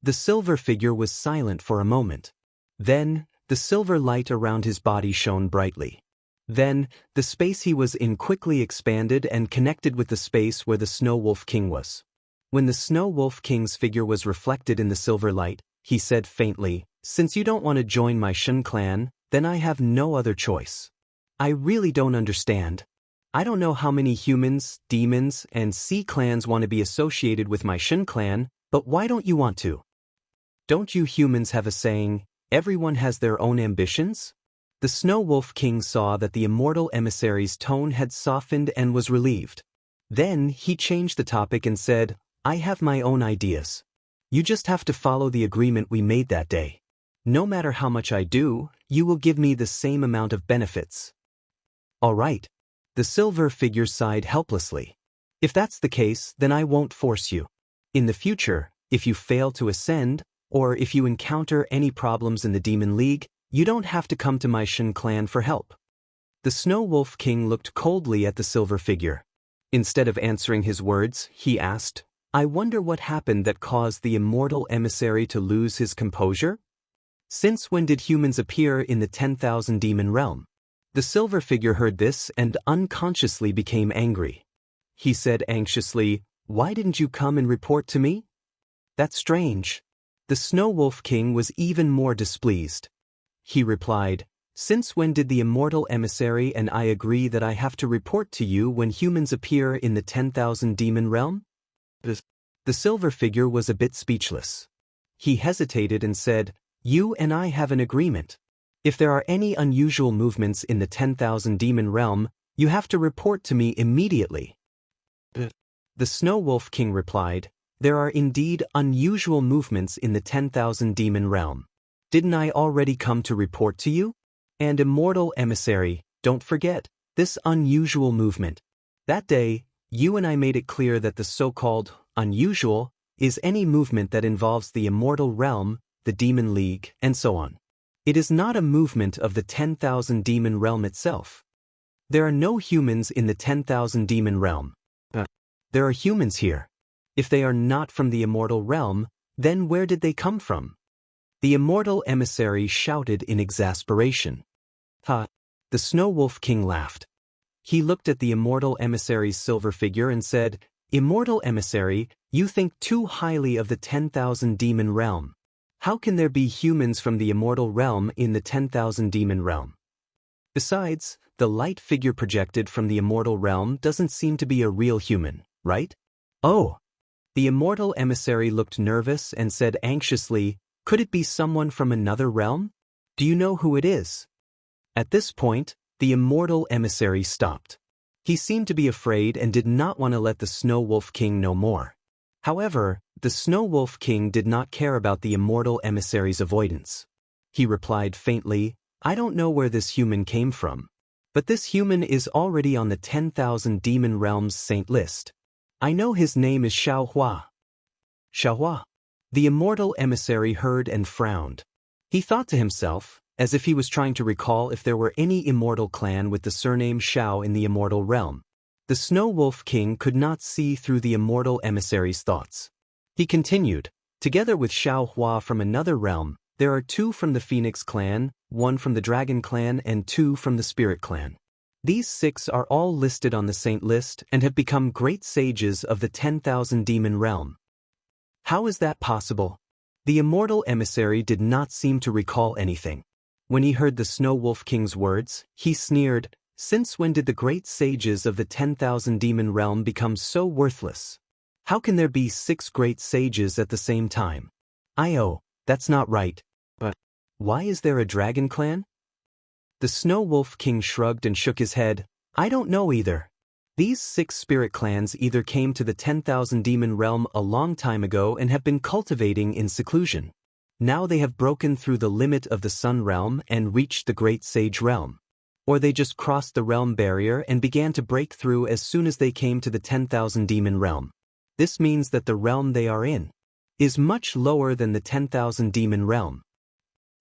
A: The silver figure was silent for a moment. Then, the silver light around his body shone brightly. Then, the space he was in quickly expanded and connected with the space where the Snow Wolf King was. When the Snow Wolf King's figure was reflected in the silver light, he said faintly, "Since you don't want to join my Shen clan, then I have no other choice. I really don't understand. I don't know how many humans, demons, and sea clans want to be associated with my Shen clan, but why don't you want to? Don't you humans have a saying, everyone has their own ambitions?" The Snow Wolf King saw that the immortal emissary's tone had softened and was relieved. Then he changed the topic and said, "I have my own ideas. You just have to follow the agreement we made that day. No matter how much I do, you will give me the same amount of benefits." "All right." The silver figure sighed helplessly. "If that's the case, then I won't force you. In the future, if you fail to ascend, or if you encounter any problems in the Demon League, you don't have to come to my Shen clan for help." The Snow Wolf King looked coldly at the silver figure. Instead of answering his words, he asked, "I wonder what happened that caused the immortal emissary to lose his composure? Since when did humans appear in the 10,000 demon realm?" The silver figure heard this and unconsciously became angry. He said anxiously, "Why didn't you come and report to me?" "That's strange." The Snow Wolf King was even more displeased. He replied, "Since when did the immortal emissary and I agree that I have to report to you when humans appear in the 10,000 demon realm?" The silver figure was a bit speechless. He hesitated and said, "You and I have an agreement. If there are any unusual movements in the 10,000 demon realm, you have to report to me immediately." The Snow Wolf King replied, "There are indeed unusual movements in the 10,000 demon realm. Didn't I already come to report to you? And immortal emissary, don't forget this unusual movement. That day, you and I made it clear that the so-called unusual is any movement that involves the immortal realm, the Demon League, and so on. It is not a movement of the 10,000 demon realm itself. There are no humans in the 10,000 demon realm. There are humans here. If they are not from the immortal realm, then where did they come from?" The immortal emissary shouted in exasperation. "Ha!" The Snow Wolf King laughed. He looked at the immortal emissary's silver figure and said, "Immortal emissary, you think too highly of the 10,000 demon realm. How can there be humans from the immortal realm in the 10,000 demon realm? Besides, the light figure projected from the immortal realm doesn't seem to be a real human, right?" "Oh!" The immortal emissary looked nervous and said anxiously, "Could it be someone from another realm? Do you know who it is?" At this point, the immortal emissary stopped. He seemed to be afraid and did not want to let the Snow Wolf King know more. However, the Snow Wolf King did not care about the immortal emissary's avoidance. He replied faintly, "I don't know where this human came from. But this human is already on the 10,000 demon realms saint list. I know his name is Xiaohua." "Xiaohua?" The immortal emissary heard and frowned. He thought to himself, as if he was trying to recall if there were any immortal clan with the surname Xiao in the immortal realm. The Snow Wolf King could not see through the immortal emissary's thoughts. He continued, "Together with Xiaohua from another realm, there are 2 from the Phoenix clan, 1 from the Dragon clan, and 2 from the Spirit clan. These 6 are all listed on the saint list and have become great sages of the 10,000 demon realm." "How is that possible?" The immortal emissary did not seem to recall anything. When he heard the Snow Wolf King's words, he sneered, "Since when did the great sages of the 10,000 demon realm become so worthless? How can there be 6 great sages at the same time?" That's not right. But why is there a dragon clan? The Snow Wolf King shrugged and shook his head. I don't know either. These 6 spirit clans either came to the 10,000 demon realm a long time ago and have been cultivating in seclusion. Now they have broken through the limit of the Sun realm and reached the Great Sage realm. Or they just crossed the realm barrier and began to break through as soon as they came to the 10,000 demon realm. This means that the realm they are in is much lower than the 10,000 demon realm.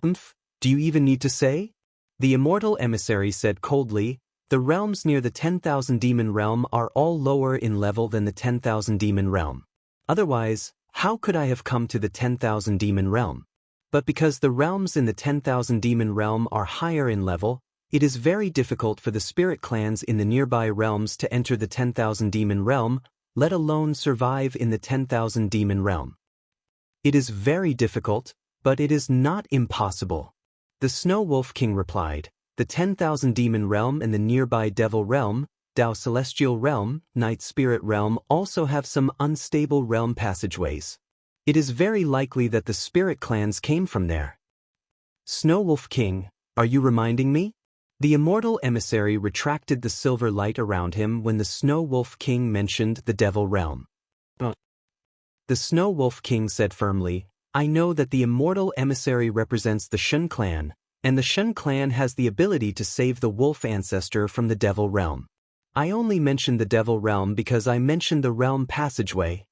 A: Do you even need to say? The Immortal emissary said coldly, the realms near the 10,000 demon realm are all lower in level than the 10,000 demon realm. Otherwise, how could I have come to the 10,000 demon realm? But because the realms in the 10,000 demon realm are higher in level, it is very difficult for the spirit clans in the nearby realms to enter the 10,000 demon realm, let alone survive in the 10,000 demon realm. It is very difficult, but it is not impossible. The Snow Wolf King replied, the 10,000 demon realm and the nearby devil realm, Tao celestial realm, night spirit realm also have some unstable realm passageways. It is very likely that the spirit clans came from there. Snow Wolf King, are you reminding me? The Immortal emissary retracted the silver light around him when the Snow Wolf King mentioned the Devil Realm. The Snow Wolf King said firmly, I know that the Immortal emissary represents the Shun clan, and the Shun clan has the ability to save the wolf ancestor from the Devil Realm. I only mentioned the Devil Realm because I mentioned the realm passageway.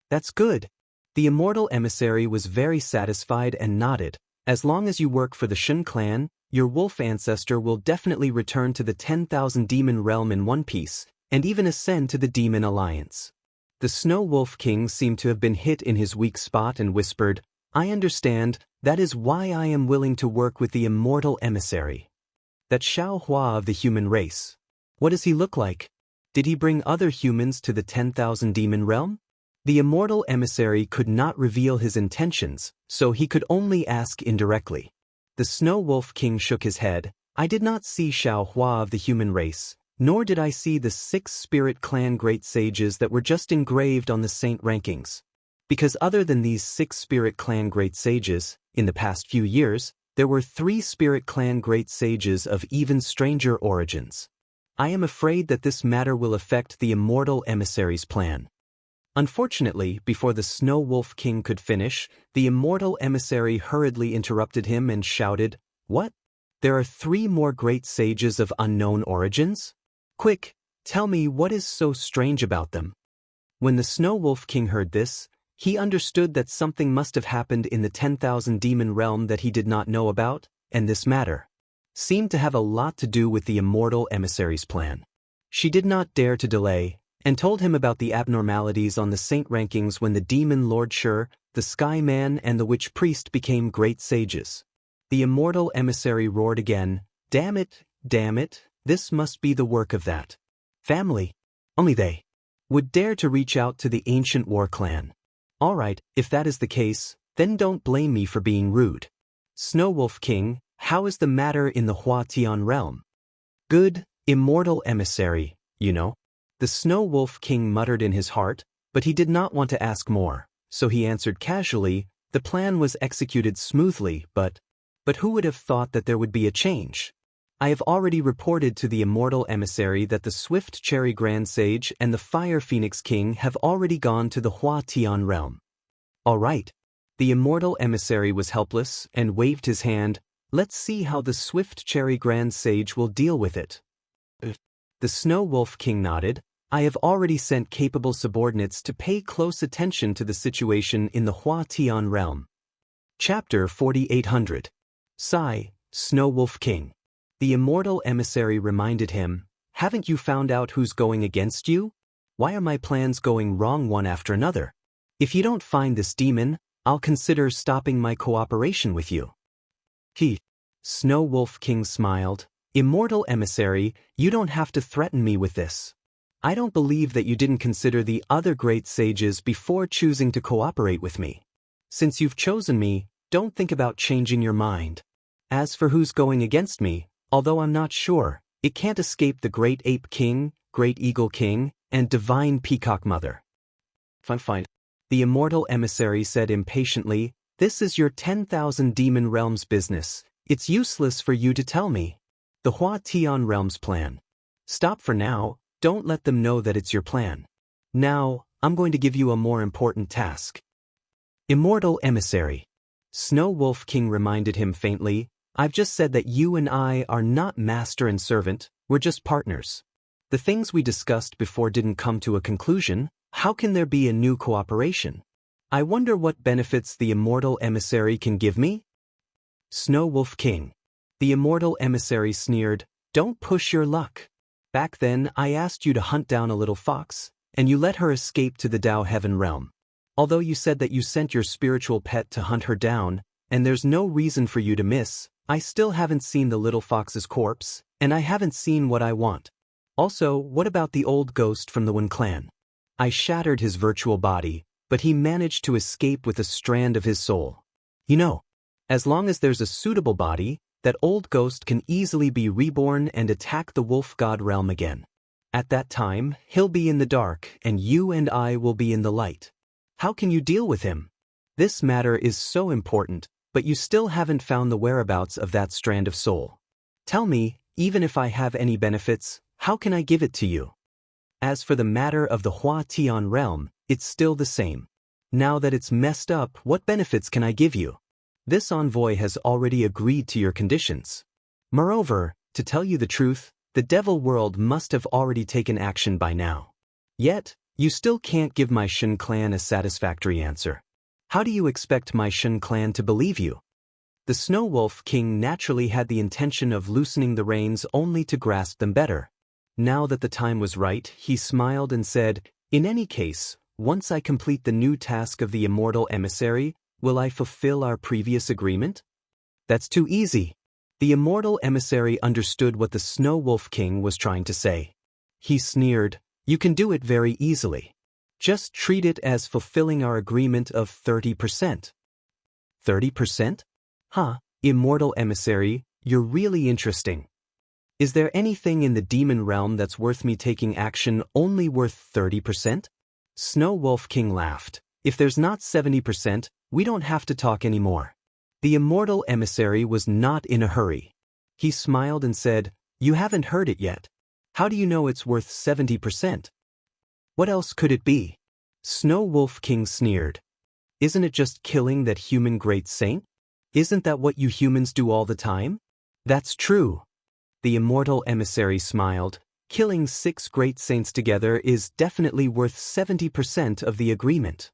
A: That's good. The Immortal emissary was very satisfied and nodded. As long as you work for the Shun clan, your wolf ancestor will definitely return to the 10,000 demon realm in one piece, and even ascend to the Demon Alliance. The Snow Wolf King seemed to have been hit in his weak spot and whispered, I understand, that is why I am willing to work with the Immortal emissary. That Xiao Hua of the human race. What does he look like? Did he bring other humans to the 10,000 demon realm? The Immortal emissary could not reveal his intentions, so he could only ask indirectly. The Snow Wolf King shook his head. I did not see Xiao Hua of the human race, nor did I see the 6 spirit clan great sages that were just engraved on the saint rankings. Because other than these 6 spirit clan great sages, in the past few years, there were 3 spirit clan great sages of even stranger origins. I am afraid that this matter will affect the Immortal emissary's plan. Unfortunately, before the Snow Wolf King could finish, the Immortal emissary hurriedly interrupted him and shouted, What? There are 3 more great sages of unknown origins? Quick, tell me what is so strange about them. When the Snow Wolf King heard this, he understood that something must have happened in the 10,000 demon realm that he did not know about, and this matter seemed to have a lot to do with the Immortal emissary's plan. She did not dare to delay, and told him about the abnormalities on the saint rankings when the demon Lord Shur, the Sky Man and the Witch Priest became great sages. The Immortal emissary roared again, damn it, this must be the work of that family. Only they would dare to reach out to the ancient war clan. All right, if that is the case, then don't blame me for being rude. Snow Wolf King, how is the matter in the Hua Tian realm? Good, Immortal emissary, you know. The Snow Wolf King muttered in his heart, but he did not want to ask more, so he answered casually, the plan was executed smoothly, but who would have thought that there would be a change? I have already reported to the Immortal emissary that the Swift Cherry Grand Sage and the Fire Phoenix King have already gone to the Hua Tian realm. All right. The Immortal emissary was helpless and waved his hand, let's see how the Swift Cherry Grand Sage will deal with it. The Snow Wolf King nodded. I have already sent capable subordinates to pay close attention to the situation in the Hua Tian realm. Chapter 4800. Sigh, Snow Wolf King. The Immortal emissary reminded him, haven't you found out who's going against you? Why are my plans going wrong one after another? If you don't find this demon, I'll consider stopping my cooperation with you. Snow Wolf King smiled. Immortal emissary, you don't have to threaten me with this. I don't believe that you didn't consider the other great sages before choosing to cooperate with me. Since you've chosen me, don't think about changing your mind. As for who's going against me, although I'm not sure, it can't escape the Great Ape King, Great Eagle King, and Divine Peacock Mother. Fine. The Immortal emissary said impatiently, This is your 10,000 demon realms business. It's useless for you to tell me. The Hua Tian realms plan. Stop for now, don't let them know that it's your plan. Now, I'm going to give you a more important task. Immortal emissary. Snow Wolf King reminded him faintly, I've just said that you and I are not master and servant, we're just partners. The things we discussed before didn't come to a conclusion, how can there be a new cooperation? I wonder what benefits the Immortal Emissary can give me? Snow Wolf King. The Immortal Emissary sneered, don't push your luck. Back then I asked you to hunt down a little fox, and you let her escape to the Dao Heaven realm. Although you said that you sent your spiritual pet to hunt her down, and there's no reason for you to miss, I still haven't seen the little fox's corpse, and I haven't seen what I want. Also, what about the old ghost from the Wen clan? I shattered his virtual body, but he managed to escape with a strand of his soul. You know, as long as there's a suitable body, that old ghost can easily be reborn and attack the wolf god realm again. At that time, he'll be in the dark, and you and I will be in the light. How can you deal with him? This matter is so important, but you still haven't found the whereabouts of that strand of soul. Tell me, even if I have any benefits, how can I give it to you? As for the matter of the Hua Tian realm, it's still the same. Now that it's messed up, what benefits can I give you? This envoy has already agreed to your conditions. Moreover, to tell you the truth, the devil world must have already taken action by now. Yet, you still can't give my Shen clan a satisfactory answer. How do you expect my Shen clan to believe you? The Snow Wolf King naturally had the intention of loosening the reins only to grasp them better. Now that the time was right, he smiled and said, in any case, once I complete the new task of the Immortal Emissary, will I fulfill our previous agreement? That's too easy. The Immortal Emissary understood what the Snow Wolf King was trying to say. He sneered, you can do it very easily. Just treat it as fulfilling our agreement of 30%. 30%? Huh, Immortal Emissary, you're really interesting. Is there anything in the demon realm that's worth me taking action only worth 30%? Snow Wolf King laughed. If there's not 70%, we don't have to talk anymore. The Immortal Emissary was not in a hurry. He smiled and said, you haven't heard it yet. How do you know it's worth 70%? What else could it be? Snow Wolf King sneered. Isn't it just killing that human great saint? Isn't that what you humans do all the time? That's true. The Immortal Emissary smiled. Killing 6 great saints together is definitely worth 70% of the agreement.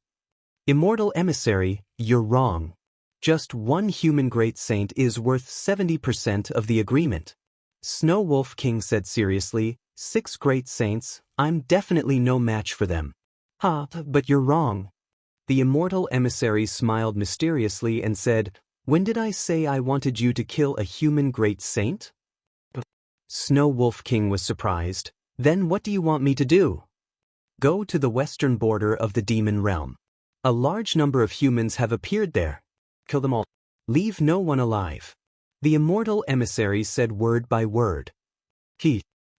A: Immortal Emissary, you're wrong. Just one human great saint is worth 70% of the agreement. Snow Wolf King said seriously, 6 great saints, I'm definitely no match for them. Ha, but you're wrong. The Immortal Emissary smiled mysteriously and said, when did I say I wanted you to kill a human great saint? Snow Wolf King was surprised. Then what do you want me to do? Go to the western border of the demon realm. A large number of humans have appeared there. Kill them all. Leave no one alive. The Immortal Emissary said word by word.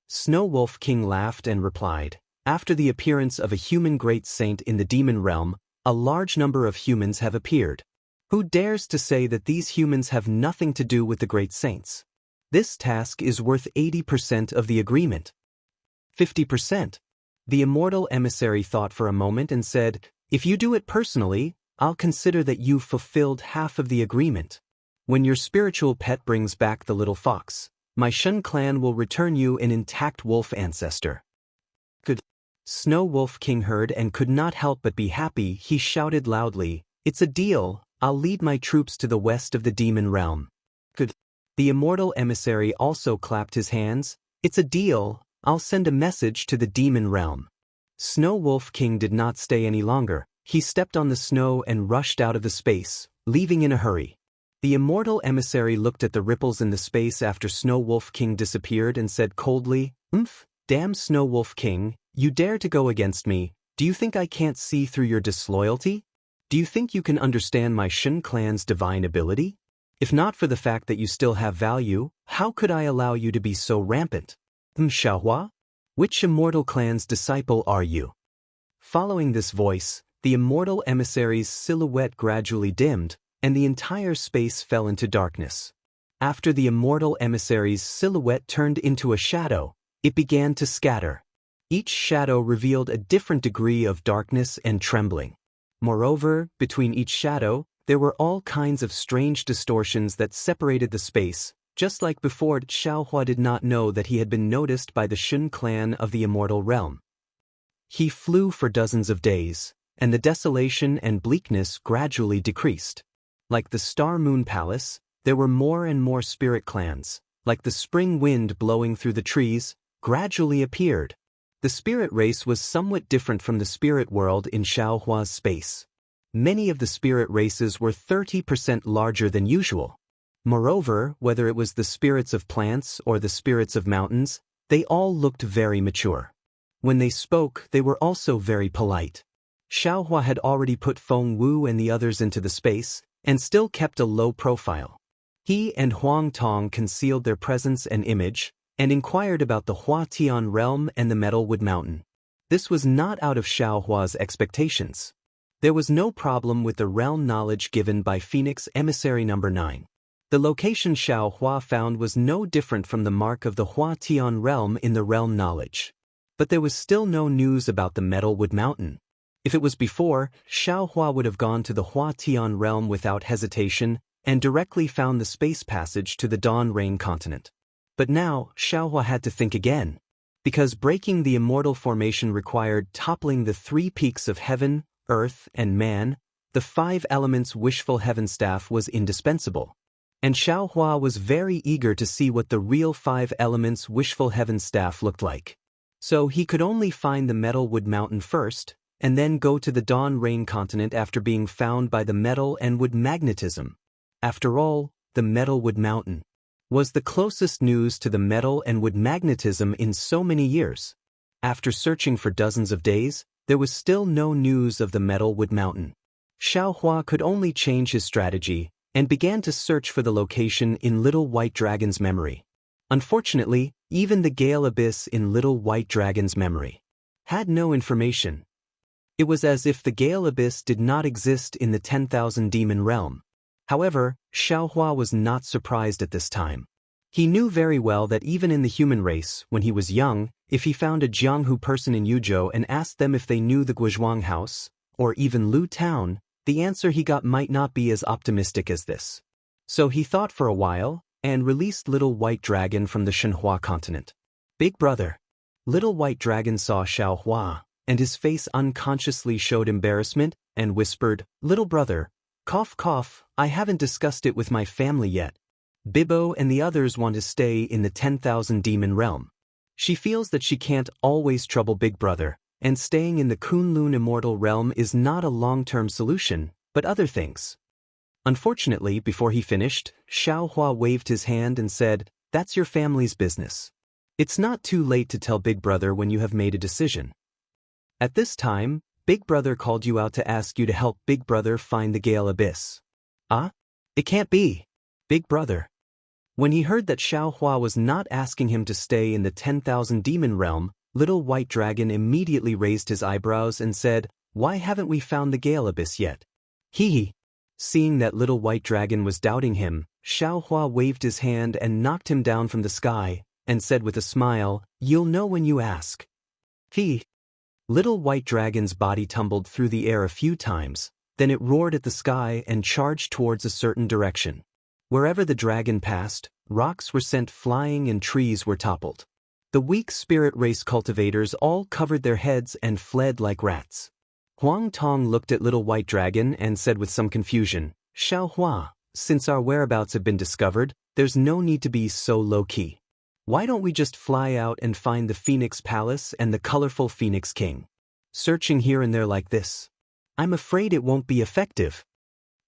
A: Snow Wolf King laughed and replied, after the appearance of a human great saint in the demon realm, a large number of humans have appeared. Who dares to say that these humans have nothing to do with the great saints? This task is worth 80% of the agreement. 50%. The Immortal Emissary thought for a moment and said, if you do it personally, I'll consider that you've fulfilled half of the agreement. When your spiritual pet brings back the little fox, my Shen clan will return you an intact wolf ancestor. Good. Snow Wolf King heard and could not help but be happy. He shouted loudly, it's a deal, I'll lead my troops to the west of the demon realm. Good. The Immortal Emissary also clapped his hands, it's a deal, I'll send a message to the demon realm. Snow Wolf King did not stay any longer. He stepped on the snow and rushed out of the space, leaving in a hurry. The Immortal Emissary looked at the ripples in the space after Snow Wolf King disappeared and said coldly, damn Snow Wolf King, you dare to go against me, do you think I can't see through your disloyalty? Do you think you can understand my Shen clan's divine ability? If not for the fact that you still have value, how could I allow you to be so rampant? Xiaohua? Which immortal clan's disciple are you? Following this voice, the Immortal Emissary's silhouette gradually dimmed, and the entire space fell into darkness. After the immortal emissary's silhouette turned into a shadow, it began to scatter. Each shadow revealed a different degree of darkness and trembling. Moreover, between each shadow, there were all kinds of strange distortions that separated the space. Just like before, Xiaohua did not know that he had been noticed by the Shun clan of the Immortal Realm. He flew for dozens of days, and the desolation and bleakness gradually decreased. Like the Star Moon Palace, there were more and more spirit clans, like the spring wind blowing through the trees, gradually appeared. The spirit race was somewhat different from the spirit world in Xiaohua's space. Many of the spirit races were 30% larger than usual. Moreover, whether it was the spirits of plants or the spirits of mountains, they all looked very mature. When they spoke, they were also very polite. Xiaohua had already put Feng Wu and the others into the space, and still kept a low profile. He and Huang Tong concealed their presence and image, and inquired about the Huatian realm and the Metalwood Mountain. This was not out of Xiaohua's expectations. There was no problem with the realm knowledge given by Phoenix Emissary No. 9. The location Xiaohua found was no different from the mark of the Huatian realm in the realm knowledge. But there was still no news about the Metalwood Mountain. If it was before, Xiaohua would have gone to the Huatian realm without hesitation and directly found the space passage to the Dawn Rain continent. But now, Xiaohua had to think again. Because breaking the immortal formation required toppling the 3 peaks of heaven, earth, and man, the 5 elements wishful heaven staff was indispensable. And Xiaohua was very eager to see what the real 5 elements wishful heaven staff looked like. So he could only find the Metalwood Mountain first, and then go to the Dawn Rain continent after being found by the metal and wood magnetism. After all, the Metalwood Mountain was the closest news to the metal and wood magnetism in so many years. After searching for dozens of days, there was still no news of the Metalwood Mountain. Xiaohua could only change his strategy and began to search for the location in Little White Dragon's memory. Unfortunately, even the Gale Abyss in Little White Dragon's memory had no information. It was as if the Gale Abyss did not exist in the 10,000 demon realm. However, Xiaohua was not surprised at this time. He knew very well that even in the human race, when he was young, if he found a Jianghu person in Yuzhou and asked them if they knew the Guizhuang house, or even Lu town, the answer he got might not be as optimistic as this. So he thought for a while, and released Little White Dragon from the Shenhua continent. Big brother. Little White Dragon saw Xiaohua, and his face unconsciously showed embarrassment, and whispered, "Little brother, cough cough, I haven't discussed it with my family yet. Bibbo and the others want to stay in the 10,000 demon realm. She feels that she can't always trouble Big Brother, and staying in the Kunlun immortal realm is not a long-term solution, but other things." Unfortunately, before he finished, Xiaohua waved his hand and said, "That's your family's business. It's not too late to tell Big Brother when you have made a decision. At this time, Big Brother called you out to ask you to help Big Brother find the Gale Abyss." "Ah? It can't be. Big Brother." When he heard that Xiaohua was not asking him to stay in the 10,000 demon realm, Little White Dragon immediately raised his eyebrows and said, "Why haven't we found the Gale Abyss yet?" Hee. Seeing that Little White Dragon was doubting him, Xiaohua waved his hand and knocked him down from the sky, and said with a smile, "You'll know when you ask." Hee. Little White Dragon's body tumbled through the air a few times, then it roared at the sky and charged towards a certain direction. Wherever the dragon passed, rocks were sent flying and trees were toppled. The weak spirit race cultivators all covered their heads and fled like rats. Huang Tong looked at Little White Dragon and said with some confusion, "Xiaohua, since our whereabouts have been discovered, there's no need to be so low-key. Why don't we just fly out and find the Phoenix Palace and the colorful Phoenix King? Searching here and there like this, I'm afraid it won't be effective."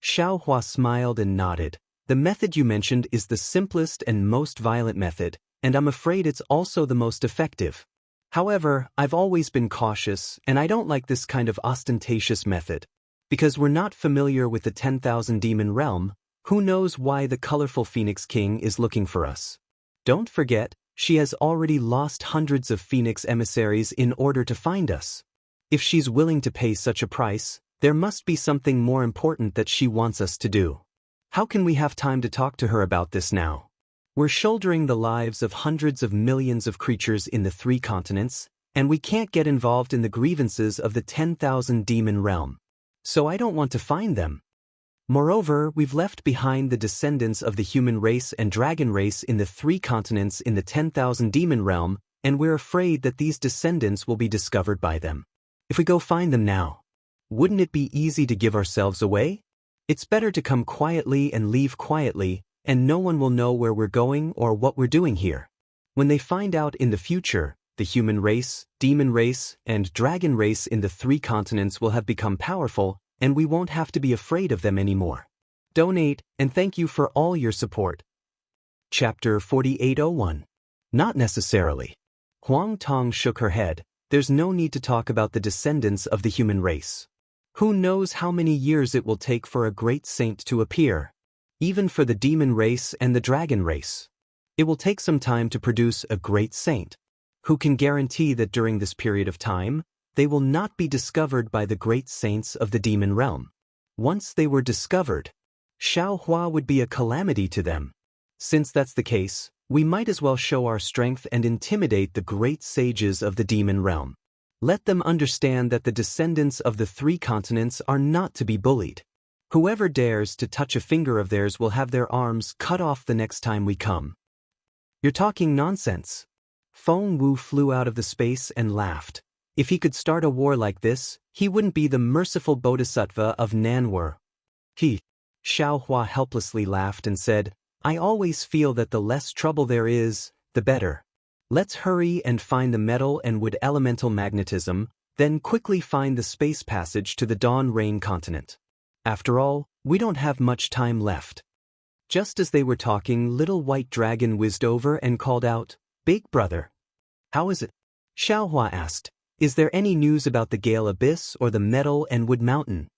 A: Xiaohua smiled and nodded. "The method you mentioned is the simplest and most violent method, and I'm afraid it's also the most effective. However, I've always been cautious, and I don't like this kind of ostentatious method. Because we're not familiar with the 10,000 demon realm, who knows why the colorful Phoenix King is looking for us? Don't forget, she has already lost hundreds of Phoenix emissaries in order to find us. If she's willing to pay such a price, There must be something more important that she wants us to do. How can we have time to talk to her about this now? We're shouldering the lives of hundreds of millions of creatures in the 3 continents, and we can't get involved in the grievances of the 10,000 demon realm. So I don't want to find them. Moreover, we've left behind the descendants of the human race and dragon race in the 3 continents in the 10,000 demon realm, and we're afraid that these descendants will be discovered by them. If we go find them now, wouldn't it be easy to give ourselves away? It's better to come quietly and leave quietly, and no one will know where we're going or what we're doing here. When they find out in the future, the human race, demon race, and dragon race in the 3 continents will have become powerful, and we won't have to be afraid of them anymore. Donate, and thank you for all your support. Chapter 4801. Not necessarily. Huang Tong shook her head. There's no need to talk about the descendants of the human race. Who knows how many years it will take for a great saint to appear? Even for the demon race and the dragon race. It will take some time to produce a great saint. Who can guarantee that during this period of time, they will not be discovered by the great saints of the demon realm? Once they were discovered, Xiaohua would be a calamity to them. Since that's the case, we might as well show our strength and intimidate the great sages of the demon realm. Let them understand that the descendants of the 3 continents are not to be bullied. Whoever dares to touch a finger of theirs will have their arms cut off the next time we come. You're talking nonsense. Feng Wu flew out of the space and laughed. If he could start a war like this, he wouldn't be the merciful bodhisattva of Nanwar. Xiaohua helplessly laughed and said, I always feel that the less trouble there is, the better. Let's hurry and find the metal and wood elemental magnetism, then quickly find the space passage to the Dawn Rain continent. After all, we don't have much time left. Just as they were talking, Little White Dragon whizzed over and called out, Big Brother. How is it? Xiaohua asked. Is there any news about the Gale Abyss or the Metal and Wood Mountain?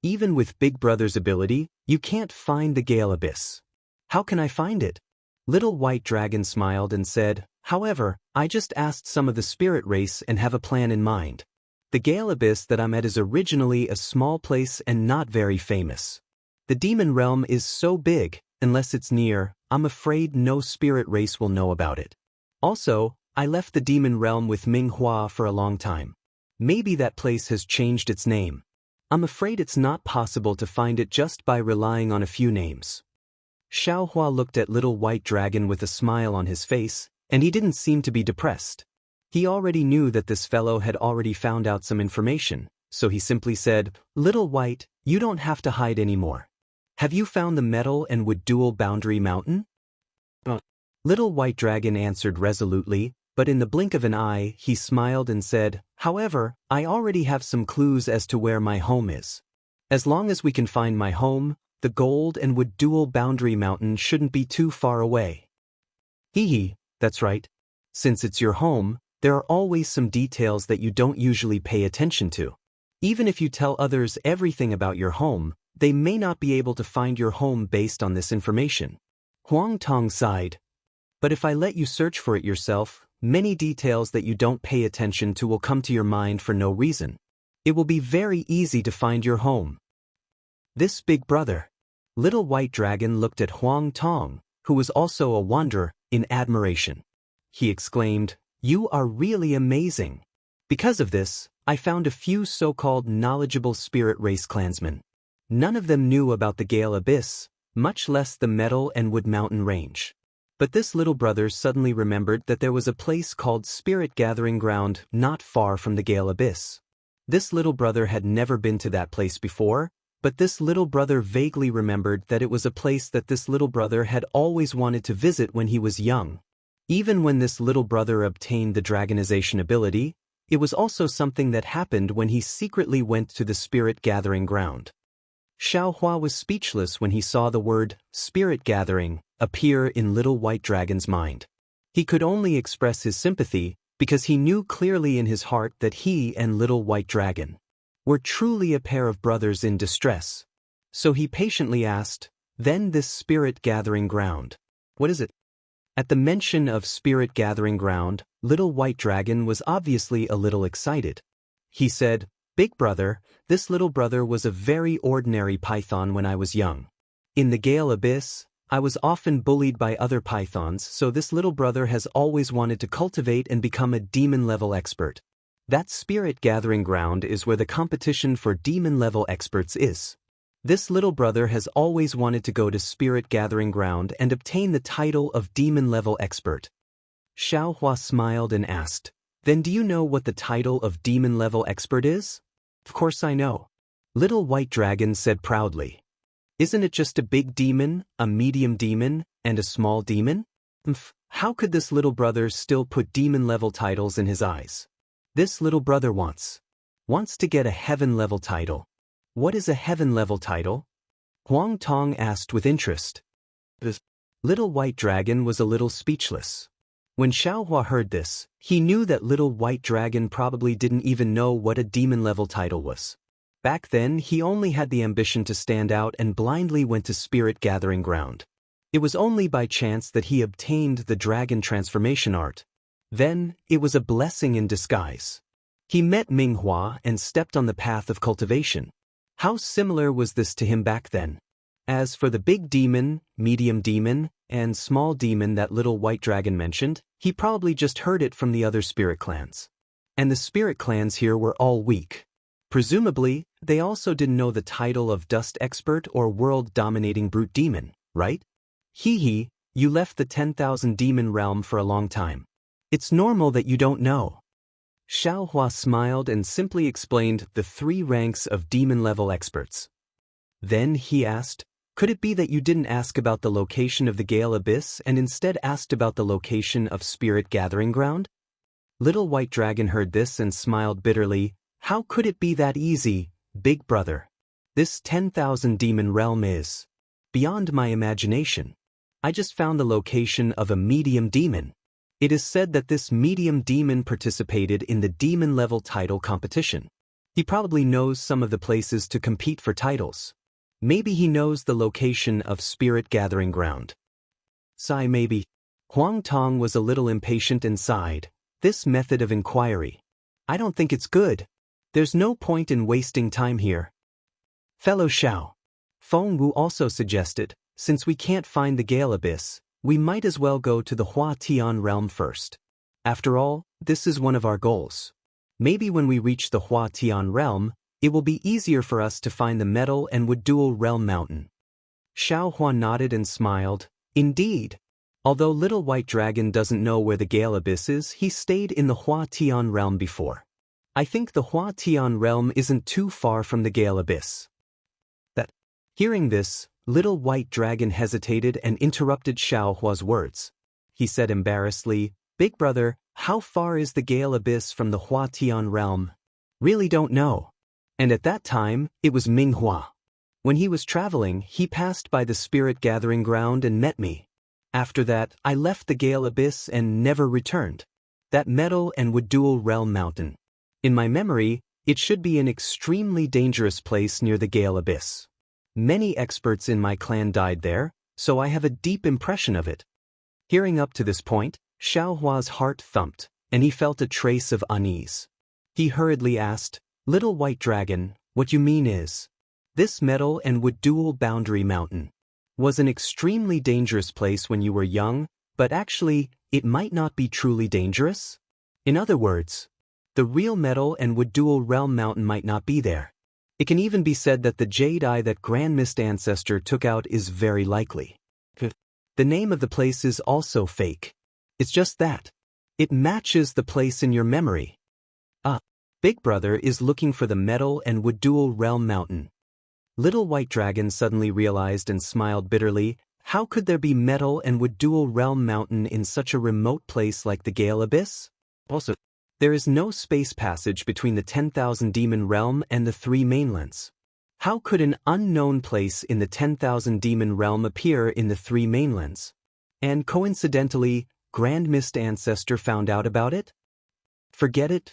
A: Even with Big Brother's ability, you can't find the Gale Abyss. How can I find it? Little White Dragon smiled and said, However, I just asked some of the spirit race and have a plan in mind. The Gale Abyss that I'm at is originally a small place and not very famous. The demon realm is so big, unless it's near, I'm afraid no spirit race will know about it. Also, I left the demon realm with Minghua for a long time. Maybe that place has changed its name. I'm afraid it's not possible to find it just by relying on a few names. Xiaohua looked at Little White Dragon with a smile on his face, and he didn't seem to be depressed. He already knew that this fellow had already found out some information, so he simply said, Little White, you don't have to hide anymore. Have you found the Metal and Wood Dual Boundary Mountain? Little White Dragon answered resolutely, but in the blink of an eye, he smiled and said, However, I already have some clues as to where my home is. As long as we can find my home, the Gold and Wood Dual Boundary Mountain shouldn't be too far away. That's right. Since it's your home, there are always some details that you don't usually pay attention to. Even if you tell others everything about your home, they may not be able to find your home based on this information. Huang Tong sighed. But if I let you search for it yourself, many details that you don't pay attention to will come to your mind for no reason. It will be very easy to find your home. This Big Brother. Little White Dragon looked at Huang Tong, who was also a wanderer, in admiration. He exclaimed, You are really amazing. Because of this, I found a few so-called knowledgeable spirit race clansmen. None of them knew about the Gale Abyss, much less the Metal and Wood Mountain Range. But this little brother suddenly remembered that there was a place called Spirit Gathering Ground not far from the Gale Abyss. This little brother had never been to that place before, but this little brother vaguely remembered that it was a place that this little brother had always wanted to visit when he was young. Even when this little brother obtained the dragonization ability, it was also something that happened when he secretly went to the Spirit Gathering Ground. Xiaohua was speechless when he saw the word, Spirit Gathering, appear in Little White Dragon's mind. He could only express his sympathy, because he knew clearly in his heart that he and Little White Dragon were truly a pair of brothers in distress. So he patiently asked, Then this Spirit Gathering Ground, what is it? At the mention of Spirit Gathering Ground, Little White Dragon was obviously a little excited. He said, Big brother, this little brother was a very ordinary python when I was young. In the Gale Abyss, I was often bullied by other pythons, so this little brother has always wanted to cultivate and become a demon-level expert. That spirit gathering ground is where the competition for demon-level experts is. This little brother has always wanted to go to spirit gathering ground and obtain the title of demon-level expert. Xiaohua smiled and asked, "Then do you know what the title of demon-level expert is?" "Of course I know." Little White Dragon said proudly. "Isn't it just a big demon, a medium demon, and a small demon?" How could this little brother still put demon-level titles in his eyes? This little brother wants to get a heaven-level title. What is a heaven-level title? Huang Tong asked with interest. Little White Dragon was a little speechless. When Xiaohua heard this, he knew that Little White Dragon probably didn't even know what a demon-level title was. Back then, he only had the ambition to stand out and blindly went to spirit gathering ground. It was only by chance that he obtained the dragon transformation art. Then, it was a blessing in disguise. He met Minghua and stepped on the path of cultivation. How similar was this to him back then? As for the big demon, medium demon, and small demon that Little White Dragon mentioned, he probably just heard it from the other spirit clans. And the spirit clans here were all weak. Presumably, they also didn't know the title of Dust Expert or World-Dominating Brute Demon, right? Hee, you left the 10,000 demon realm for a long time. It's normal that you don't know. Xiaohua smiled and simply explained the 3 ranks of demon-level experts. Then he asked, "Could it be that you didn't ask about the location of the Gale Abyss and instead asked about the location of Spirit Gathering Ground?" Little White Dragon heard this and smiled bitterly. "How could it be that easy, big brother? This 10,000 demon realm is beyond my imagination. I just found the location of a medium demon. It is said that this medium demon participated in the demon-level title competition. He probably knows some of the places to compete for titles. Maybe he knows the location of Spirit Gathering Ground." Sigh maybe. Huang Tong was a little impatient and sighed. "This method of inquiry, I don't think it's good. There's no point in wasting time here." Fellow Xiao, Feng Wu also suggested, "Since we can't find the Gale Abyss, we might as well go to the Hua Tian realm first. After all, this is one of our goals. Maybe when we reach the Hua Tian realm, it will be easier for us to find the Metal and Wood Dual Realm Mountain." Xiaohua nodded and smiled. Indeed. Although Little White Dragon doesn't know where the Gale Abyss is, he stayed in the Hua Tian realm before. I think the Hua Tian realm isn't too far from the Gale Abyss. Hearing this, Little White Dragon hesitated and interrupted Xiaohua's words. He said embarrassedly, "Big brother, how far is the Gale Abyss from the Hua Tian realm?" "Really don't know." And at that time, it was Minghua. When he was traveling, he passed by the Spirit Gathering Ground and met me. After that, I left the Gale Abyss and never returned. That Metal and Wood Dual Realm Mountain. In my memory, it should be an extremely dangerous place near the Gale Abyss. Many experts in my clan died there, so I have a deep impression of it. Hearing up to this point, Xiaohua's heart thumped, and he felt a trace of unease. He hurriedly asked, "Little White Dragon, what you mean is, this Metal and Wood Dual Boundary Mountain was an extremely dangerous place when you were young, but actually, it might not be truly dangerous? In other words, the real Metal and Wood Dual Realm Mountain might not be there. It can even be said that the jade eye that Grand Mist Ancestor took out is very likely. The name of the place is also fake. It's just that. It matches the place in your memory. Big brother is looking for the Metal and Wood Dual Realm Mountain." Little White Dragon suddenly realized and smiled bitterly. How could there be Metal and Wood Dual Realm Mountain in such a remote place like the Gale Abyss? Also, there is no space passage between the 10,000 demon realm and the 3 mainlands. How could an unknown place in the 10,000 demon realm appear in the 3 mainlands? And coincidentally, Grand Mist Ancestor found out about it? Forget it.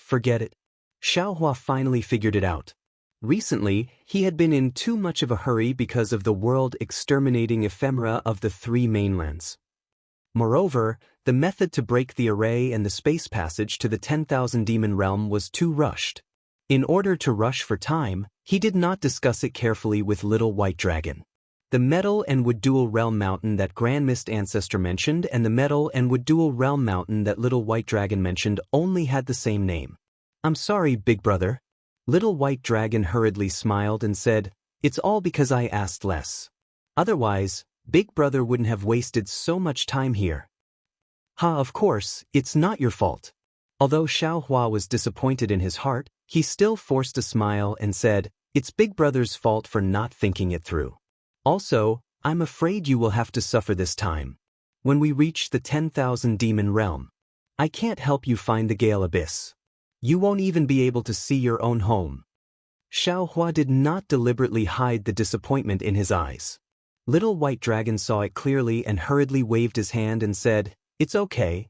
A: Xiaohua finally figured it out. Recently, he had been in too much of a hurry because of the world-exterminating ephemera of the 3 mainlands. Moreover, the method to break the array and the space passage to the 10,000 demon realm was too rushed. In order to rush for time, he did not discuss it carefully with Little White Dragon. The Metal and Wood Dual Realm Mountain that Grand Mist Ancestor mentioned and the Metal and Wood Dual Realm Mountain that Little White Dragon mentioned only had the same name. I'm sorry, Big Brother. Little White Dragon hurriedly smiled and said, "It's all because I asked less. Otherwise, Big Brother wouldn't have wasted so much time here." "Ha, of course, it's not your fault." Although Xiao Hua was disappointed in his heart, he still forced a smile and said, "It's Big Brother's fault for not thinking it through. Also, I'm afraid you will have to suffer this time. When we reach the 10,000 demon realm, I can't help you find the Gale Abyss. You won't even be able to see your own home." Xiao Hua did not deliberately hide the disappointment in his eyes. Little White Dragon saw it clearly and hurriedly waved his hand and said, it's okay,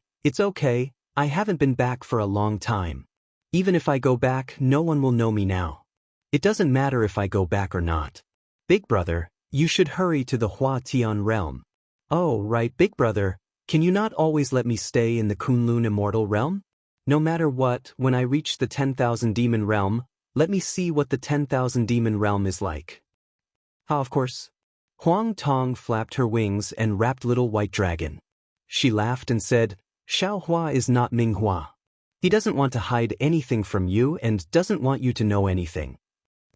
A: I haven't been back for a long time. Even if I go back, no one will know me now. It doesn't matter if I go back or not. Big Brother, you should hurry to the Hua Tian realm." "Oh, right, Big Brother, can you not always let me stay in the Kunlun Immortal realm? No matter what, when I reach the 10,000 demon realm, let me see what the 10,000 demon realm is like." "Ah, of course." Huang Tong flapped her wings and wrapped Little White Dragon. She laughed and said, "Xiao Hua is not Ming Hua. He doesn't want to hide anything from you and doesn't want you to know anything.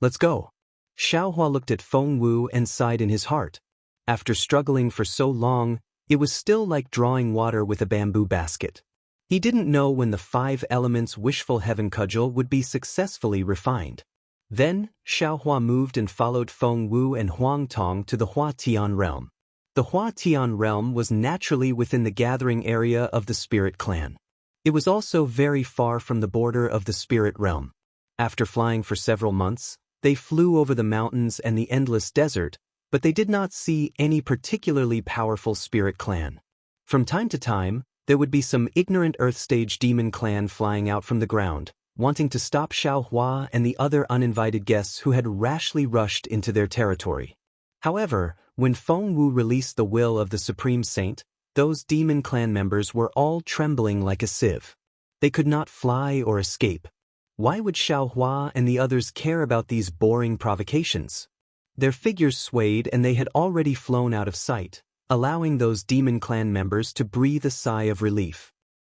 A: Let's go." Xiao Hua looked at Feng Wu and sighed in his heart. After struggling for so long, it was still like drawing water with a bamboo basket. He didn't know when the 5 elements wishful heaven cudgel would be successfully refined. Then, Xiao Hua moved and followed Feng Wu and Huang Tong to the Hua Tian realm. The Hua Tian realm was naturally within the gathering area of the Spirit Clan. It was also very far from the border of the Spirit Realm. After flying for several months, they flew over the mountains and the endless desert, but they did not see any particularly powerful Spirit Clan. From time to time, there would be some ignorant Earth Stage Demon Clan flying out from the ground, wanting to stop Xiao Hua and the other uninvited guests who had rashly rushed into their territory. However, when Feng Wu released the will of the Supreme Saint, those Demon Clan members were all trembling like a sieve. They could not fly or escape. Why would Xiao Hua and the others care about these boring provocations? Their figures swayed and they had already flown out of sight, allowing those Demon Clan members to breathe a sigh of relief.